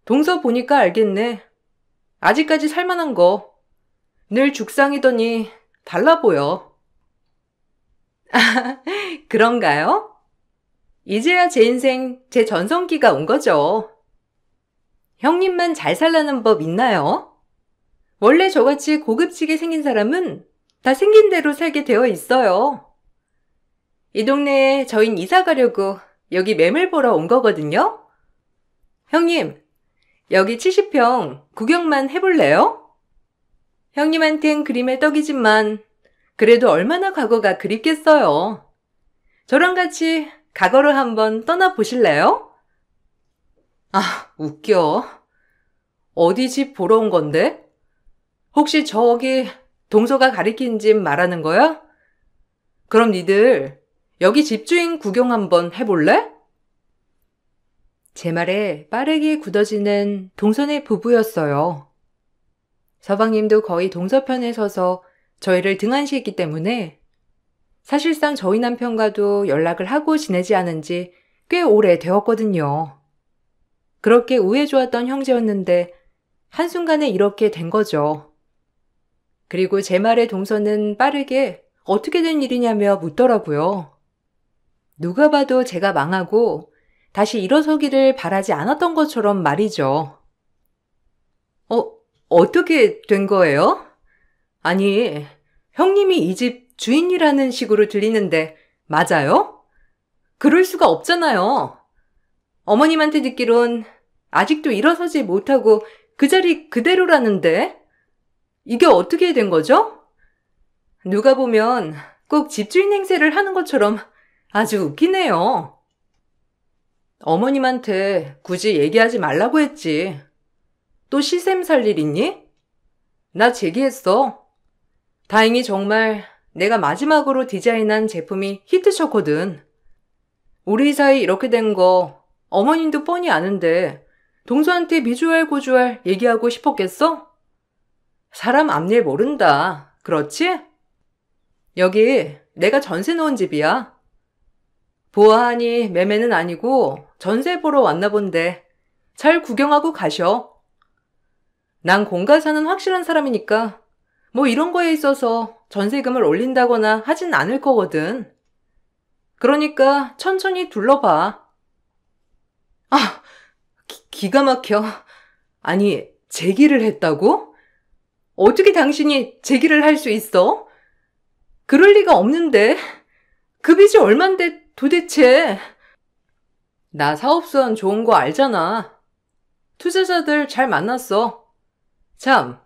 동서 보니까 알겠네. 아직까지 살만한 거. 늘 죽상이더니 달라 보여. 그런가요? 이제야 제 인생, 제 전성기가 온 거죠. 형님만 잘 살라는 법 있나요? 원래 저같이 고급지게 생긴 사람은 다 생긴 대로 살게 되어 있어요. 이 동네에 저흰 이사 가려고 여기 매물 보러 온 거거든요. 형님, 여기 70평 구경만 해볼래요? 형님한텐 그림의 떡이지만 그래도 얼마나 과거가 그립겠어요. 저랑 같이 과거로 한번 떠나보실래요? 웃겨. 어디 집 보러 온 건데? 혹시 저기 동서가 가리킨 집 말하는 거야? 그럼 니들 여기 집주인 구경 한번 해볼래? 제 말에 빠르게 굳어지는 동서네 부부였어요. 서방님도 거의 동서편에 서서 저희를 등한시했기 때문에 사실상 저희 남편과도 연락을 하고 지내지 않은 지 꽤 오래 되었거든요. 그렇게 우애 좋았던 형제였는데 한순간에 이렇게 된 거죠. 그리고 제 말에 동서는 빠르게 어떻게 된 일이냐며 묻더라고요. 누가 봐도 제가 망하고 다시 일어서기를 바라지 않았던 것처럼 말이죠. 어떻게 된 거예요? 아니, 형님이 이 집 주인이라는 식으로 들리는데 맞아요? 그럴 수가 없잖아요. 어머님한테 듣기론 아직도 일어서지 못하고 그 자리 그대로라는데 이게 어떻게 된 거죠? 누가 보면 꼭 집주인 행세를 하는 것처럼 아주 웃기네요. 어머님한테 굳이 얘기하지 말라고 했지. 또 시샘 살 일 있니? 나 제기했어. 다행히 정말 내가 마지막으로 디자인한 제품이 히트쳤거든. 우리 사이 이렇게 된 거 어머님도 뻔히 아는데 동서한테 미주알 고주알 얘기하고 싶었겠어? 사람 앞일 모른다. 그렇지? 여기 내가 전세 놓은 집이야. 보아하니 매매는 아니고 전세 보러 왔나 본데 잘 구경하고 가셔. 난 공가사는 확실한 사람이니까 뭐 이런 거에 있어서 전세금을 올린다거나 하진 않을 거거든. 그러니까 천천히 둘러봐. 기가 막혀. 아니, 제기를 했다고? 어떻게 당신이 제기를 할 수 있어? 그럴 리가 없는데. 그 빚이 얼만데 도대체. 나 사업수완 좋은 거 알잖아. 투자자들 잘 만났어. 참,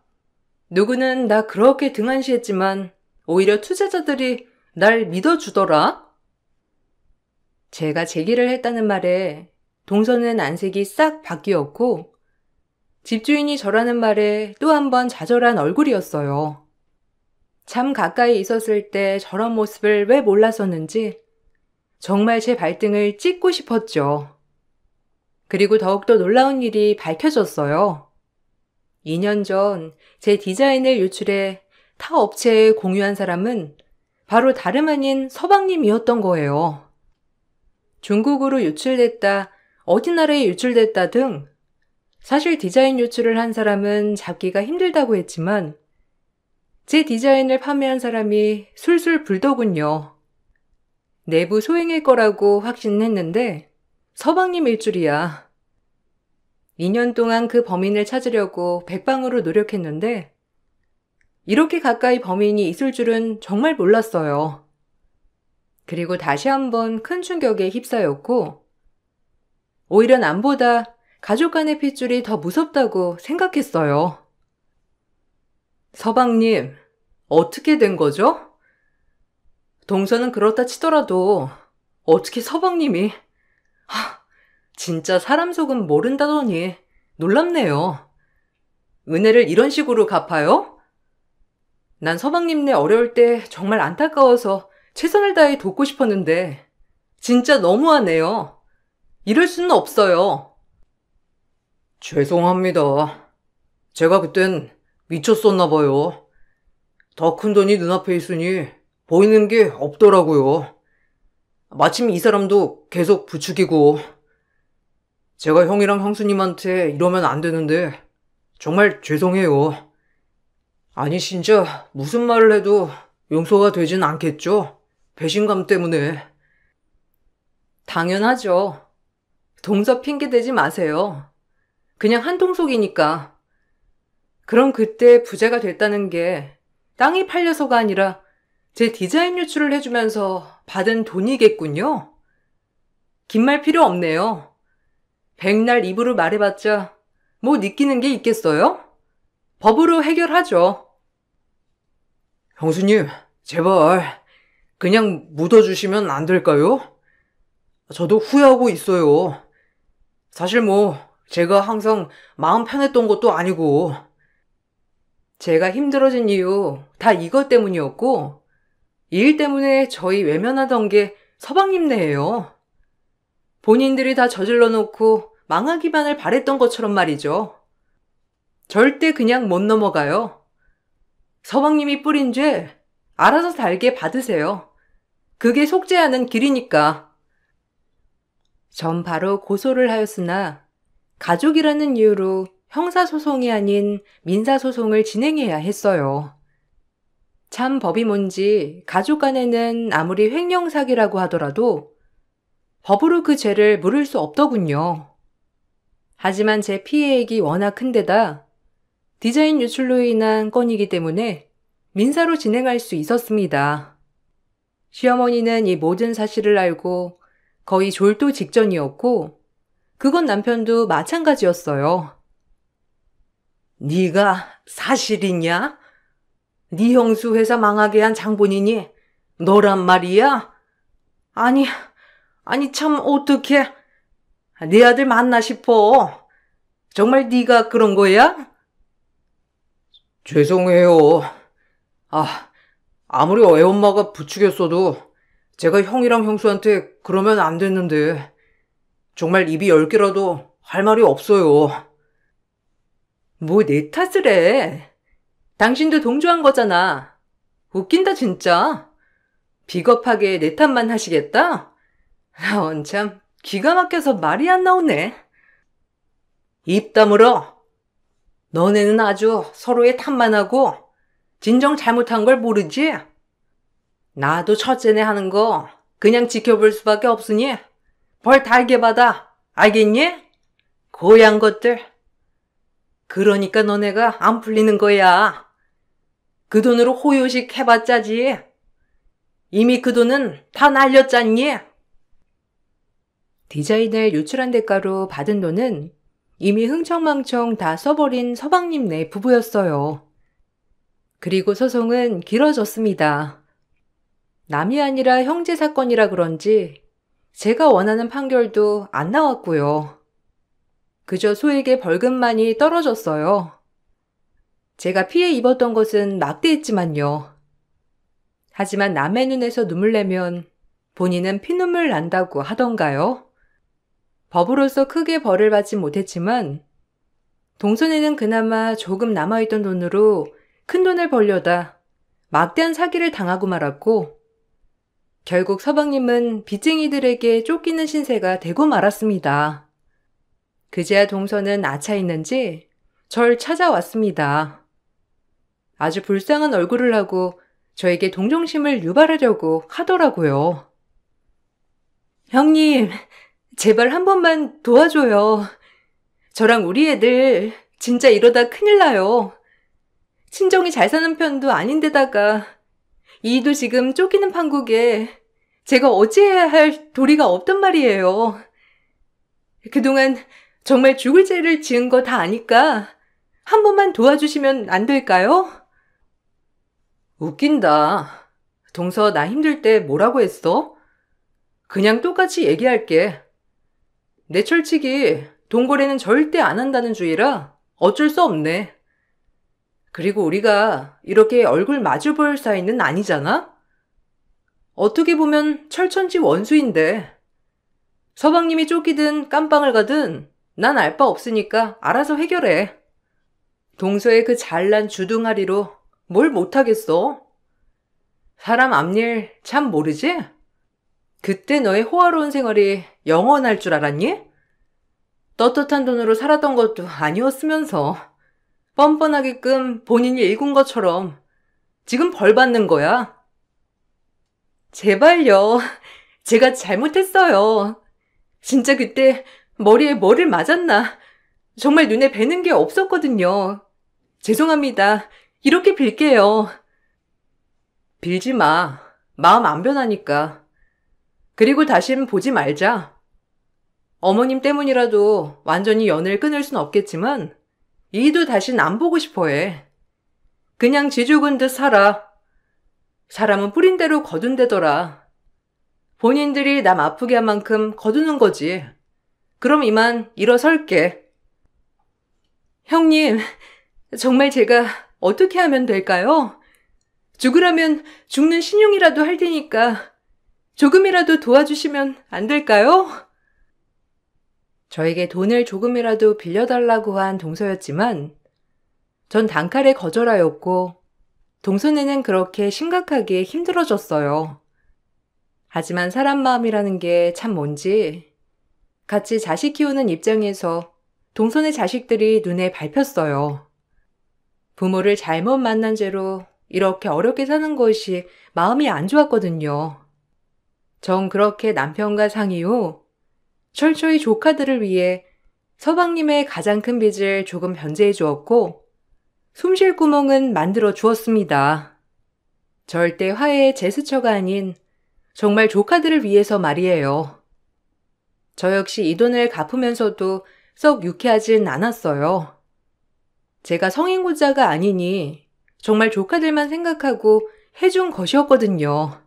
누구는 나 그렇게 등한시했지만 오히려 투자자들이 날 믿어주더라. 제가 제기를 했다는 말에 동서는 안색이 싹 바뀌었고 집주인이 저라는 말에 또 한 번 좌절한 얼굴이었어요. 참 가까이 있었을 때 저런 모습을 왜 몰랐었는지 정말 제 발등을 찍고 싶었죠. 그리고 더욱더 놀라운 일이 밝혀졌어요. 2년 전 제 디자인을 유출해 타 업체에 공유한 사람은 바로 다름 아닌 서방님이었던 거예요. 중국으로 유출됐다, 어디 나라에 유출됐다 등 사실 디자인 유출을 한 사람은 잡기가 힘들다고 했지만 제 디자인을 판매한 사람이 술술 불더군요. 내부 소행일 거라고 확신했는데 서방님일 줄이야. 2년 동안 그 범인을 찾으려고 백방으로 노력했는데 이렇게 가까이 범인이 있을 줄은 정말 몰랐어요. 그리고 다시 한번 큰 충격에 휩싸였고 오히려 남보다 가족 간의 핏줄이 더 무섭다고 생각했어요. 서방님, 어떻게 된 거죠? 동서는 그렇다 치더라도 어떻게 서방님이... 진짜 사람 속은 모른다더니 놀랍네요. 은혜를 이런 식으로 갚아요? 난 서방님네 어려울 때 정말 안타까워서 최선을 다해 돕고 싶었는데 진짜 너무하네요. 이럴 수는 없어요. 죄송합니다. 제가 그땐 미쳤었나 봐요. 더 큰 돈이 눈앞에 있으니 보이는 게 없더라고요. 마침 이 사람도 계속 부추기고 제가 형이랑 형수님한테 이러면 안 되는데 정말 죄송해요. 아니 진짜 무슨 말을 해도 용서가 되진 않겠죠? 배신감 때문에. 당연하죠. 동서 핑계대지 마세요. 그냥 한통속이니까. 그럼 그때 부자가 됐다는 게 땅이 팔려서가 아니라 제 디자인 유출을 해주면서 받은 돈이겠군요. 긴 말 필요 없네요. 백날 입으로 말해봤자 뭐 느끼는 게 있겠어요? 법으로 해결하죠. 형수님, 제발 그냥 묻어주시면 안 될까요? 저도 후회하고 있어요. 사실 뭐 제가 항상 마음 편했던 것도 아니고 제가 힘들어진 이유 다 이것 때문이었고 이 일 때문에 저희 외면하던 게 서방님네예요. 본인들이 다 저질러 놓고 망하기만을 바랬던 것처럼 말이죠. 절대 그냥 못 넘어가요. 서방님이 뿌린 죄 알아서 달게 받으세요. 그게 속죄하는 길이니까. 전 바로 고소를 하였으나 가족이라는 이유로 형사소송이 아닌 민사소송을 진행해야 했어요. 참 법이 뭔지 가족 간에는 아무리 횡령사기라고 하더라도 법으로 그 죄를 물을 수 없더군요. 하지만 제 피해액이 워낙 큰데다 디자인 유출로 인한 건이기 때문에 민사로 진행할 수 있었습니다. 시어머니는 이 모든 사실을 알고 거의 졸도 직전이었고 그건 남편도 마찬가지였어요. 네가 사실이냐? 네 형수 회사 망하게 한 장본인이 너란 말이야? 아니 참 어떡해. 네 아들 맞나 싶어. 정말 네가 그런 거야? 죄송해요. 아무리 애엄마가 부추겼어도 제가 형이랑 형수한테 그러면 안 됐는데 정말 입이 10개라도 할 말이 없어요. 뭐 내 탓을 해. 당신도 동조한 거잖아. 웃긴다 진짜. 비겁하게 내 탓만 하시겠다? 참 기가 막혀서 말이 안 나오네. 입 다물어. 너네는 아주 서로의 탓만 하고 진정 잘못한 걸 모르지? 나도 첫째네 하는 거 그냥 지켜볼 수밖에 없으니 벌 달게 받아. 알겠니? 고양 것들. 그러니까 너네가 안 풀리는 거야. 그 돈으로 호요식 해봤자지. 이미 그 돈은 다 날렸잖니? 디자인을 유출한 대가로 받은 돈은 이미 흥청망청 다 써버린 서방님네 부부였어요. 그리고 소송은 길어졌습니다. 남이 아니라 형제 사건이라 그런지 제가 원하는 판결도 안 나왔고요. 그저 소에게 벌금만이 떨어졌어요. 제가 피해 입었던 것은 막대했지만요. 하지만 남의 눈에서 눈물 내면 본인은 피눈물 난다고 하던가요? 법으로서 크게 벌을 받진 못했지만 동선에는 그나마 조금 남아있던 돈으로 큰 돈을 벌려다 막대한 사기를 당하고 말았고 결국 서방님은 빚쟁이들에게 쫓기는 신세가 되고 말았습니다. 그제야 동서는 아차했는지 절 찾아왔습니다. 아주 불쌍한 얼굴을 하고 저에게 동정심을 유발하려고 하더라고요. 형님, 제발 한 번만 도와줘요. 저랑 우리 애들 진짜 이러다 큰일 나요. 친정이 잘 사는 편도 아닌데다가 이도 지금 쫓기는 판국에 제가 어찌해야 할 도리가 없단 말이에요. 그동안 정말 죽을 죄를 지은 거 다 아니까 한 번만 도와주시면 안 될까요? 웃긴다. 동서 나 힘들 때 뭐라고 했어? 그냥 똑같이 얘기할게. 내 철칙이 돈거래는 절대 안 한다는 주의라 어쩔 수 없네. 그리고 우리가 이렇게 얼굴 마주 볼 사이는 아니잖아? 어떻게 보면 철천지 원수인데 서방님이 쫓기든 깜빵을 가든 난 알 바 없으니까 알아서 해결해. 동서의 그 잘난 주둥아리로 뭘 못하겠어? 사람 앞일 참 모르지? 그때 너의 호화로운 생활이 영원할 줄 알았니? 떳떳한 돈으로 살았던 것도 아니었으면서 뻔뻔하게끔 본인이 일군 것처럼 지금 벌 받는 거야. 제발요. 제가 잘못했어요. 진짜 그때 머리에 뭐를 맞았나. 정말 눈에 뵈는 게 없었거든요. 죄송합니다. 이렇게 빌게요. 빌지 마. 마음 안 변하니까. 그리고 다신 보지 말자. 어머님 때문이라도 완전히 연을 끊을 순 없겠지만 이도 다신 안 보고 싶어 해. 그냥 지 죽은 듯 살아. 사람은 뿌린 대로 거둔대더라. 본인들이 남 아프게 한 만큼 거두는 거지. 그럼 이만 일어설게. 형님, 정말 제가 어떻게 하면 될까요? 죽으라면 죽는 신용이라도 할 테니까 조금이라도 도와주시면 안 될까요? 저에게 돈을 조금이라도 빌려달라고 한 동서였지만 전 단칼에 거절하였고 동서네는 그렇게 심각하게 힘들어졌어요. 하지만 사람 마음이라는 게 참 뭔지 같이 자식 키우는 입장에서 동선의 자식들이 눈에 밟혔어요. 부모를 잘못 만난 죄로 이렇게 어렵게 사는 것이 마음이 안 좋았거든요. 전 그렇게 남편과 상의 후 철저히 조카들을 위해 서방님의 가장 큰 빚을 조금 변제해 주었고 숨쉴 구멍은 만들어 주었습니다. 절대 화해의 제스처가 아닌 정말 조카들을 위해서 말이에요. 저 역시 이 돈을 갚으면서도 썩 유쾌하진 않았어요. 제가 성인고자가 아니니 정말 조카들만 생각하고 해준 것이었거든요.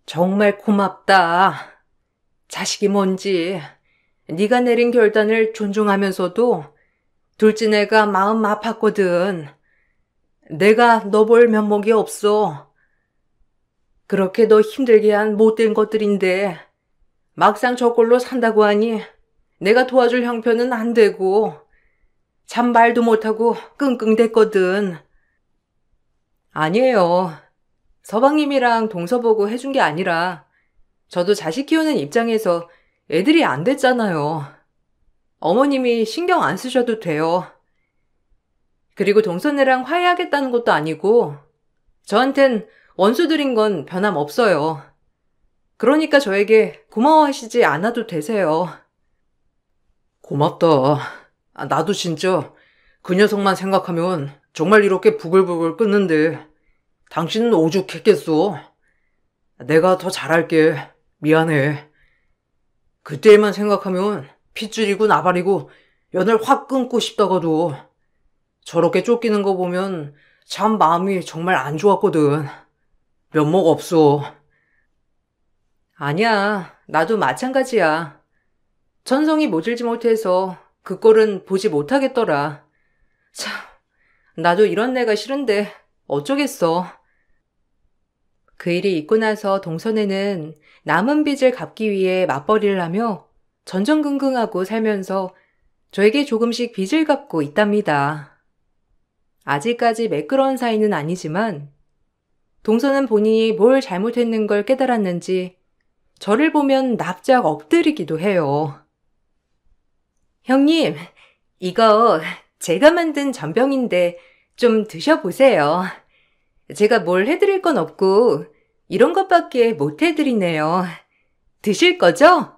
정말 고맙다. 자식이 뭔지 네가 내린 결단을 존중하면서도 둘째내가 마음 아팠거든. 내가 너 볼 면목이 없어. 그렇게 너 힘들게 한 못된 것들인데 막상 저걸로 산다고 하니 내가 도와줄 형편은 안 되고 참 말도 못하고 끙끙댔거든. 아니에요. 서방님이랑 동서 보고 해준 게 아니라 저도 자식 키우는 입장에서 애들이 안 됐잖아요. 어머님이 신경 안 쓰셔도 돼요. 그리고 동서네랑 화해하겠다는 것도 아니고 저한텐 원수들인 건 변함없어요. 그러니까 저에게 고마워하시지 않아도 되세요. 고맙다. 나도 진짜 그 녀석만 생각하면 정말 이렇게 부글부글 끓는데 당신은 오죽했겠어. 내가 더 잘할게. 미안해. 그때만 생각하면 핏줄이고 나발이고 연을 확 끊고 싶다가도 저렇게 쫓기는 거 보면 참 마음이 정말 안 좋았거든. 면목 없어. 아니야, 나도 마찬가지야. 천성이 모질지 못해서 그 꼴은 보지 못하겠더라. 참, 나도 이런 내가 싫은데 어쩌겠어. 그 일이 있고 나서 동선에는 남은 빚을 갚기 위해 맞벌이를 하며 전전긍긍하고 살면서 저에게 조금씩 빚을 갚고 있답니다. 아직까지 매끄러운 사이는 아니지만 동서는 본인이 뭘 잘못했는 걸 깨달았는지 저를 보면 납작 엎드리기도 해요. 형님, 이거 제가 만든 전병인데 좀 드셔보세요. 제가 뭘 해드릴 건 없고 이런 것밖에 못 해드리네요. 드실 거죠?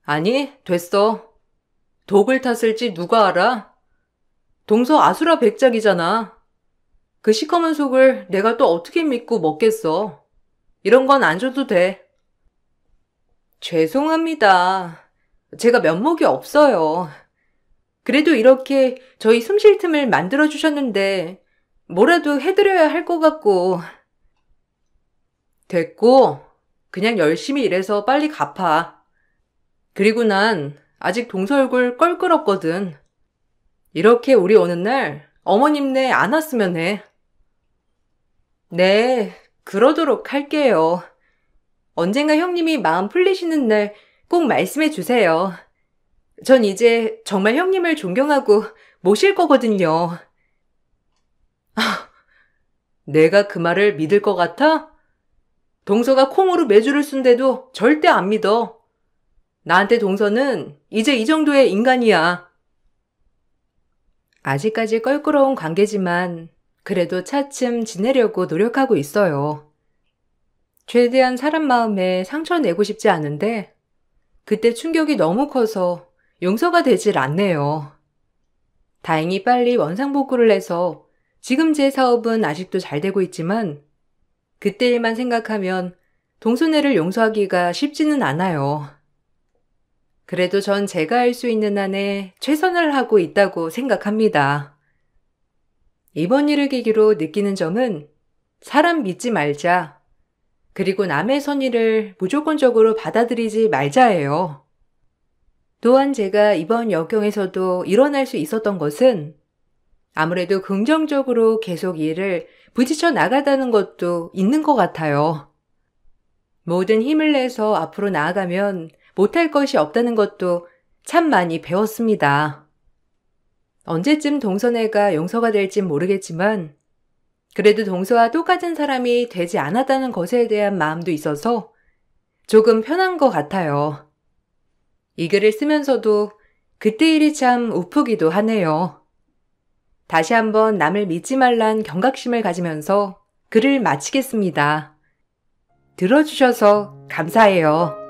아니, 됐어. 독을 탔을지 누가 알아? 동서 아수라 백작이잖아. 그 시커먼 속을 내가 또 어떻게 믿고 먹겠어. 이런 건 안 줘도 돼. 죄송합니다. 제가 면목이 없어요. 그래도 이렇게 저희 숨쉴 틈을 만들어주셨는데 뭐라도 해드려야 할 것 같고. 됐고, 그냥 열심히 일해서 빨리 갚아. 그리고 난 아직 동서 얼굴 껄끄럽거든. 이렇게 우리 오는 날 어머님네 안 왔으면 해. 네, 그러도록 할게요. 언젠가 형님이 마음 풀리시는 날 꼭 말씀해 주세요. 전 이제 정말 형님을 존경하고 모실 거거든요. 내가 그 말을 믿을 것 같아? 동서가 콩으로 매주를 쓴데도 절대 안 믿어. 나한테 동서는 이제 이 정도의 인간이야. 아직까지 껄끄러운 관계지만 그래도 차츰 지내려고 노력하고 있어요. 최대한 사람 마음에 상처 내고 싶지 않은데 그때 충격이 너무 커서 용서가 되질 않네요. 다행히 빨리 원상복구를 해서 지금 제 사업은 아직도 잘 되고 있지만 그때 일만 생각하면 동서네를 용서하기가 쉽지는 않아요. 그래도 전 제가 할 수 있는 한에 최선을 하고 있다고 생각합니다. 이번 일을 계기로 느끼는 점은 사람 믿지 말자. 그리고 남의 선의를 무조건적으로 받아들이지 말자예요. 또한 제가 이번 역경에서도 일어날 수 있었던 것은 아무래도 긍정적으로 계속 일을 부딪혀 나가다는 것도 있는 것 같아요. 모든 힘을 내서 앞으로 나아가면 못할 것이 없다는 것도 참 많이 배웠습니다. 언제쯤 동서네가 용서가 될진 모르겠지만 그래도 동서와 똑같은 사람이 되지 않았다는 것에 대한 마음도 있어서 조금 편한 것 같아요. 이 글을 쓰면서도 그때 일이 참 우프기도 하네요. 다시 한번 남을 믿지 말란 경각심을 가지면서 글을 마치겠습니다. 들어주셔서 감사해요.